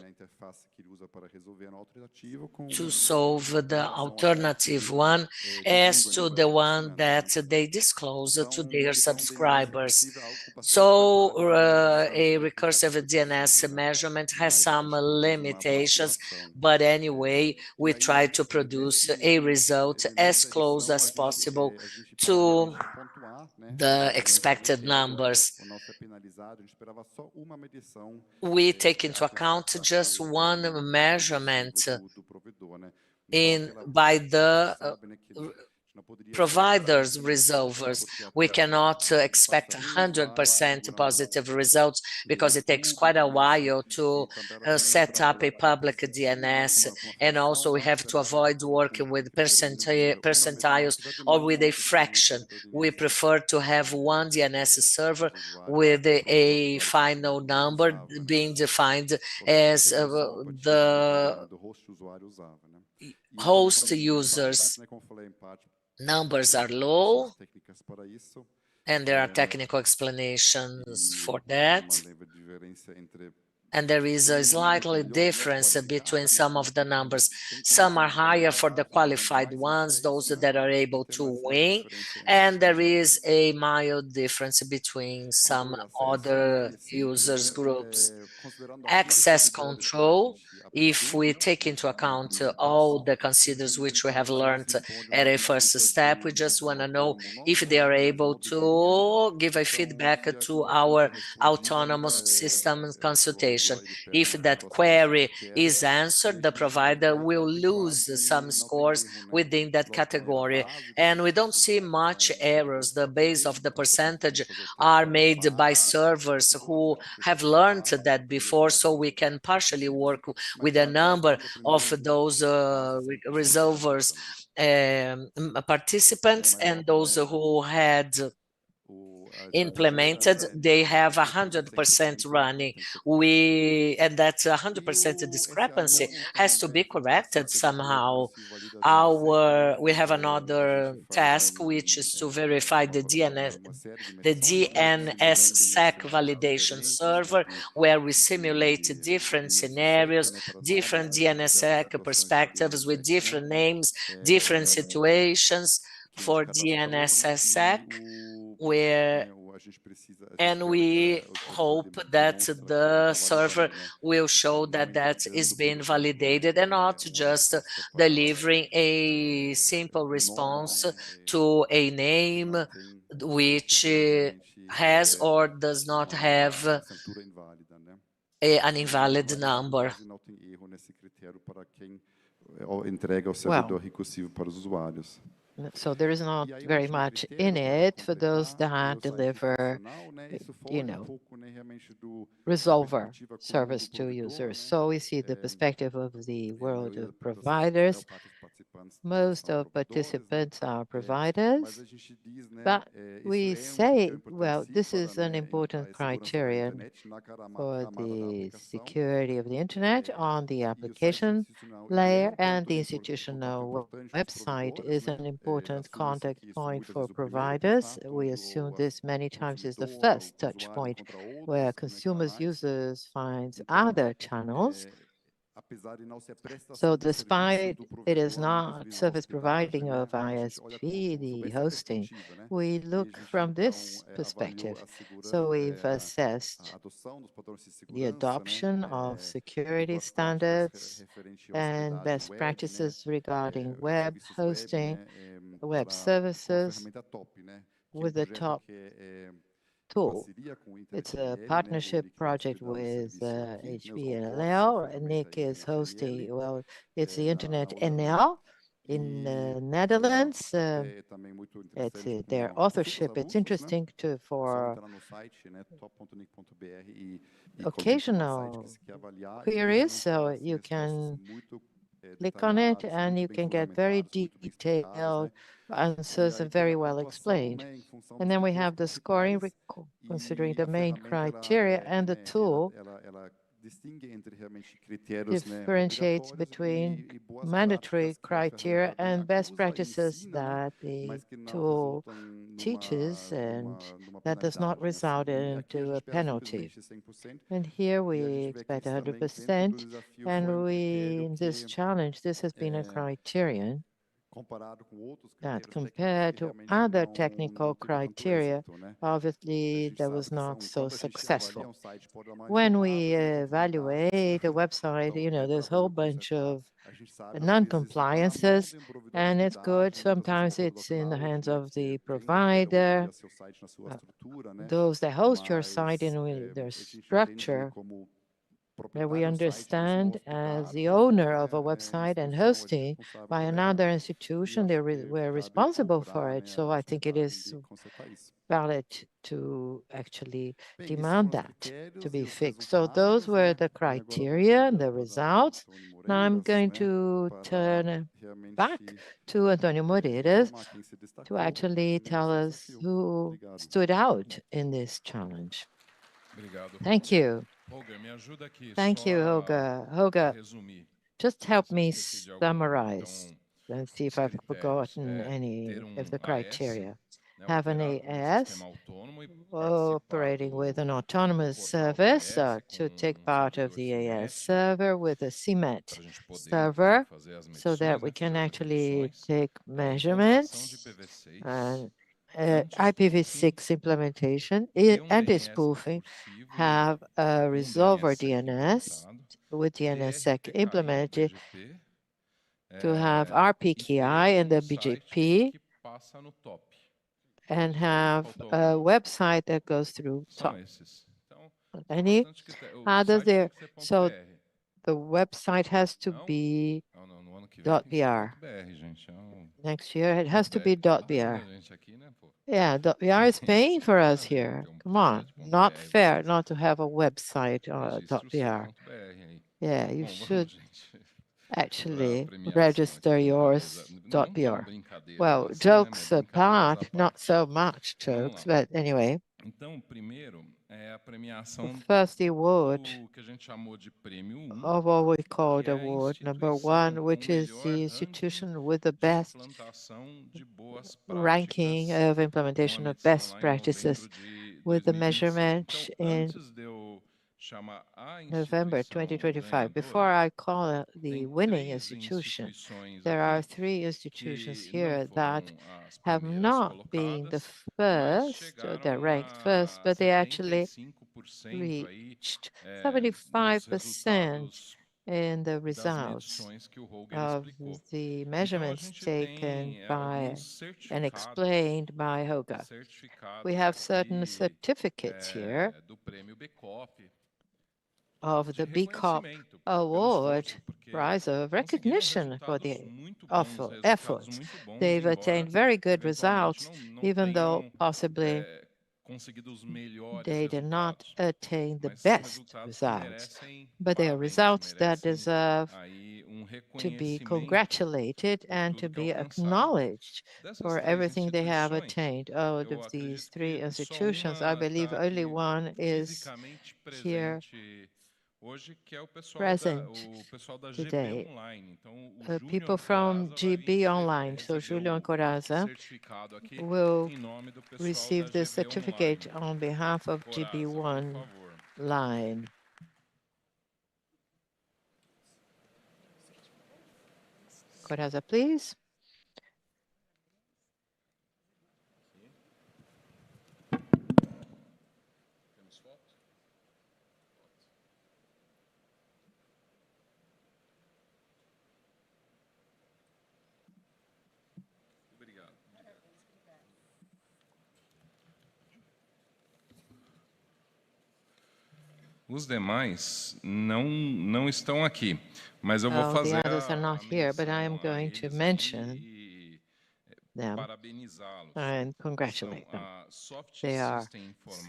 to solve the alternative one as to the one that they disclose to their subscribers. So a recursive DNS measurement has some limitations, but anyway, we try to produce a result as close as possible to the expected numbers. We take into account just one measurement by the providers' resolvers. We cannot expect 100% positive results because it takes quite a while to set up a public DNS, and also we have to avoid working with percentiles or with a fraction. We prefer to have one DNS server with a final number being defined as the host users. Numbers are low, and there are technical explanations for that. And there is a slightly difference between some of the numbers. Some are higher for the qualified ones, those that are able to win, and there is a mild difference between some other users groups. Access control, if we take into account all the considerations which we have learned at a first step, we just want to know if they are able to give a feedback to our autonomous system consultation. If that query is answered, the provider will lose some scores within that category. And we don't see much errors. The base of the percentage are made by servers who have learned that before, so we can partially work with a number of those resolvers participants, and those who had implemented, they have 100% running. And that 100% discrepancy has to be corrected somehow. We have another task, which is to verify the DNSSEC validation server, where we simulate different scenarios, different DNSSEC perspectives with different names, different situations for DNSSEC. And we hope that the server will show that that is being validated and not just delivering a simple response to a name which has or does not have an invalid number. So there is not very much in it for those that deliver, resolver service to users. So we see the perspective of the world of providers, Most of participants are providers, but we say, well, this is an important criterion for the security of the internet on the application layer, and the institutional website is an important contact point for providers. We assume this many times is the first touch point where consumers, users find other channels. So despite it is not service providing of ISP, the hosting, we look from this perspective. So we've assessed the adoption of security standards and best practices regarding web hosting, web services with the top tool. It's a partnership project with HBLL. NIC is hosting, well, it's the Internet NL in Netherlands. It's their authorship. It's interesting for occasional queries, so you can click on it and you can get very detailed answers and very well explained. And then we have the scoring considering the main criteria, and the tool differentiates between mandatory criteria and best practices that the tool teaches, and that does not result into a penalty. And here we expect 100%, and in this challenge, this has been a criterion that compared to other technical criteria, obviously that was not so successful. When we evaluate a website, there's a whole bunch of non-compliances, and it's good. Sometimes it's in the hands of the provider, those that host your site in their structure, that we understand as the owner of a website and hosting by another institution, they were responsible for it. So I think it is valid to actually demand that to be fixed. So those were the criteria and the results. Now I'm going to turn back to Antonio Moreira to actually tell us who stood out in this challenge. Thank you. Thank you, Holger. Holger, just help me summarize and see if I've forgotten any of the criteria. Have an AS operating with an autonomous service to take part of the AS server with a CMET server so that we can actually take measurements and IPv6 implementation and anti-spoofing, have a resolver DNS with DNSSEC implemented to have RPKI and the BGP, and have a website that goes through top. Any others there? So the website has to be .br. Next year it has to be .br. Yeah, .br is paying for us here. Come on, not fair not to have a website .br. Yeah, you should actually register yours .br. Well, jokes apart, not so much jokes, but anyway. The first award of what we called award number 1, which is the institution with the best ranking of implementation of best practices, with the measurement in November 2025. Before I call the winning institution, there are 3 institutions here that have not been the first, or they're ranked first, but they actually reached 75% in the results of the measurements taken by and explained by Holger. We have certain certificates here of the BCOP Award, prize of recognition for the efforts. They've attained very good results, even though possibly they did not attain the best results, but they are results that deserve to be congratulated and to be acknowledged for everything they have attained. Out of these three institutions, I believe only one is here present today. People from GB Online, so Julio and Coraza, will receive this certificate on behalf of GB1 line. Coraza, please. Os demais não estão aqui, mas eu vou fazer the others are not here, but I am going to mention them and congratulate them. They are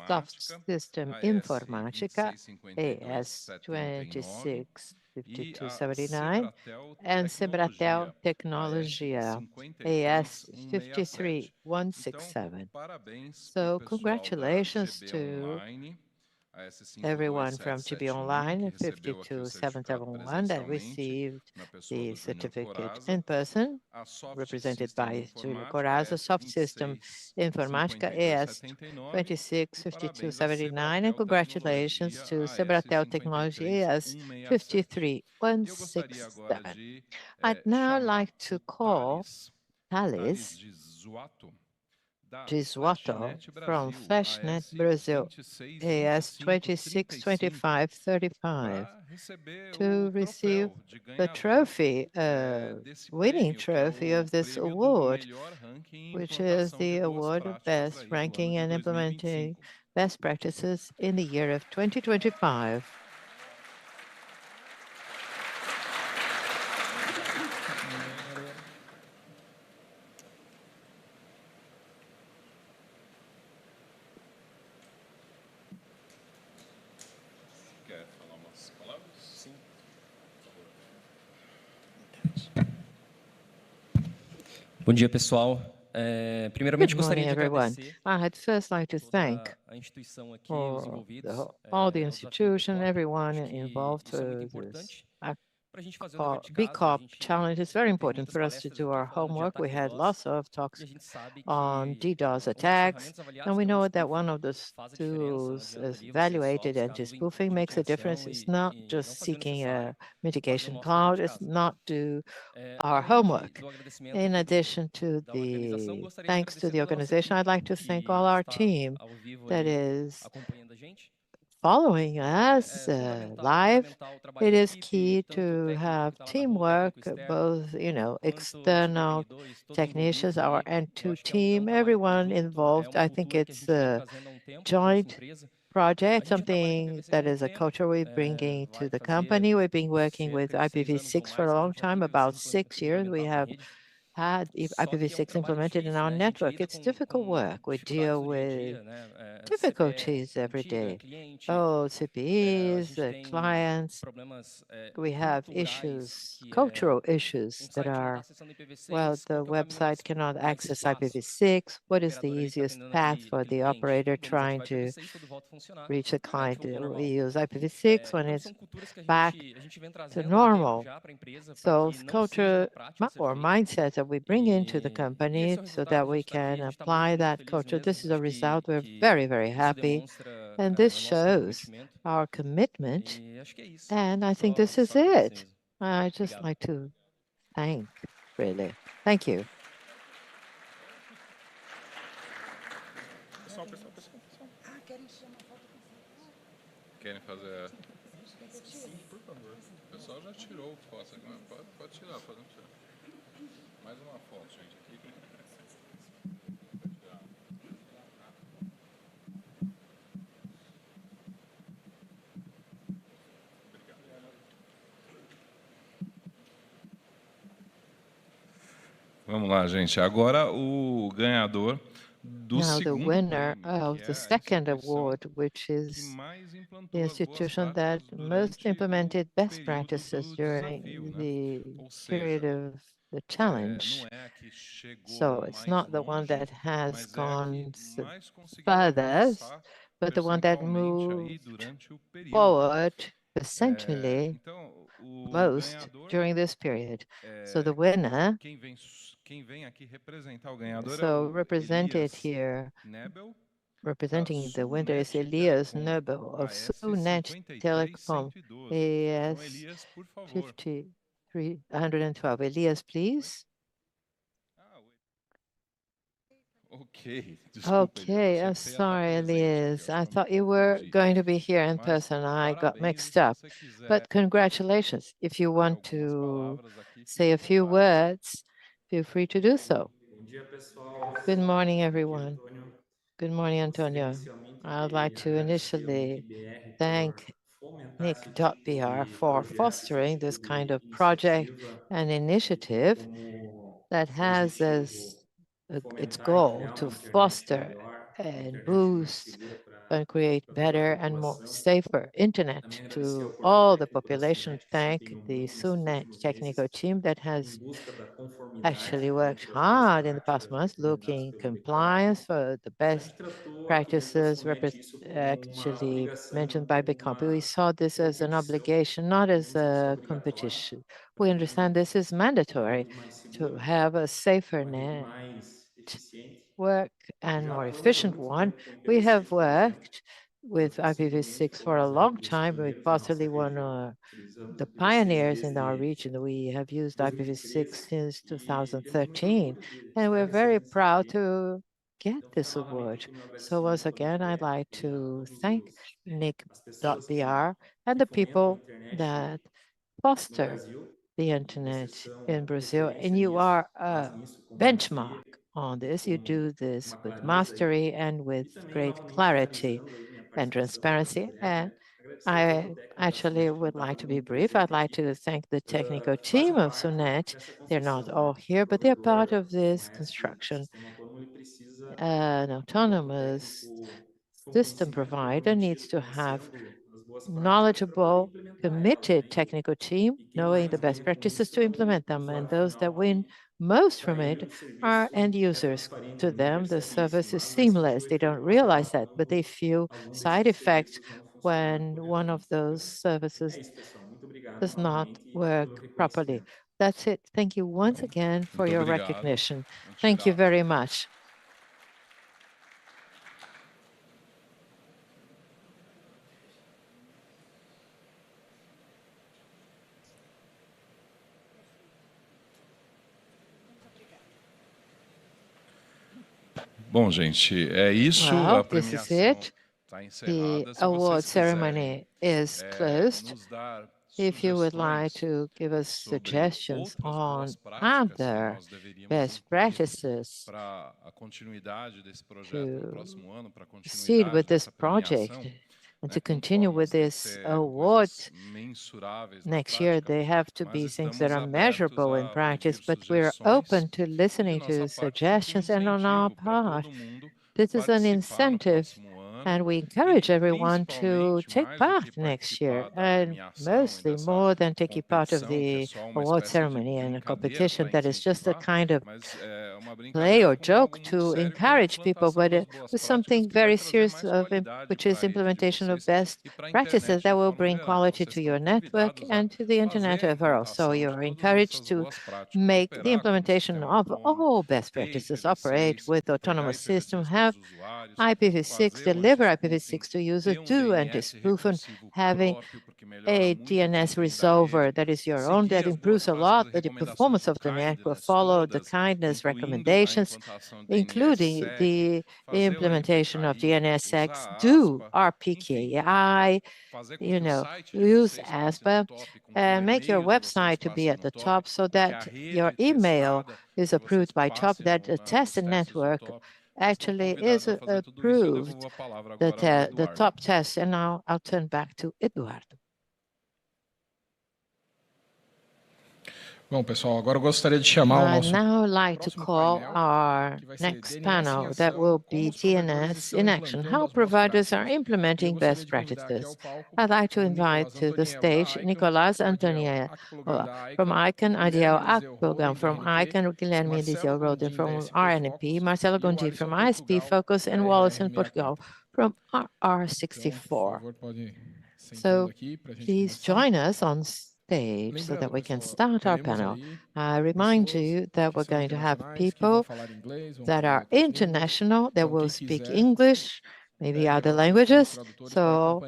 Soft System Informática, AS 265279, and Sebratel Tecnologia, AS 53167. So congratulations to everyone from GB Online 52771 that received the certificate in person, represented by Julio Coraza, Soft System Informática AS 265279, and congratulations to Sebratel Technology AS 53167. I'd now like to call Thales Giswato from FlashNet Brazil, AS 262535, to receive the trophy, winning trophy of this award, which is the award of best ranking and implementing best practices in the year of 2025. Bom dia, pessoal. Primeiramente, gostaria de agradecer I'd first like to thank all the institution, everyone involved through this BCOP challenge. It's very important for us to do our homework. We had lots of talks on DDoS attacks, and we know that one of the tools is evaluated anti-spoofing makes a difference. It's not just seeking a mitigation cloud, it's not do our homework. In addition to the thanks to the organization, I'd like to thank all our team that is following us live. It is key to have teamwork, both, external technicians, our N2 team, everyone involved. I think it's a joint project, something that is a culture we're bringing to the company. We've been working with IPv6 for a long time, about 6 years. We have had IPv6 implemented in our network. It's difficult work. We deal with difficulties every day. CPEs, clients. We have issues, cultural issues that are, well, the website cannot access IPv6. What is the easiest path for the operator trying to reach a client? We use IPv6 when it's back to normal. So culture or mindset that we bring into the company so that we can apply that culture. This is a result. We're very, very happy. And this shows our commitment. And I think this is it. I just like to thank, really. Thank you. Querem fazer? Por favor. O pessoal já tirou foto. Pode tirar, podemos tirar. Mais uma foto, gente, aqui. Vamos lá, gente. Agora o ganhador Now, the winner of the second award, which is the institution that most implemented best practices during the period of the challenge. So it's not the one that has gone furthest, but the one that moved forward essentially most during this period. So the winner, so represented here, representing the winner is Elias Nobel of Sunet Telecom, AS 5312. Elias, please. Okay, I'm sorry, Elias. I thought you were going to be here in person. I got mixed up. But congratulations. If you want to say a few words, feel free to do so. Bom dia, pessoal. Good morning, everyone. Antônio. Good morning, Antonio. Inicialmente, I'd like to agradecer ao initially NIC.br thank por fomentar esse tipo NIC.br de for projeto, fostering esse this tipo kind de of project iniciativa, and initiative como that has as its fomentar e goal criar uma to internet foster melhor, and internet mais boost segura para and create toda better a and more população. safer internet Também agradecer a to all the oportunidade de toda a population. Sunet que se Thank empenhou the muito nesses SUNET últimos technical meses team that em has busca da actually conformidade worked entre as boas hard in the past práticas months recomendadas looking pelo compliance BCOP. for the Mas a best gente tratou aqui dentro da practices Sunet isso como uma actually obrigação e não mentioned by como BCOP. We uma saw this as an competição. obligation, not as Entendemos que isso é a obrigatório competition. para We ter understand this is uma mandatory rede mais to segura, have a safer uma rede net mais eficiente. work and Já more atuamos há efficient muito one. tempo com We have IPv6, por exemplo. worked with IPv6 for a long time. We possibly one of the pioneers in our region. We have used IPv6 since 2013, and we're very proud to get this award. So once again, I'd like to thank NIC.br and the people that foster the internet in Brazil. And you are a benchmark on this. You do this with mastery and with great clarity and transparency. And I actually would like to be brief. I'd like to thank the technical team of SUNET. They're not all here, but they're part of this construction. An autonomous system provider needs to have knowledgeable, committed technical team, knowing the best practices to implement them. And those that win most from it are end users. To them, the service is seamless. They don't realize that, but they feel side effects when one of those services does not work properly. That's it. Thank you once again for your recognition. Thank you very much. Bom, gente, é isso. Well, A this is premiação it. está The encerrada. Se award vocês ceremony quiserem is closed. nos dar If you would like sugestões to give us sobre suggestions outras on boas práticas que other nós deveríamos best incluir practices para a continuidade desse projeto no próximo ano, para a proceed with continuidade this dessa project premiação, and né, to com continue with formas de this ser award coisas mensuráveis na next year, prática, they have to mas be things that estamos are abertos measurable in a practice, ouvir but we're sugestões open to e de listening to nossa parte fica suggestions. And on our para part, todo mundo this is an participar no incentive, próximo ano and we encourage everyone to principalmente, take mais do que part next year, participar da and premiação e mostly dessa more than taking part of competição, que é the só uma award espécie de ceremony and a brincadeira competition para that is just a incentivar, kind of mas é uma play brincadeira or com algo joke muito to sério, que é a encourage people, implantação but das boas with práticas, something que vai very trazer serious, mais qualidade which para is a rede de implementation of vocês best e para a practices internet de that will forma bring geral. quality Vocês to estão your network convidados a and to the internet fazer a overall. So implantação de you're todas encouraged essas to boas práticas, make the operar com um implementation sistema of como all best ter practices, operate IPv6, with entregar autonomous system, IPv6 para os have usuários, IPv6, fazer o deliver anti-spoofing, IPv6 to users, ter do DNS anti-spoof, and recursivo having próprio, porque melhora a muito o DNS desempenho da rede, resolver that is your own, seguir that as boas improves a práticas lot e the recomendações performance do of the network, kindness follow the todas, kindness incluindo a recommendations, implantação de including DNSSEC, the fazer o implementation of NPKI, DNSX, usar do ASPA, enfim, RPKI, fazer com que o site de use vocês passe no ASPA, top, com que o and make your e-mail de vocês website to be passe at no the top, top so com que a that your rede email testada is de vocês approved by top, passe that the test nos and testes do network top. Vocês estão actually is convidados a fazer tudo isso. Eu devolvo approved a palavra agora ao the Eduardo. top test. And now I'll turn back to Eduardo. Bom, pessoal, agora eu gostaria de chamar o nosso now I'd like to call our next panel that will be DNS in action, how providers are implementing best practices. I'd like to invite to the stage Nicolás Antoniel from ICANN, IDL Akpogam from ICANN, Guilherme Eliseu Roden from RNP, Marcelo Gondi from ISP Focus, and Wallace in Portugal from RR64. So please join us on stage so that we can start our panel. I remind you that we're going to have people that are international, that will speak English, maybe other languages. So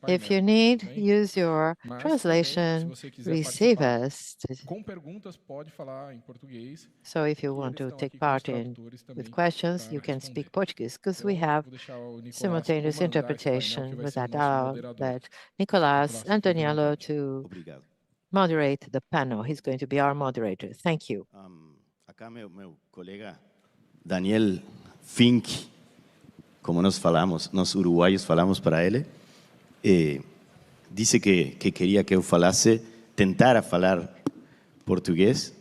if you need, use your translation receivers. So if you want to take part in with questions, you can speak Portuguese because we have simultaneous interpretation. With that, I'll let Nicolás Antoniello to moderate the panel. He's going to be our moderator. Thank you. Acá meu colega Daniel Fink, como nós falamos, nós uruguaios falamos para ele, disse que queria que eu falasse, tentara falar português,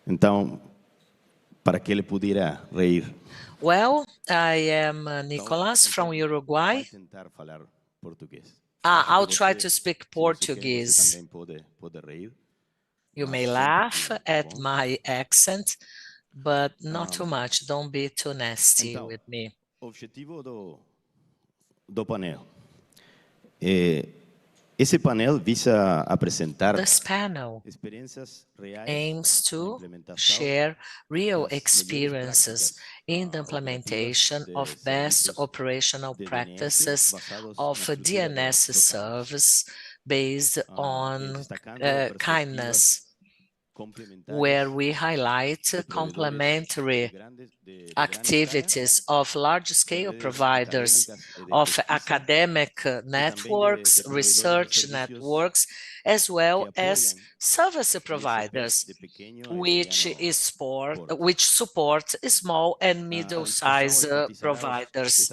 então, para que ele pudesse rir. Well, I am Nicolas from Uruguay. Tentar falar português. I'll try to speak Portuguese. You may laugh at my accent, but not too much. Don't be too nasty with me. O objetivo do painel. Esse painel visa apresentar This panel aims to share real experiences in the implementation of best operational practices of DNS service based on kindness, where we highlight complementary activities of large-scale providers of academic networks, research networks, as well as service providers, which support small and middle-sized providers.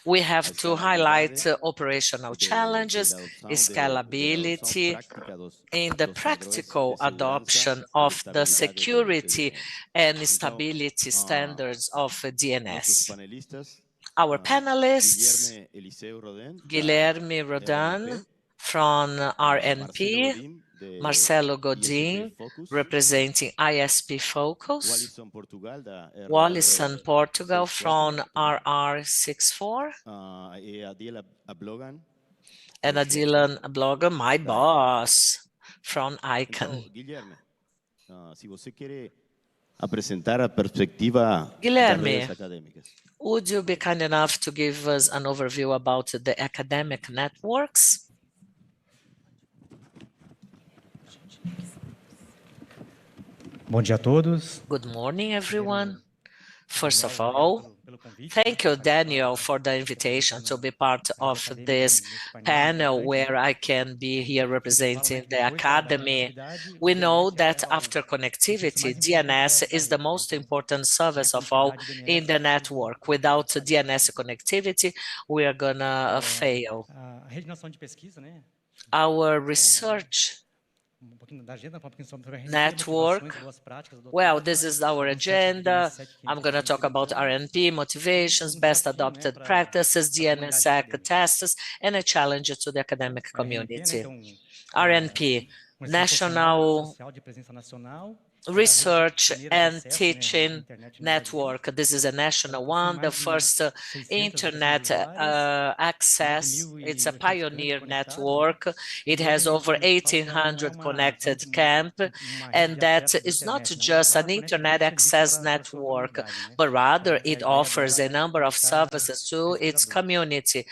We have to highlight operational challenges, scalability, in the practical adoption of the security and stability standards of DNS. Our panelists, Guilherme Rodan from RNP, Marcelo Godin, representing ISP Focus, Wallison Portugal from RR64, and Adilan Ablogan, my boss, from ICANN. Guilherme, would you be kind enough to give us an overview about the academic networks? Bom dia a todos. Good morning, everyone. First of all, thank you, Daniel, for the invitation to be part of this panel where I can be here representing the academy. We know that after connectivity, DNS is the most important service of all in the network. Without DNS connectivity, we are gonna fail. Our research network. Well, this is our agenda. I'm going to talk about RNP, motivations, best adopted practices, DNSSEC tests, and a challenge to the academic community. RNP, National Research and Teaching Network. This is a national one, the first internet access. It's a pioneer network. It has over 1,800 connected camp, and that is not just an internet access network, but rather it offers a number of services to its community.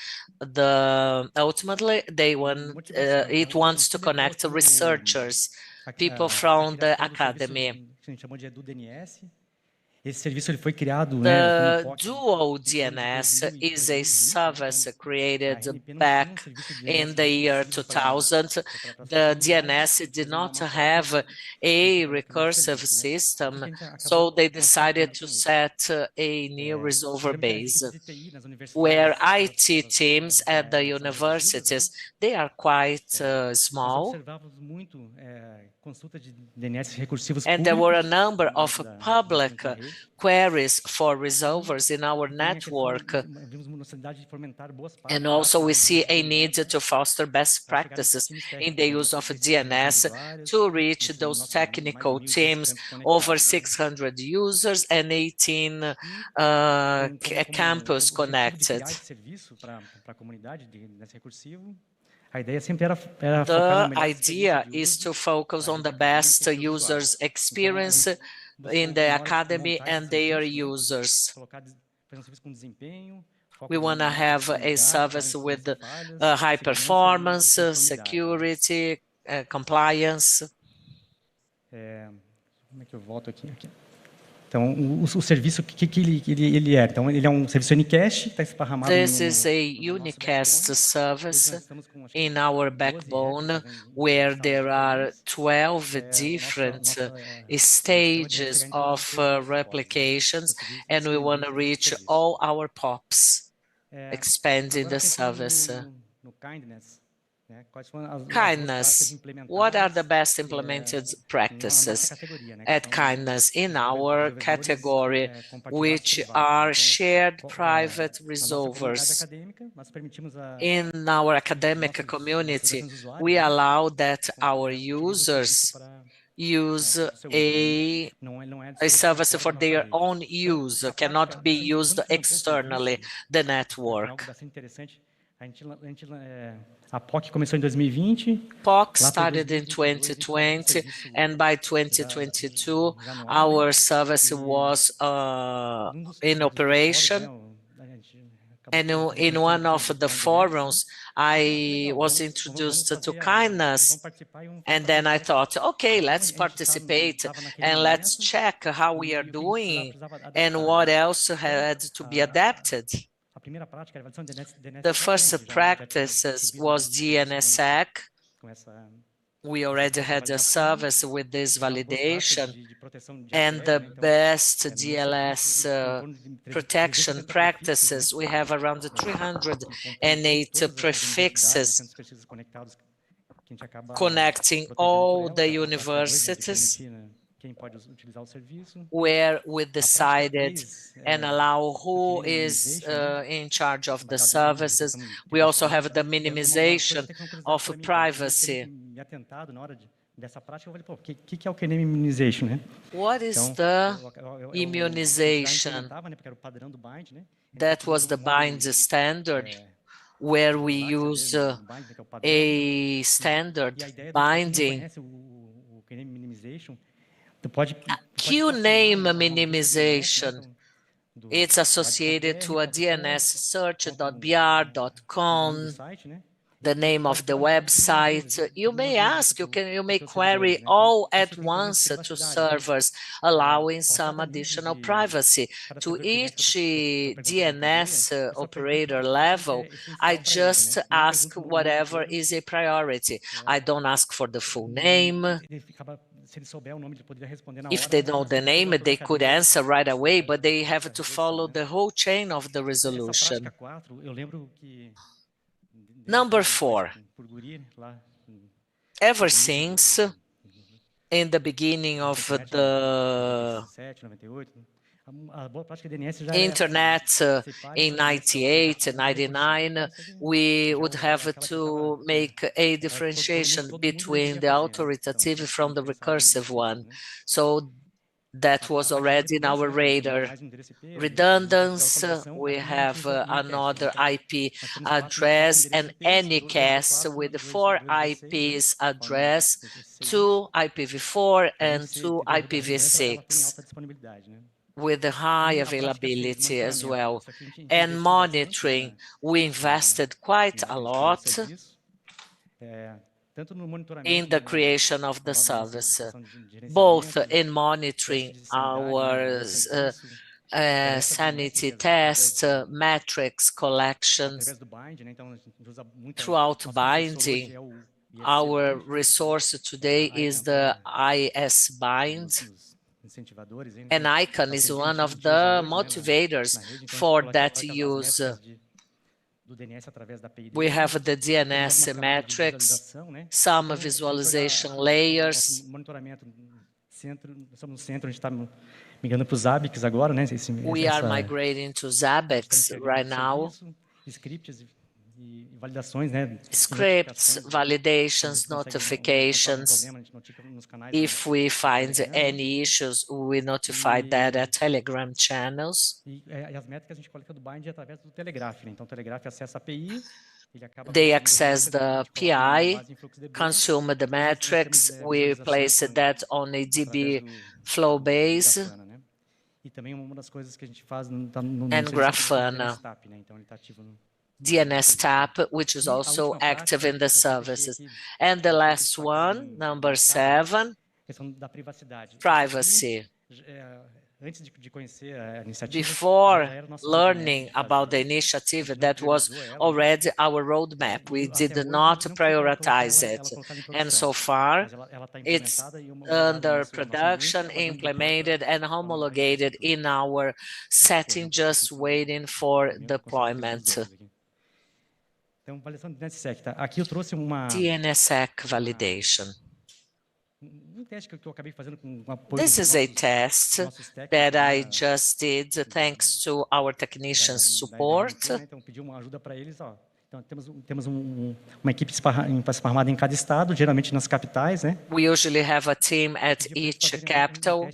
Ultimately, it wants to connect researchers, people from the academy. The dual DNS is a service created back in the year 2000. The DNS did not have a recursive system, so they decided to set a new resolver base, where IT teams at the universities, they are quite small. And there were a number of public queries for resolvers in our network. And also we see a need to foster best practices in the use of DNS to reach those technical teams, over 600 users and 18 campus connected. The idea is to focus on the best users' experience in the academy and their users. We want to have a service with high performance, security, compliance. Como é que eu volto aqui? Então, o serviço, o que ele é? Então, ele é um serviço unicast, está esparramado This is a unicast service in our backbone, where there are 12 different stages of replications, and we want to reach all our POPs, expanding the service. Kindness. What are the best implemented practices at Kindness in our category, which are shared private resolvers? In our academic community, we allow that our users use a service for their own use, cannot be used externally, the network. POC started in 2020, and by 2022, our service was in operation. And in one of the forums, I was introduced to Kindness, and then I thought, okay, let's participate and let's check how we are doing and what else had to be adapted. The first practices was DNSSEC. We already had a service with this validation, and the best DLS protection practices. We have around 308 prefixes connecting all the universities, where we decided and allow who is in charge of the services. We also have the minimization of privacy. What is the immunization? That was the bind standard, where we use a standard binding. QName minimization. It's associated to a DNS search.br.com, the name of the website. You may ask, you may query all at once to servers, allowing some additional privacy. To each DNS operator level, I just ask whatever is a priority. I don't ask for the full name. If they know the name, they could answer right away, but they have to follow the whole chain of the resolution. Number 4, ever since in the beginning of the internet in 98 and 99, we would have to make a differentiation between the authoritative from the recursive one. So that was already in our radar. Redundance, we have another IP address, and anycast with 4 IPs address, 2 IPv4 and 2 IPv6. With the high availability as well. And monitoring, we invested quite a lot in the creation of the service, both in monitoring our sanity tests, metrics collections, throughout binding. Our resource today is the IS-bind, and ICANN is one of the motivators for that use. We have the DNS metrics, some visualization layers. We are migrating to Zabbix right now. Scripts, validations, notifications. If we find any issues, we notify that at Telegram channels. They access the PI, consume the metrics, we place that on a DB flow base, and Grafana. DNS TAP, which is also active in the services. And the last one, number 7, privacy. Before learning about the initiative, that was already our roadmap. We did not prioritize it. And so far, it's under production, implemented, and homologated in our setting, just waiting for deployment. DNSSEC validation. This is a test that I just did thanks to our technicians' support. We usually have a team at each capital,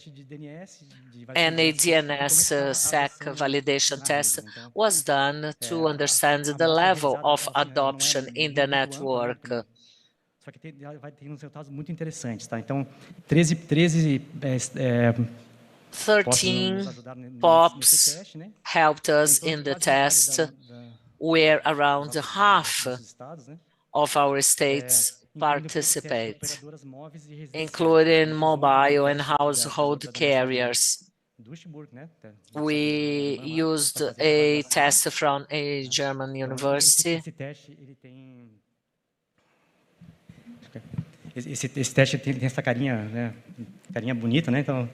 and a DNSSEC validation test was done to understand the level of adoption in the network. Só que vai ter resultados muito interessantes, tá? Então, 13 POPs helped us in the test, where around half of our states participate, including mobile and household carriers. We used a test from a German university. Esse teste tem essa carinha, né? Carinha bonita, né? Então,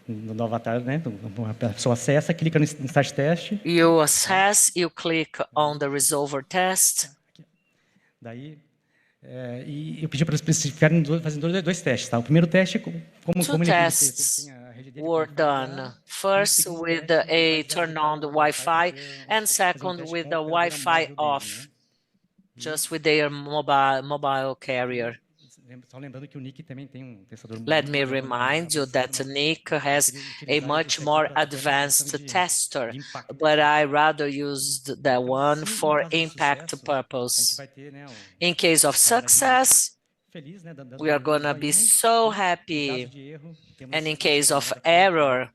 no avatar, né? A pessoa acessa, clica no Start Test. You assess, you click on the Resolver Test. Daí, e eu pedi para eles ficarem fazendo dois testes, tá? O primeiro teste, como Two tests were done. First with a turn on the Wi-Fi, and second with the Wi-Fi off, just with their mobile carrier. Let me remind you that NIC has a much more advanced tester, but I rather used that one for impact purpose. In case of success, we are going to be so happy. And in case of error,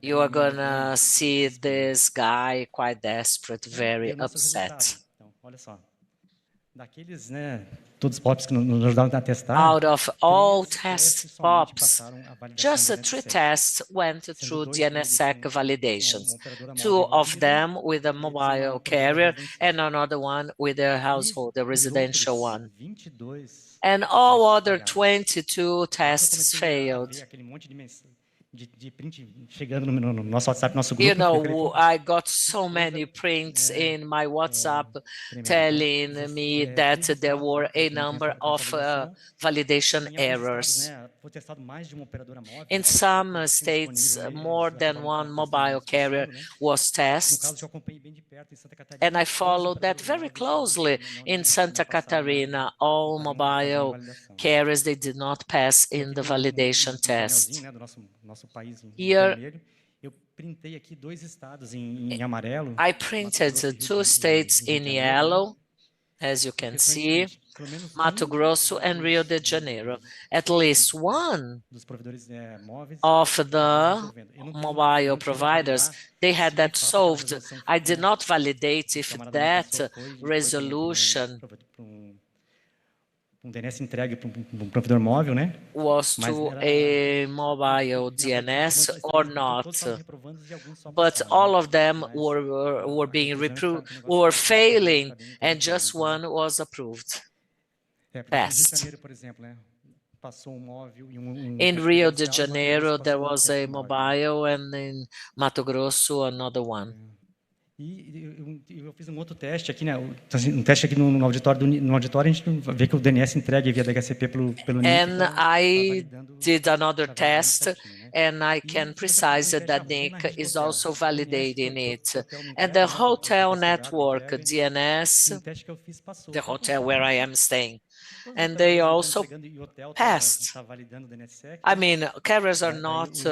you are going to see this guy quite desperate, very upset. Out of all test POPs, just 3 tests went through DNSSEC validations. 2 of them with a mobile carrier and another one with a household, a residential one. And all other 22 tests failed. You know, I got so many prints in my WhatsApp telling me that there were a number of validation errors. In some states, more than one mobile carrier was tested, and I followed that very closely. In Santa Catarina, all mobile carriers, they did not pass in the validation test. Here, I printed 2 states in yellow, as you can see, Mato Grosso and Rio de Janeiro. At least one of the mobile providers, they had that solved. I did not validate if that resolution was to a mobile DNS or not, but all of them were being reproved, were failing, and just one was approved. Passed. In Rio de Janeiro, there was a mobile, and in Mato Grosso, another one. E eu fiz outro teste aqui, né? Teste aqui no auditório, no auditório a gente vê que o DNS entregue via DHCP pelo NIC. And I did another test, and I can precise that NIC is also validating it. And the hotel network DNS, the hotel where I am staying, and they also passed. I mean, carriers are not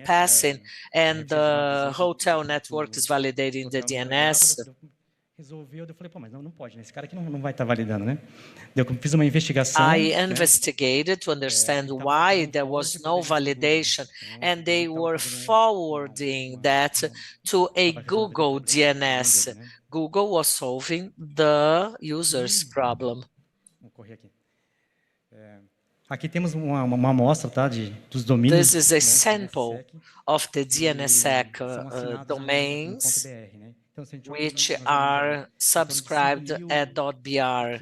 passing, and the hotel network is validating the DNS. Resolveu, eu falei, pô, mas não pode, né? Esse cara aqui não vai estar validando, né? Eu fiz uma investigação. I investigated to understand why there was no validation, and they were forwarding that to a Google DNS. Google was solving the user's problem. Vamos correr aqui. Aqui temos uma amostra, tá, dos domínios. This is a sample of the DNSSEC domains, which are subscribed at .br.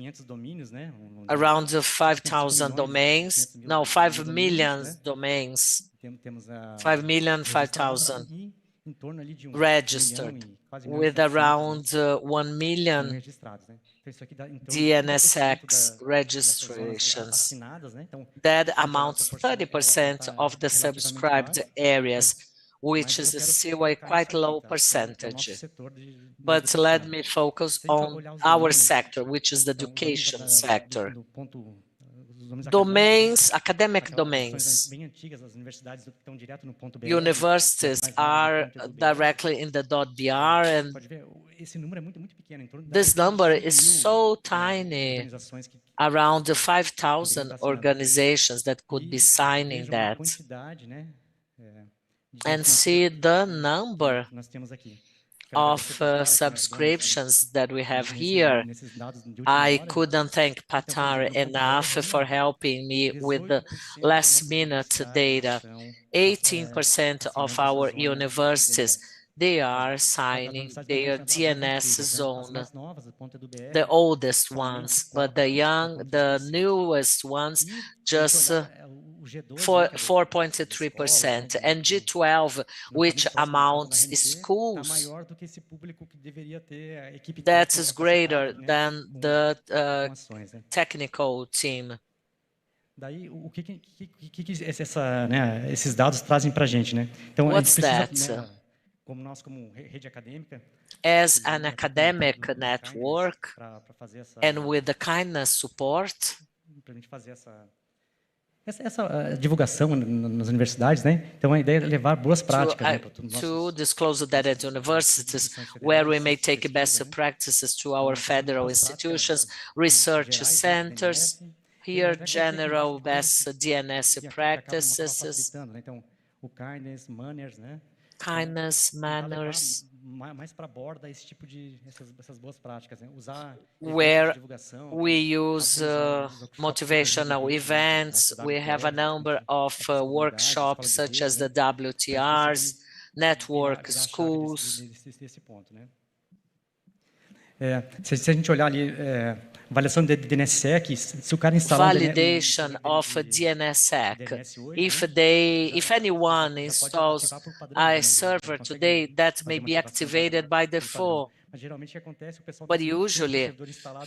Around 5,000 domains, no, 5 million domains, 5,005,000 registered, with around 1 million DNSSEC registrations. That amounts 30% of the subscribed areas, which is still a quite low percentage. But let me focus on our sector, which is the education sector. Domains, academic domains. Universities are directly in the .br, and this number is so tiny, around 5,000 organizations that could be signing that. And see the number of subscriptions that we have here. I couldn't thank Patar enough for helping me with the last-minute data. 18% of our universities, they are signing their DNS zone, the oldest ones, but the newest ones, just 4.3%, and G12, which amounts schools, that is greater than the technical team. Daí, o que esses dados trazem para a gente, né? Então, what's that? Como nós, como rede acadêmica, as an academic network, and with the kindness support, para a gente fazer essa divulgação nas universidades, né? Então a ideia é levar boas práticas, né, to disclose that at universities, where we may take best practices to our federal institutions, research centers, here general best DNS practices, então o kindness, manners, né? Kindness, manners, mais para borda esse tipo de essas boas práticas, né? Usar where we use motivational events. We have a number of workshops such as the WTRs, network schools. Se a gente olhar ali, avaliação de DNSSEC, se o cara instalar validation of DNSSEC. If anyone installs a server today, that may be activated by default. But usually,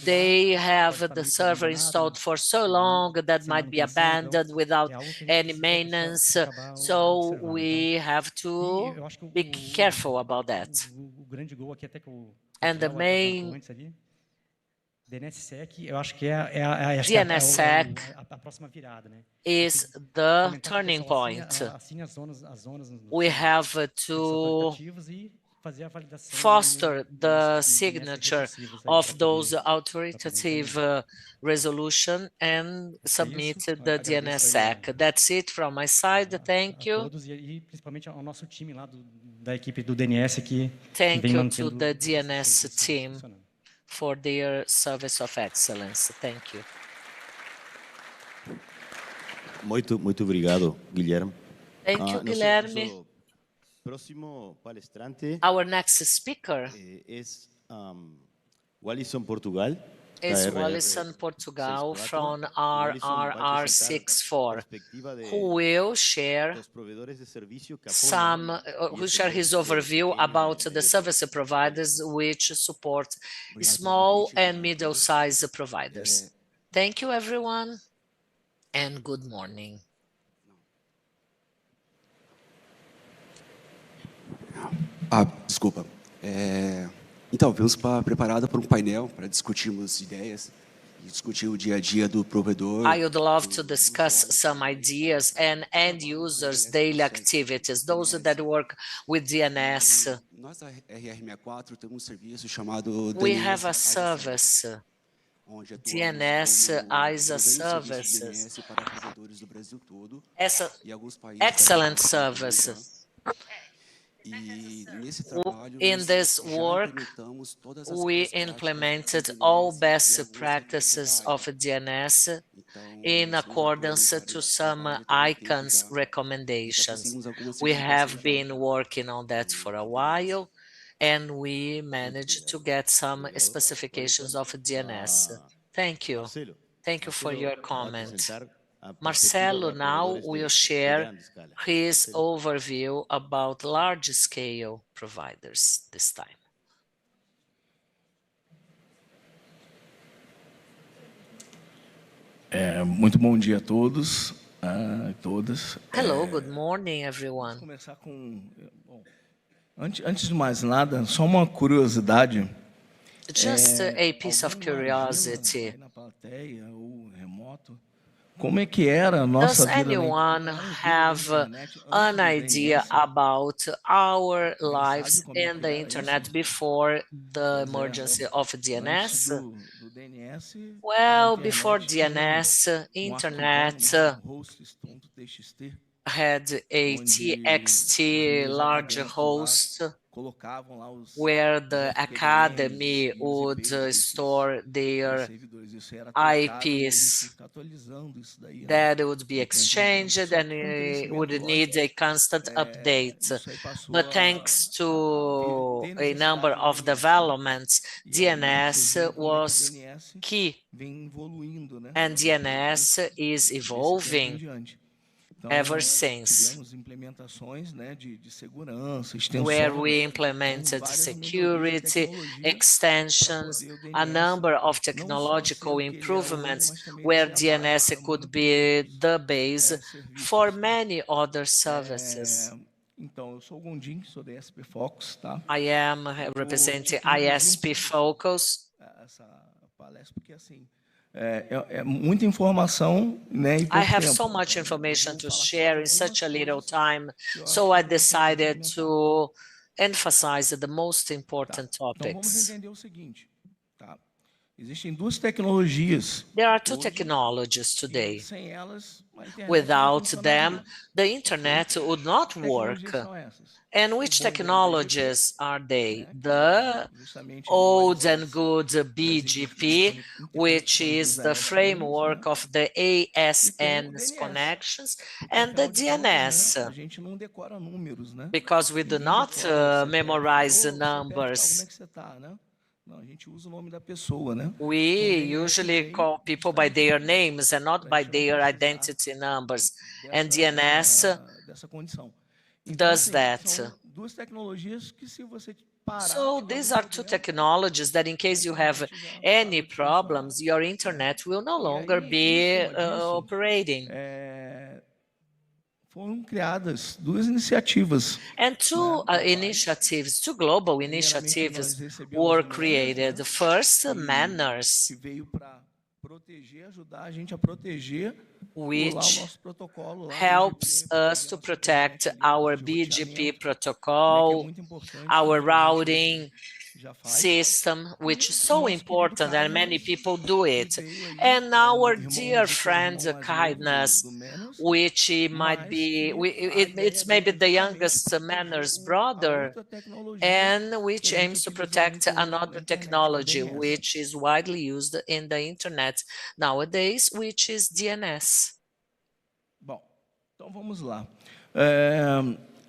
they have the server installed for so long that might be abandoned without any maintenance. So we have to be careful about that. And the main DNSSEC, eu acho que é a próxima virada, né? Is the turning point. We have to foster the signature of those authoritative resolution and submit the DNSSEC. That's it from my side. Thank you. Principalmente ao nosso time lá da equipe do DNS que Thank you to the DNS team for their service of excellence. Thank you. Muito obrigado, Guilherme. Thank you, Guilherme. Próximo palestrante. Our next speaker es Wallison, Portugal. is Wallison Portugal from RRR64, who will share his overview about the service providers which support small and middle-sized providers. Thank you, everyone, and good morning. Desculpa. Então, vamos preparado para painel para discutirmos ideias e discutir o dia a dia do provedor. I would love to discuss some ideas and end users' daily activities, those that work with DNS. Nós da RR64 temos serviço chamado We have a service, DNS ISA services. Excellent services. In this work, we implemented all best practices of DNS in accordance to some ICANN's recommendations. We have been working on that for a while, and we managed to get some specifications of DNS. Thank you. Thank you for your comment. Marcelo now will share his overview about large-scale providers this time. Muito bom dia a todos, todas. Hello, good morning, everyone. Vamos começar antes de mais nada, só uma curiosidade. Just a piece of curiosity. Na plateia ou remoto. Como é que era a nossa vida? Does anyone have an idea about our lives in the internet before the emergency of DNS? Well, before DNS, internet had a TXT large host where the academy would store their IPs that would be exchanged and would need a constant update. But thanks to a number of developments, DNS was key, and DNS is evolving ever since, where we implemented security, extensions, a number of technological improvements where DNS could be the base for many other services. I am representing ISP Focus. Muita informação, né? I have so much information to share in such a little time, so I decided to emphasize the most important topics. Então, vamos entender o seguinte, tá? Existem duas tecnologias. There are two technologies today. Sem elas, without them, the internet would not work. And which technologies are they? The old and good BGP, which is the framework of the ASN's connections, and the DNS, because we do not memorize numbers. We usually call people by their names and not by their identity numbers, and DNS does that. So these are two technologies that in case you have any problems, your internet will no longer be operating. Foram criadas duas iniciativas. And two initiatives, two global initiatives were created. First, Manners, which helps us to protect our BGP protocol, our routing system, which is so important and many people do it. And our dear friend Kindness, which might be, it's maybe the youngest Manners brother, and which aims to protect another technology which is widely used in the internet nowadays, which is DNS. Bom, então vamos lá.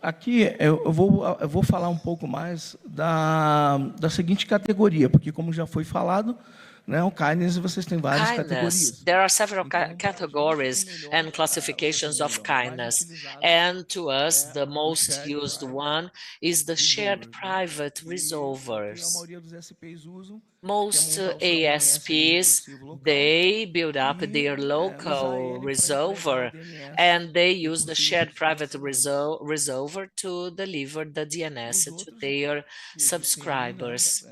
Aqui eu vou falar um pouco mais da seguinte categoria, porque como já foi falado, né? O kindness vocês têm várias categorias. There are several categories and classifications of kindness. And to us, the most used one is the shared private resolvers. Most ASPs, they build up their local resolver, and they use the shared private resolver to deliver the DNS to their subscribers.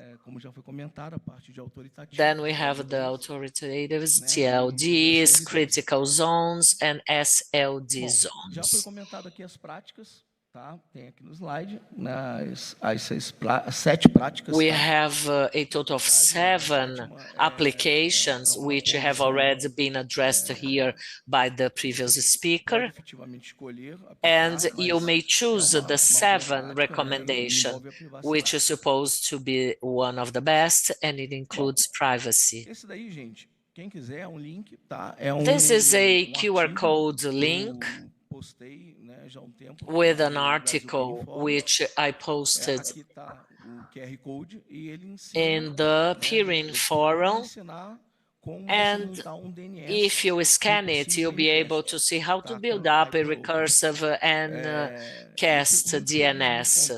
Then we have the authoritatives, TLDs, critical zones, and SLD zones. Já foi comentado aqui as práticas. Tá? Tem aqui no slide, as 7 práticas. We have a total of 7 applications which have already been addressed here by the previous speaker. And you may choose the 7 recommendation, which is supposed to be one of the best, and it includes privacy. Esse daí, gente, quem quiser, link, tá? This is a QR code link with an article which I posted in the Peering Forum, and if you scan it, you'll be able to see how to build up a recursive and cast DNS.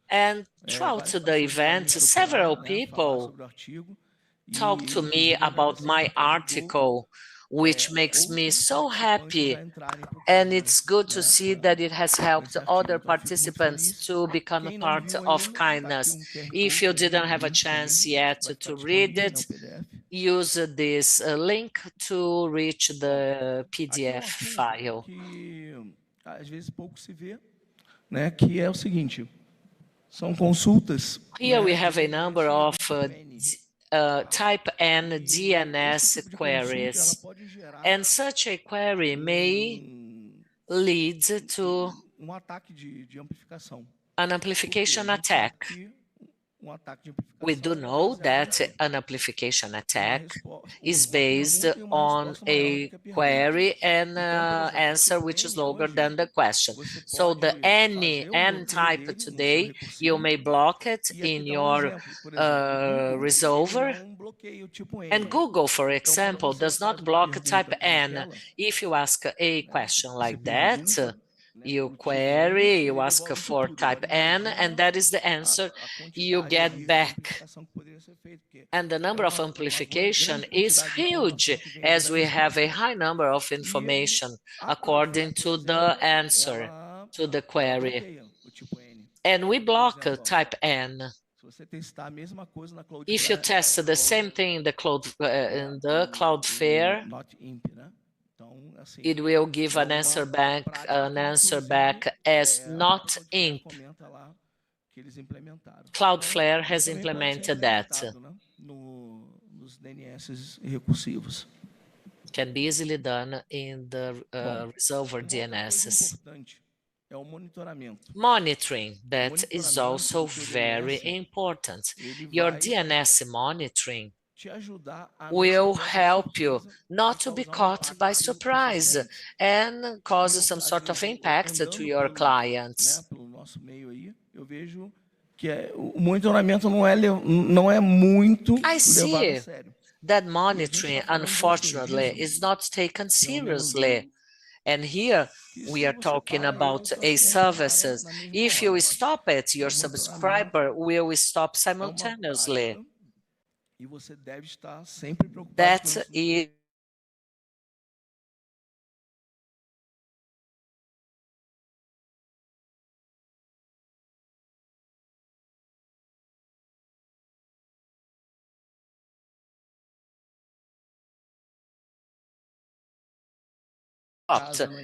And throughout the event, several people talked to me about my article, which makes me so happy, and it's good to see that it has helped other participants to become a part of kindness. If you didn't have a chance yet to read it, use this link to reach the PDF file. Às vezes pouco se vê, né? Que é o seguinte, são consultas. Here we have a number of type N DNS queries, and such a query may lead to an amplification attack. We do know that an amplification attack is based on a query and answer which is longer than the question. So the N type today, you may block it in your resolver. And Google, for example, does not block type N. If you ask a question like that, you query, you ask for type N, and that is the answer you get back. And the number of amplification is huge, as we have a high number of information according to the answer to the query. And we block type N. If you test the same thing in the Cloudflare, it will give an answer back as not imp. Cloudflare has implemented that. Can be easily done in the resolver DNSs. Monitoring, that is also very important. Your DNS monitoring will help you not to be caught by surprise and cause some sort of impact to your clients. I see that monitoring, unfortunately, is not taken seriously. And here we are talking about a services. If you stop it, your subscriber will stop simultaneously. That is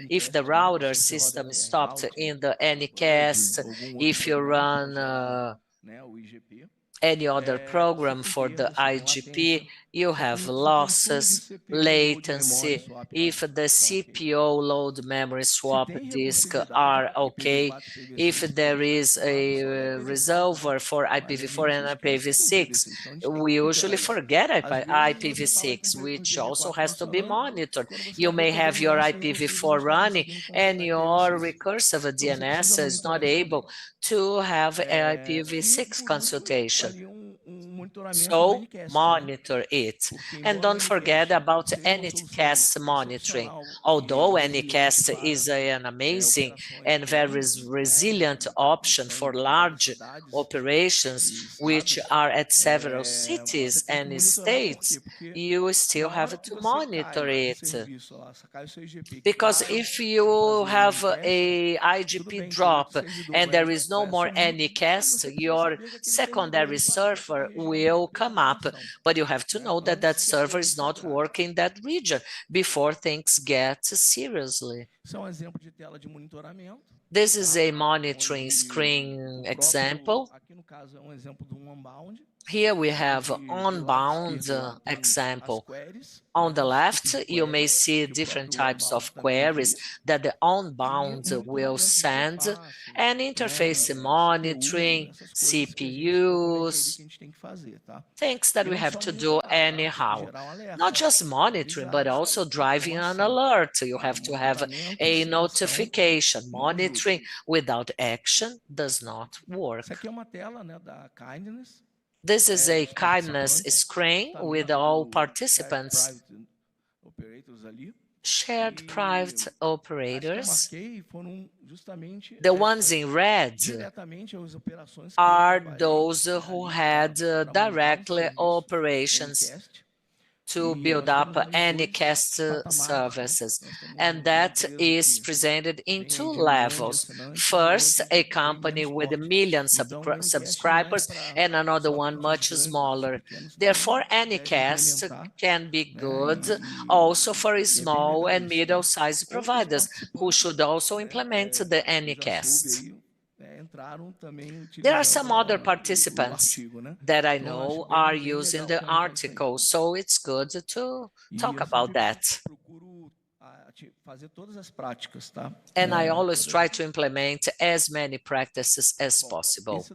if the router system stopped in the Anycast, if you run any other program for the IGP, you have losses, latency. If the CPO load memory swap disk are okay, if there is a resolver for IPv4 and IPv6, we usually forget IPv6, which also has to be monitored. You may have your IPv4 running and your recursive DNS is not able to have IPv6 consultation. So monitor it. And don't forget about NIC monitoring. Although NIC is an amazing and very resilient option for large operations, which are at several cities and states, you still have to monitor it. Because if you have a IGP drop and there is no more NICast, your secondary server will come up, but you have to know that that server is not working in that region before things get seriously. This is a monitoring screen example. Here we have on-bound example. On the left, you may see different types of queries that the on-bound will send, and interface monitoring, CPUs, things that we have to do anyhow. Not just monitoring, but also driving an alert. You have to have a notification. Monitoring without action does not work. This is a kindness screen with all participants. Shared private operators. The ones in red are those who had directly operations to build up NICast services. And that is presented in two levels. First, a company with 1 million subscribers and another one much smaller. Therefore, NICast can be good also for small and middle-sized providers who should also implement the NICast. There are some other participants that I know are using the article, so it's good to talk about that. And I always try to implement as many practices as possible.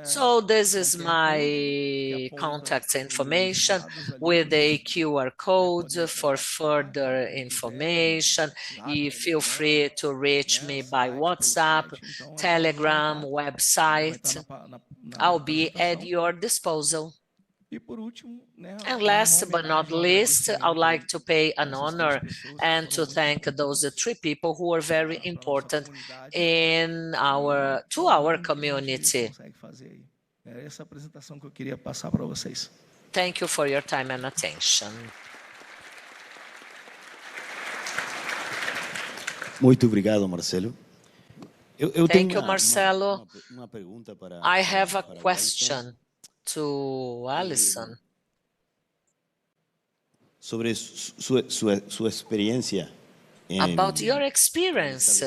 So this is my contact information with a QR code for further information. You feel free to reach me by WhatsApp, Telegram, website. I'll be at your disposal. And last but not least, I would like to pay an honor and to thank those 3 people who are very important to our community. Thank you for your time and attention. Muito obrigado, Marcelo. Thank you, Marcelo. I have a question to Alison. Sobre su experiencia about your experience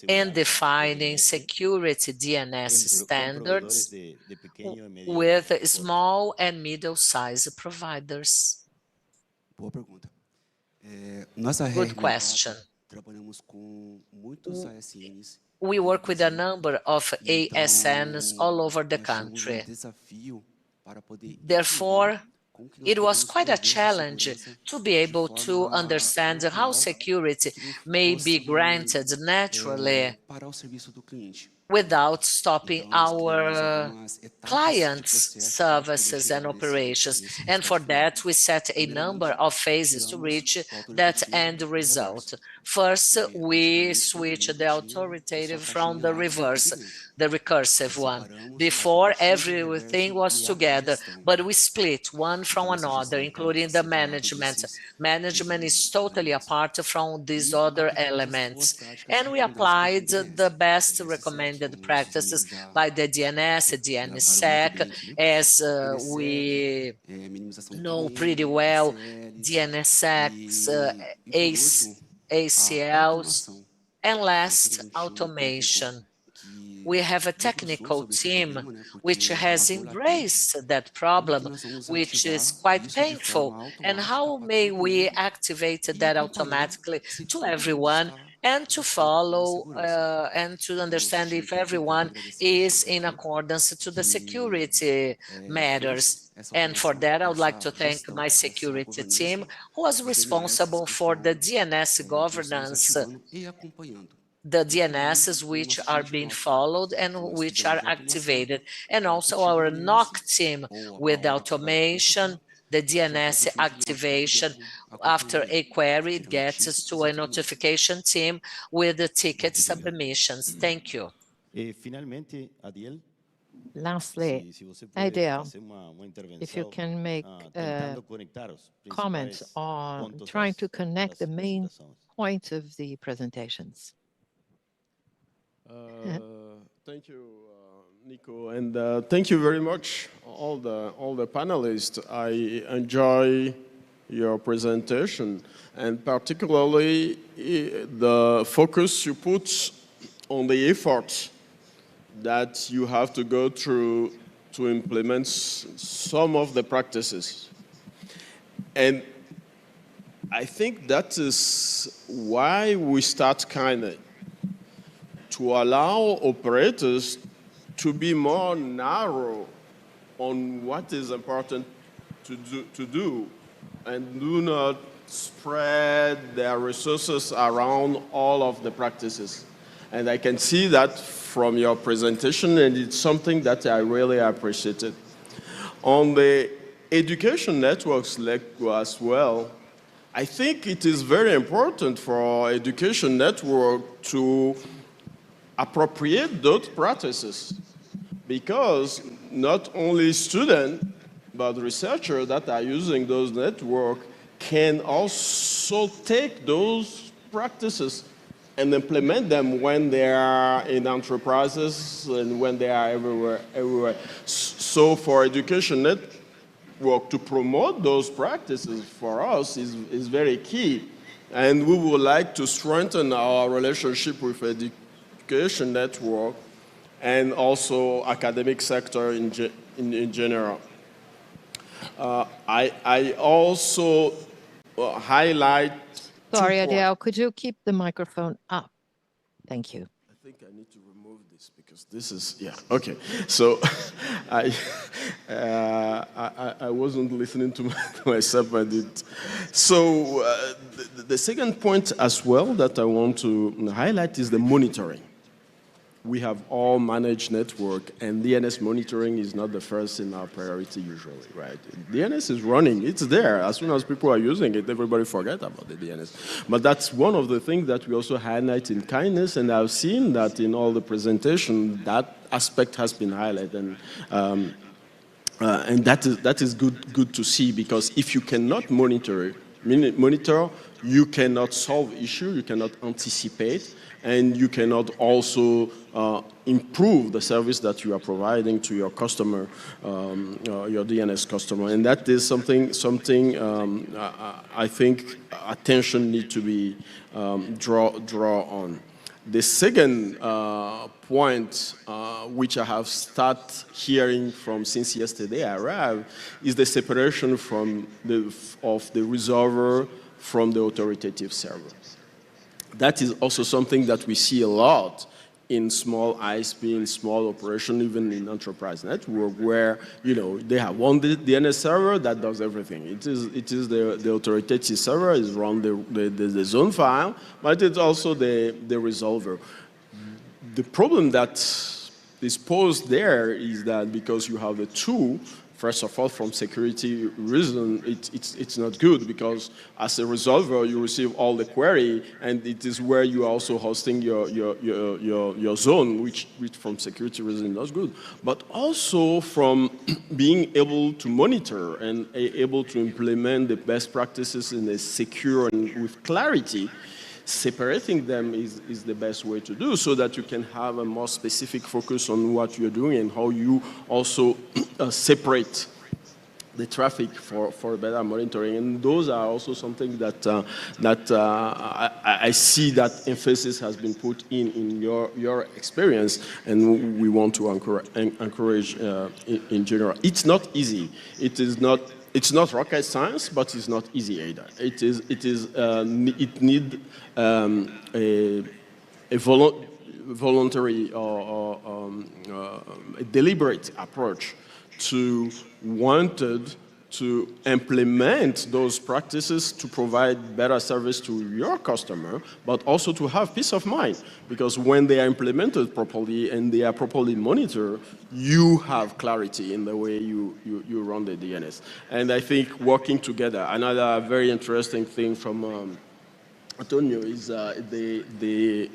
in defining security DNS standards with small and middle-sized providers. Good question. We work with a number of ASNs all over the country. Therefore, it was quite a challenge to be able to understand how security may be granted naturally without stopping our clients' services and operations. And for that, we set a number of phases to reach that end result. First, we switch the authoritative from the reverse, the recursive one. Before, everything was together, but we split one from another, including the management. Management is totally apart from these other elements. And we applied the best recommended practices by the DNS, DNSSEC, as we know pretty well, DNSSECs, ACLs, and last, automation. We have a technical team which has embraced that problem, which is quite painful. And how may we activate that automatically to everyone and to follow and to understand if everyone is in accordance to the security matters. And for that, I would like to thank my security team, who was responsible for the DNS governance the DNSs which are being followed and which are activated, and also our NOC team with automation, the DNS activation. After a query, it gets us to a notification team with the ticket submissions. Thank you. Lastly, Adele, if you can make comments on trying to connect the main points of the presentations. Thank you, Nico, and thank you very much, all the panelists. I enjoy your presentation, and particularly the focus you put on the efforts that you have to go through to implement some of the practices. And I think that is why we start KIND, to allow operators to be more narrow on what is important to do and do not spread their resources around all of the practices. And I can see that from your presentation, and it's something that I really appreciated. On the education networks as well, I think it is very important for our education network to appropriate those practices, because not only students, but researchers that are using those networks can also take those practices and implement them when they are in enterprises and when they are everywhere. So for education network to promote those practices for us is very key. And we would like to strengthen our relationship with education network and also academic sector in general. I also highlight. Sorry, Adele, could you keep the microphone up? Thank you. I think I need to remove this because this is, yeah, okay. So I wasn't listening to myself, I did. So the second point as well that I want to highlight is the monitoring. We have all managed network, and DNS monitoring is not the first in our priority usually, right? DNS is running, it's there. As soon as people are using it, everybody forget about the DNS. But that's one of the things that we also highlight in kindness, and I've seen that in all the presentation, that aspect has been highlighted. And that is good to see, because if you cannot monitor, you cannot solve issues, you cannot anticipate, and you cannot also improve the service that you are providing to your customer, your DNS customer. And that is something I think attention needs to be draw on. The second point, which I have started hearing from since yesterday I arrived, is the separation of the resolver from the authoritative server. That is also something that we see a lot in small ISP, in small operation, even in enterprise network, where they have one DNS server that does everything. It is the authoritative server is run the zone file, but it's also the resolver. The problem that is posed there is that because you have the two, first of all, from security reason, it's not good, because as a resolver, you receive all the query, and it is where you are also hosting your zone, which from security reason is not good. But also from being able to monitor and able to implement the best practices in a secure and with clarity, separating them is the best way to do, so that you can have a more specific focus on what you're doing and how you also separate the traffic for better monitoring. And those are also something that I see that emphasis has been put in your experience, and we want to encourage in general. It's not easy. It's not rocket science, but it's not easy either. It needs a voluntary or a deliberate approach to wanted to implement those practices to provide better service to your customer, but also to have peace of mind. Because when they are implemented properly and they are properly monitored, you have clarity in the way you run the DNS. And I think working together, another very interesting thing from Antonio is the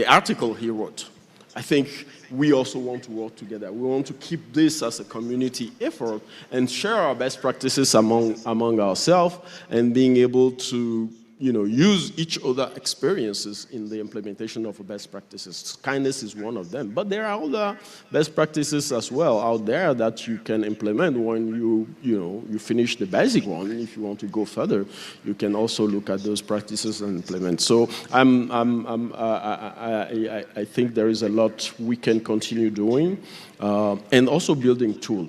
article he wrote. I think we also want to work together. We want to keep this as a community effort and share our best practices among ourselves and being able to use each other experiences in the implementation of best practices. Kindness is one of them, but there are other best practices as well out there that you can implement when you finish the basic one. If you want to go further, you can also look at those practices and implement. So I think there is a lot we can continue doing, and also building tools.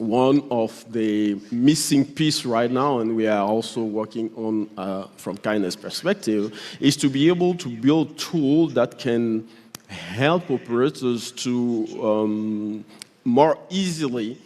One of the missing piece right now, and we are also working on from kindness perspective, is to be able to build tools that can help operators to more easily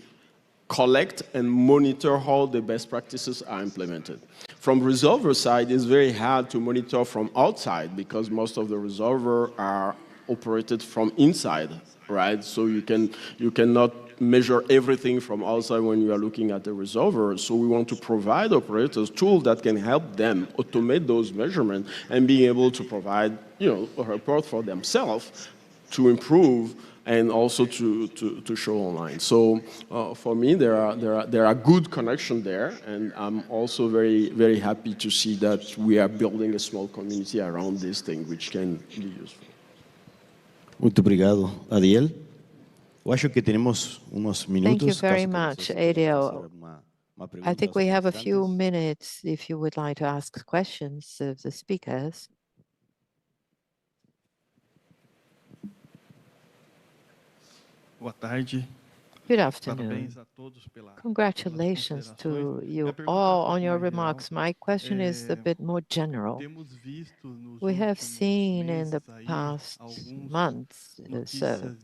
collect and monitor how the best practices are implemented. From resolver side, it's very hard to monitor from outside because most of the resolver are operated from inside, right? So you cannot measure everything from outside when you are looking at the resolver. So we want to provide operators tools that can help them automate those measurements and being able to provide, a report for themselves to improve and also to show online. So for me, there are good connections there, and I'm also very, very happy to see that we are building a small community around this thing, which can be useful. Muito obrigado, Adiel. Eu acho que temos uns minutos. Thank you very much, Ariel. I think we have a few minutes if you would like to ask questions of the speakers. Boa tarde. Good afternoon. Congratulations to you all on your remarks. My question is a bit more general. We have seen in the past months some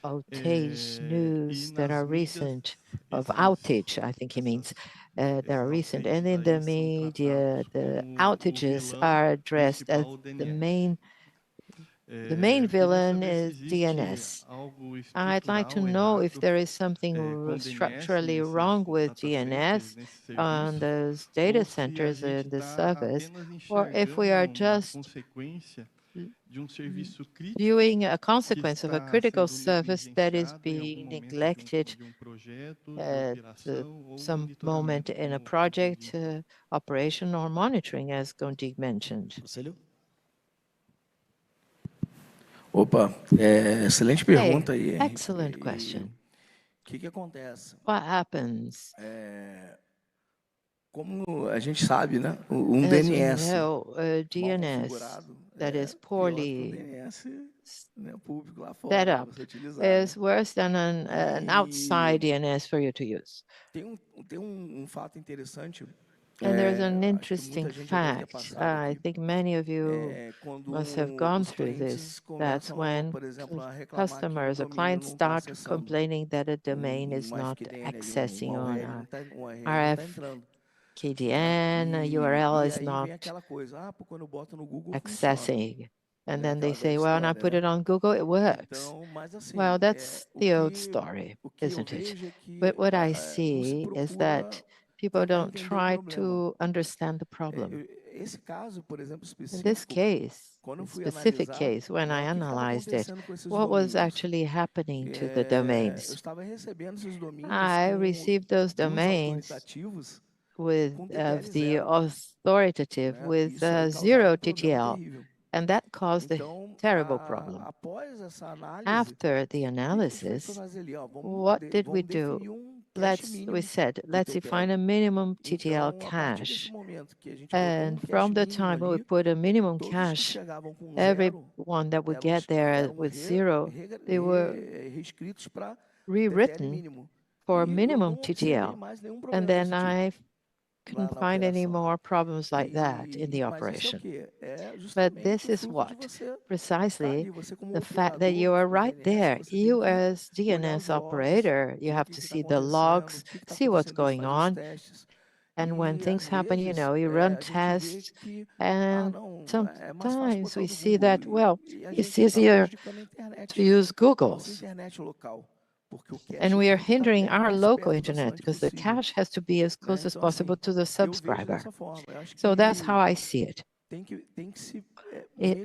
outage news that are recent, of outage, I think he means, that are recent. And in the media, the outages are addressed as the main villain is DNS. I'd like to know if there is something structurally wrong with DNS on those data centers and the servers, or if we are just viewing a consequence of a critical service that is being neglected at some moment in a project, operation, or monitoring, as Gondig mentioned. Opa, excelente pergunta aí. Excellent question. What happens? Como a gente sabe, né? DNS that is poorly set up is worse than an outside DNS for you to use. Tem fato interessante. And there's an interesting fact. I think many of you must have gone through this. That's when customers or clients start complaining that a domain is not accessing on RFKDN, a URL is not accessing. And then they say, well, when I put it on Google, it works. Well, that's the old story, isn't it? But what I see is that people don't try to understand the problem. In this case, specific case, when I analyzed it, what was actually happening to the domains? I received those domains with the authoritative with 0 TTL, and that caused a terrible problem. After the analysis, what did we do? We said, let's find a minimum TTL cache. And from the time we put a minimum cache, everyone that would get there with 0, they were rewritten for minimum TTL. And then I couldn't find any more problems like that in the operation. But this is what? Precisely the fact that you are right there. You as DNS operator, you have to see the logs, see what's going on. And when things happen, you know, you run tests, and sometimes we see that, well, it's easier to use Google's. And we are hindering our local internet because the cache has to be as close as possible to the subscriber. So that's how I see it.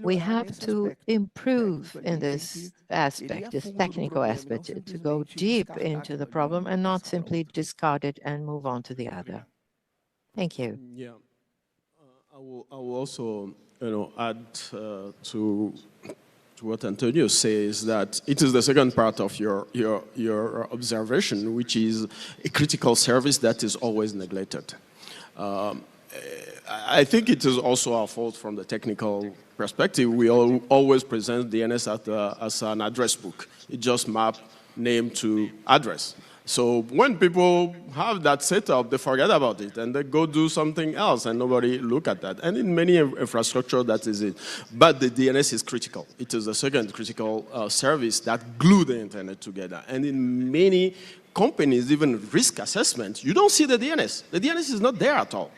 We have to improve in this aspect, this technical aspect, to go deep into the problem and not simply discard it and move on to the other. Thank you. Yeah, I will also, add to what Antonio says, that it is the second part of your observation, which is a critical service that is always neglected. I think it is also our fault from the technical perspective. We always present DNS as an address book. It just maps name to address. So when people have that setup, they forget about it and they go do something else and nobody look at that. And in many infrastructure, that is it. But the DNS is critical. It is the second critical service that glue the internet together. And in many companies, even risk assessment, you don't see the DNS. The DNS is not there at all,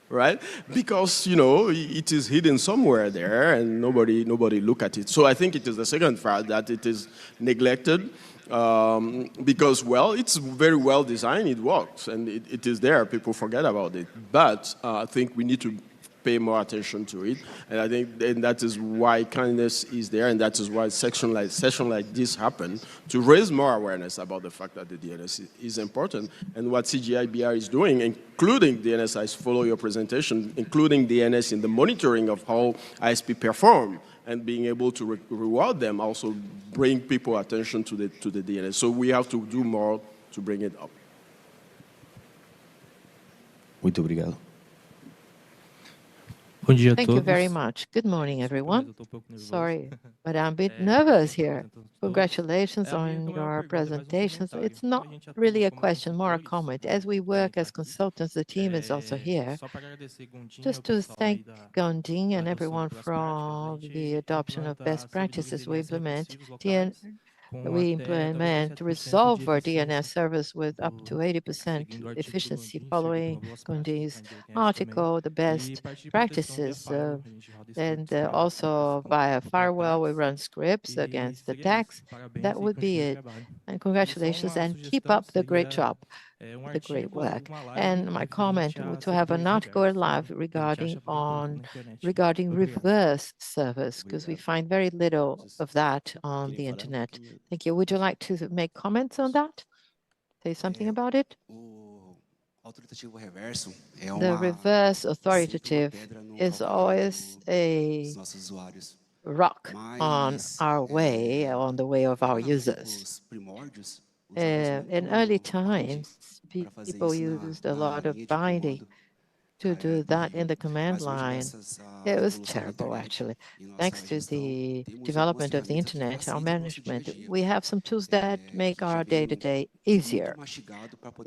right? Because, it is hidden somewhere there and nobody look at it. So I think it is the second part that it is neglected. Because, well, it's very well designed, it works, and it is there, people forget about it. But I think we need to pay more attention to it, and I think that is why kindness is there, and that is why session like this happen, to raise more awareness about the fact that the DNS is important, and what CGI.br is doing, including DNS, I follow your presentation, including DNS in the monitoring of how ISP perform, and being able to reward them, also bring people attention to the DNS. So we have to do more to bring it up. Muito obrigado. Thank you very much. Good morning, everyone. Sorry, but I'm a bit nervous here. Congratulations on your presentations. It's not really a question, more a comment. As we work as consultants, the team is also here. Just to thank Gondin and everyone from the adoption of best practices we implement. To resolve our DNS service with up to 80% efficiency following Gondin's article, the best practices, and also via firewall, we run scripts against attacks. That would be it. And congratulations, and keep up the great job, the great work. And my comment to have an article live regarding reverse servers, because we find very little of that on the internet. Thank you. Would you like to make comments on that? Say something about it? The reverse authoritative is always a rock on our way, on the way of our users. In early times, people used a lot of binding to do that in the command line. It was terrible, actually. Thanks to the development of the internet, our management, we have some tools that make our day-to-day easier,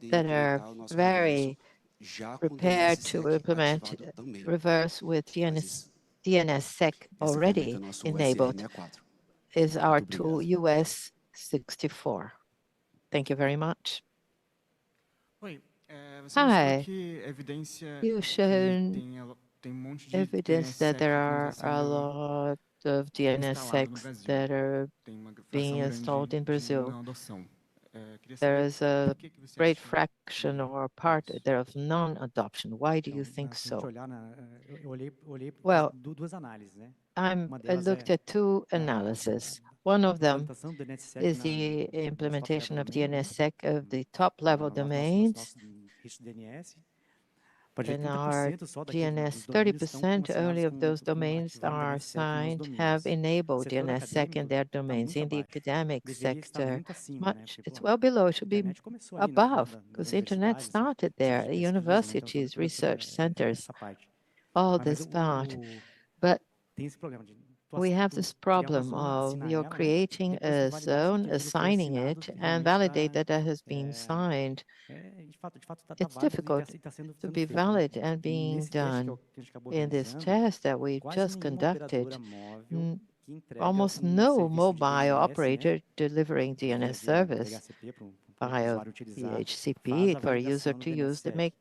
that are very prepared to implement reverse with DNSSEC already enabled, is our tool US64. Thank you very much. Hi. You've shown evidence that there are a lot of DNSSECs that are being installed in Brazil. There is a great fraction or part there of non-adoption. Why do you think so? Well, I looked at two analyses. One of them is the implementation of DNSSEC of the top-level domains. In our DNS, 30% only of those domains are signed have enabled DNSSEC in their domains. In the academic sector, it's well below, it should be above, because the internet started there, universities, research centers, all this part. But we have this problem of you're creating a zone, assigning it, and validate that that has been signed. It's difficult to be valid and being done. In this test that we just conducted, almost no mobile operator delivering DNS service via DHCP for a user to use to make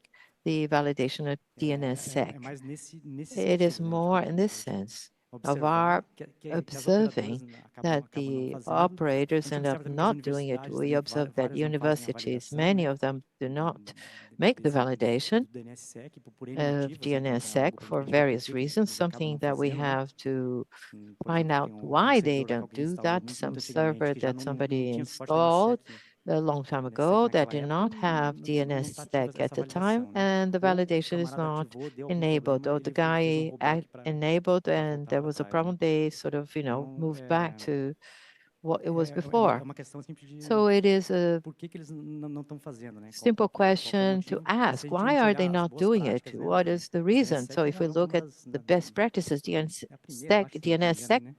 the validation of DNSSEC. It is more in this sense of our observing that the operators end up not doing it. We observe that universities, many of them do not make the validation of DNSSEC for various reasons, something that we have to find out why they don't do that. Some server that somebody installed a long time ago that did not have DNSSEC at the time, and the validation is not enabled, or the guy enabled and there was a problem, they sort of, moved back to what it was before. So it is a simple question to ask. Why are they not doing it? What is the reason? So if we look at the best practices, DNSSEC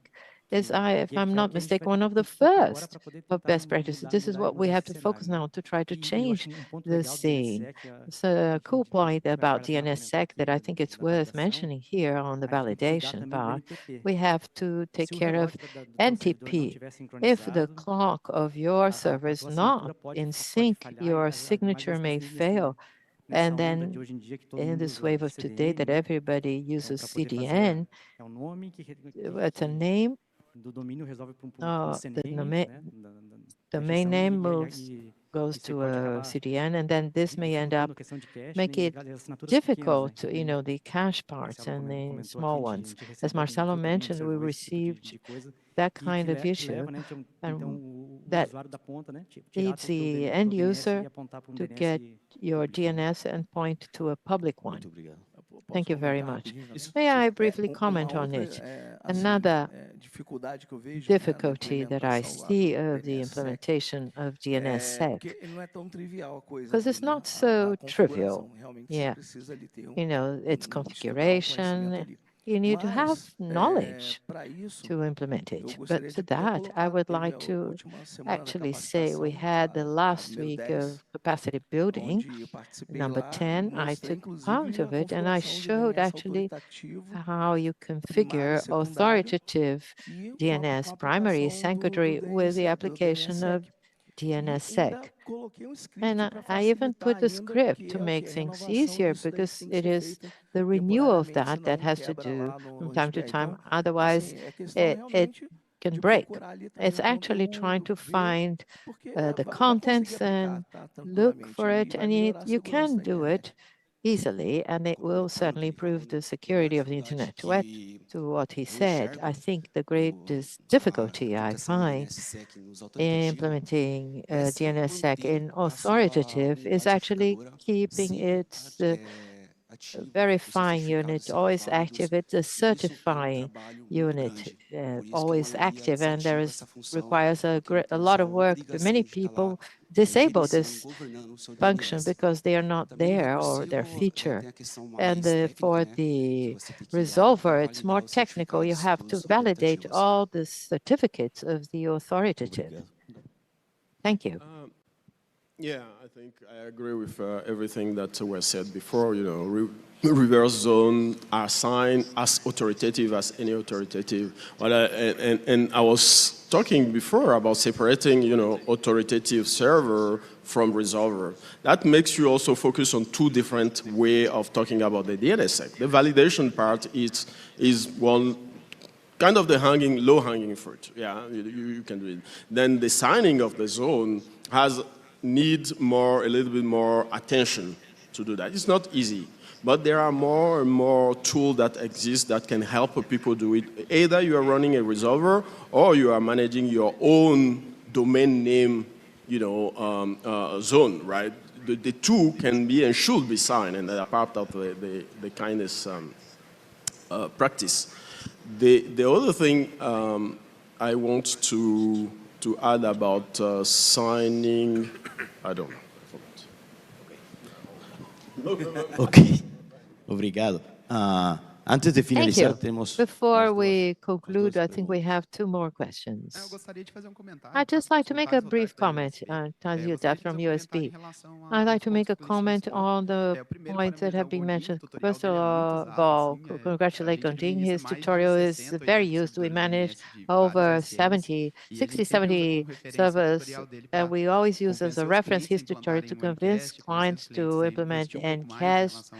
is, if I'm not mistaken, one of the first of best practices. This is what we have to focus now to try to change the scene. It's a cool point about DNSSEC that I think it's worth mentioning here on the validation part. We have to take care of NTP. If the clock of your server is not in sync, your signature may fail. And then in this wave of today that everybody uses CDN, it's a name. The domain name goes to a CDN, and then this may end up making it difficult, the cache parts and the small ones. As Marcelo mentioned, we received that kind of issue, and that needs the end user to get your DNS and point to a public one. Thank you very much. May I briefly comment on it? Another difficulty that I see of the implementation of DNSSEC, because it's not so trivial. Yeah, it's configuration. You need to have knowledge to implement it. But to that, I would like to actually say we had the last week of capacity building, number 10. I took part of it, and I showed actually how you configure authoritative DNS primary, secondary with the application of DNSSEC. And I even put a script to make things easier, because it is the renewal of that has to do from time to time. Otherwise, it can break. It's actually trying to find the contents and look for it, and you can do it easily, and it will certainly improve the security of the internet. To what he said, I think the greatest difficulty I find in implementing DNSSEC in authoritative is actually keeping its verifying unit always active. It's a certifying unit always active, and there requires a lot of work. Many people disable this function because they are not there, or their feature. And for the resolver, it's more technical. You have to validate all the certificates of the authoritative. Thank you. Yeah, I think I agree with everything that was said before. Reverse zone are assigned as authoritative as any authoritative. And I was talking before about separating, authoritative server from resolver. That makes you also focus on two different ways of talking about the DNSSEC. The validation part is one kind of the low-hanging fruit. Yeah, you can do it. Then the signing of the zone needs a little bit more attention to do that. It's not easy, but there are more and more tools that exist that can help people do it. Either you are running a resolver, or you are managing your own domain name, zone, right? The two can be and should be signed, and they are part of the kindness practice. The other thing I want to add about signing, I don't know. Ok, obrigado. Antes de Thank finalizar, you. temos Before we conclude, I think we have two more questions. I'd just like to make a brief comment, Taziuta from USB. I'd like to make a comment on the points that have been mentioned. First of all, congratulate Gondin. His tutorial is very used. We manage over 60, 70 servers, and we always use as a reference his tutorial to convince clients to implement NCAS,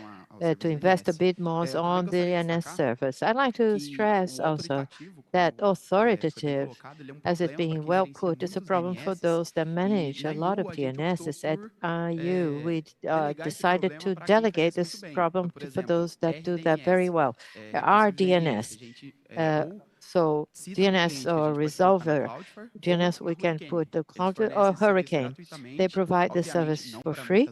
to invest a bit more on the DNS service. I'd like to stress also that authoritative, as it being well put, is a problem for those that manage a lot of DNSs at IU. We decided to delegate this problem for those that do that very well. Our DNS. So DNS or resolver, DNS, we can put the cloud or Hurricane. They provide the service for free.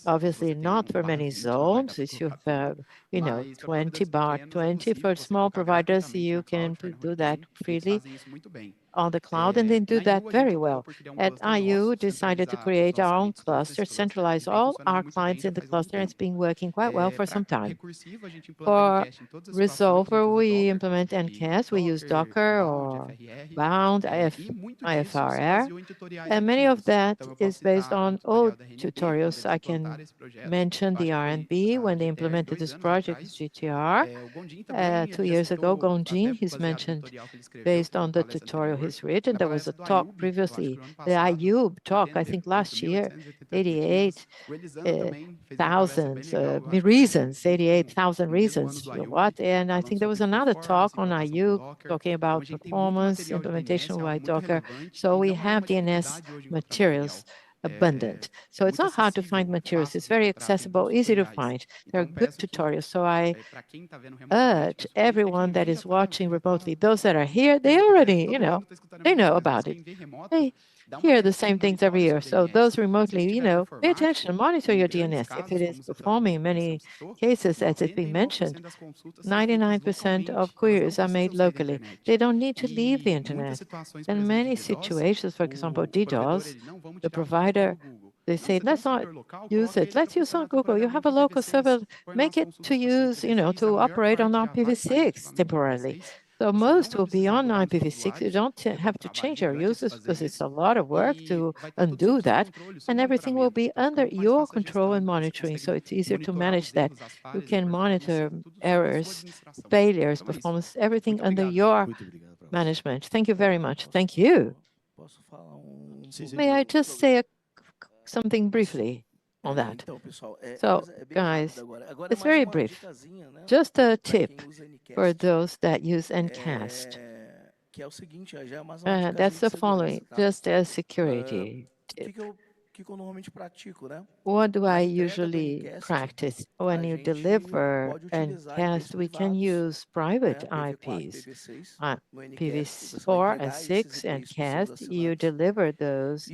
Obviously not for many zones. If you have, 20 bar 20 for small providers, you can do that freely on the cloud and then do that very well. At IU, decided to create our own cluster, centralize all our clients in the cluster, and it's been working quite well for some time. For Resolver, we implement NCAS. We use Docker or Bound, IFRR, and many of that is based on old tutorials. I can mention the RNB when they implemented this project, GTR. 2 years ago, Gondin, he's mentioned based on the tutorial he's written. There was a talk previously, the IU talk, I think last year, 88,000 reasons, 88,000 reasons. What? And I think there was another talk on IU talking about performance, implementation by Docker. So we have DNS materials abundant. So it's not hard to find materials. It's very accessible, easy to find. There are good tutorials. So I urge everyone that is watching remotely, those that are here, they already, they know about it. They hear the same things every year. So those remotely, pay attention, monitor your DNS. If it is performing in many cases, as it's been mentioned, 99% of queries are made locally. They don't need to leave the internet. In many situations, for example, DDoS, the provider, they say, let's not use it. Let's use on Google. You have a local server, make it to use, to operate on IPv6 temporarily. So most will be on IPv6. You don't have to change your users because it's a lot of work to undo that. And everything will be under your control and monitoring. So it's easier to manage that. You can monitor errors, failures, performance, everything under your management. Thank you very much. Thank you. May I just say something briefly on that? So, guys, it's very brief. Just a tip for those that use NCAST. That's the following, just a security tip. What do I usually practice? When you deliver NCAST, we can use private IPs. IPv4 and 6 and CAST, you deliver those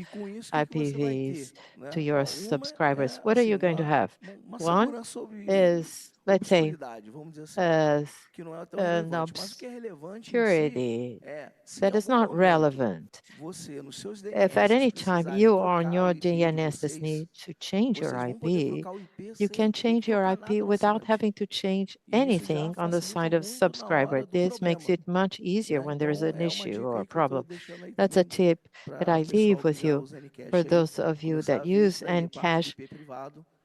IPVs to your subscribers. What are you going to have? One is, let's say, an obscurity that is not relevant. If at any time you or on your DNS need to change your IP, you can change your IP without having to change anything on the side of subscriber. This makes it much easier when there is an issue or a problem. That's a tip that I leave with you for those of you that use NCAS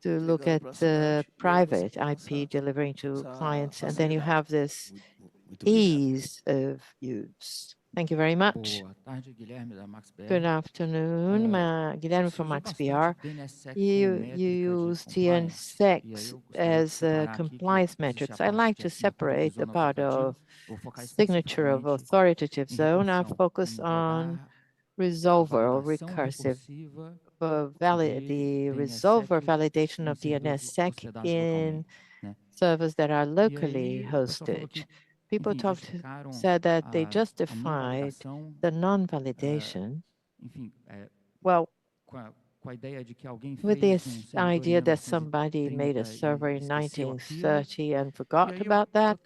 to look at the private IP delivering to clients, and then you have this ease of use. Thank you very much. Good afternoon, Guilherme from NIC.br. You use DNSSEC as compliance metrics. I like to separate the part of signature of authoritative zone. I focus on resolver or recursive. The resolver validation of DNSSEC in servers that are locally hosted. People said that they justified the non-validation. Well, with this idea that somebody made a server in 1930 and forgot about that.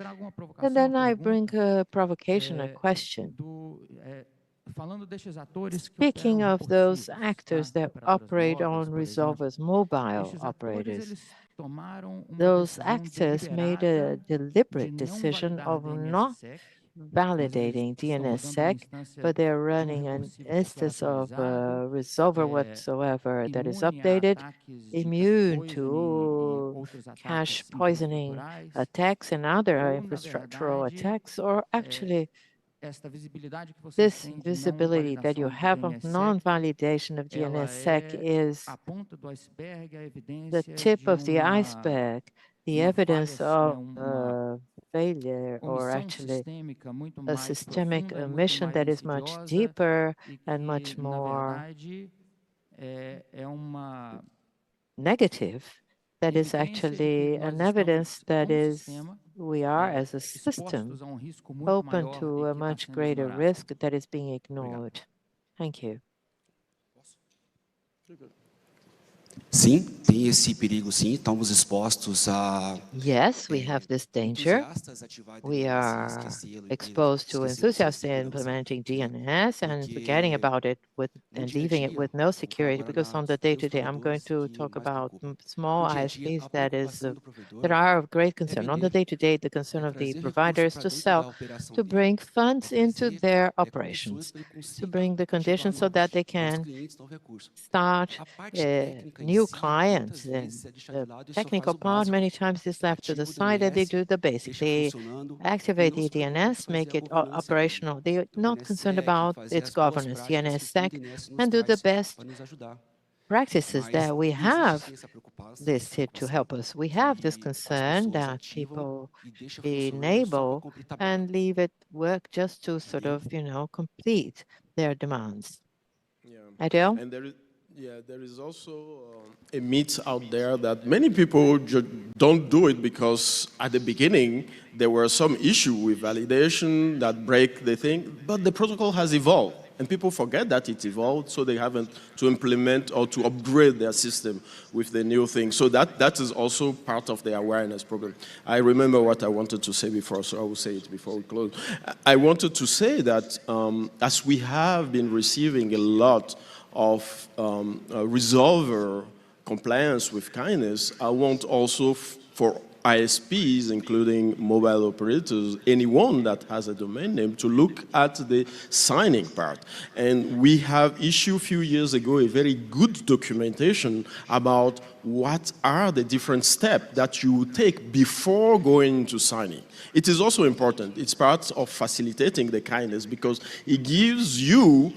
And then I bring a provocation, a question. Speaking of those actors that operate on resolvers, mobile operators, those actors made a deliberate decision of not validating DNSSEC, but they're running an instance of a resolver whatsoever that is updated, immune to cache poisoning attacks and other infrastructural attacks, or actually this visibility that you have of non-validation of DNSSEC is the tip of the iceberg, the evidence of failure, or actually a systemic omission that is much deeper and much more negative. That is actually an evidence that is we are, as a system, open to a much greater risk that is being ignored. Thank you. Sim, tem esse perigo, sim. Estamos expostos a. Yes, we have this danger. We are exposed to enthusiasts implementing DNS and forgetting about it and leaving it with no security, because on the day-to-day, I'm going to talk about small ISPs that are of great concern. On the day-to-day, the concern of the providers to sell, to bring funds into their operations, to bring the conditions so that they can start new clients. And the technical part many times is left to the side, and they do the basic. They activate the DNS, make it operational. They are not concerned about its governance, DNSSEC, and do the best practices that we have listed to help us. We have this concern that people enable and leave it work just to sort of, complete their demands. Adele? And there is also a myth out there that many people don't do it because at the beginning there were some issue with validation that break the thing, but the protocol has evolved. And people forget that it evolved, so they haven't to implement or to upgrade their system with the new thing. So that is also part of the awareness program. I remember what I wanted to say before, so I will say it before we close. I wanted to say that as we have been receiving a lot of resolver compliance with kindness, I want also for ISPs, including mobile operators, anyone that has a domain name, to look at the signing part. And we have issued a few years ago a very good documentation about what are the different steps that you take before going into signing. It is also important. It's part of facilitating the kindness because it gives you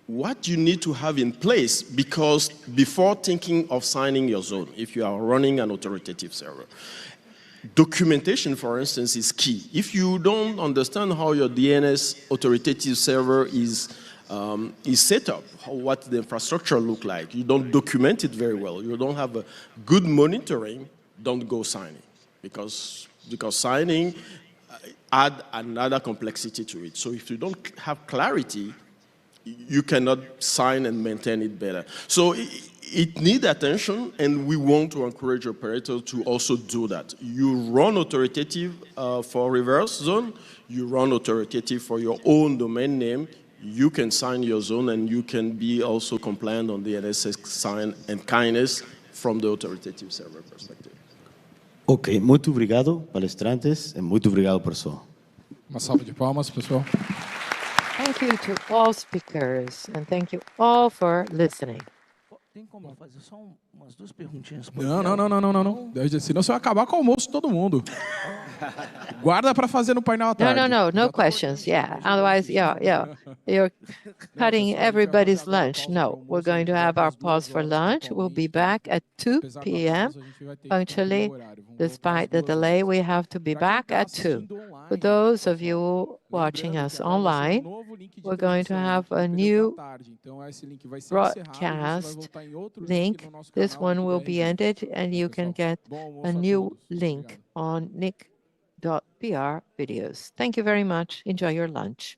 what you need to have in place because before thinking of signing your zone, if you are running an authoritative server. Documentation, for instance, is key. If you don't understand how your DNS authoritative server is set up, what the infrastructure look like, you don't document it very well, you don't have a good monitoring, don't go signing. Because signing add another complexity to it. So if you don't have clarity, you cannot sign and maintain it better. So it needs attention, and we want to encourage operators to also do that. You run authoritative for reverse zone, you run authoritative for your own domain name, you can sign your zone, and you can be also compliant on the DNS sign and kindness from the authoritative server perspective. Ok, muito obrigado, palestrantes, e muito obrigado, pessoal. Uma salva de palmas, pessoal. Thank you to all speakers, and thank you all for listening. Tem como fazer só umas duas perguntinhas? Não. Senão você vai acabar com o almoço de todo mundo. Guarda para fazer no painel à tarde. No questions. Yeah. Otherwise, you're cutting everybody's lunch. No, we're going to have our pause for lunch. We'll be back at 2 p.m. punctually. Despite the delay, we have to be back at 2. For those of you watching us online, we're going to have a new broadcast link. This one will be ended, and you can get a new link on NIC.br videos. Thank you very much. Enjoy your lunch.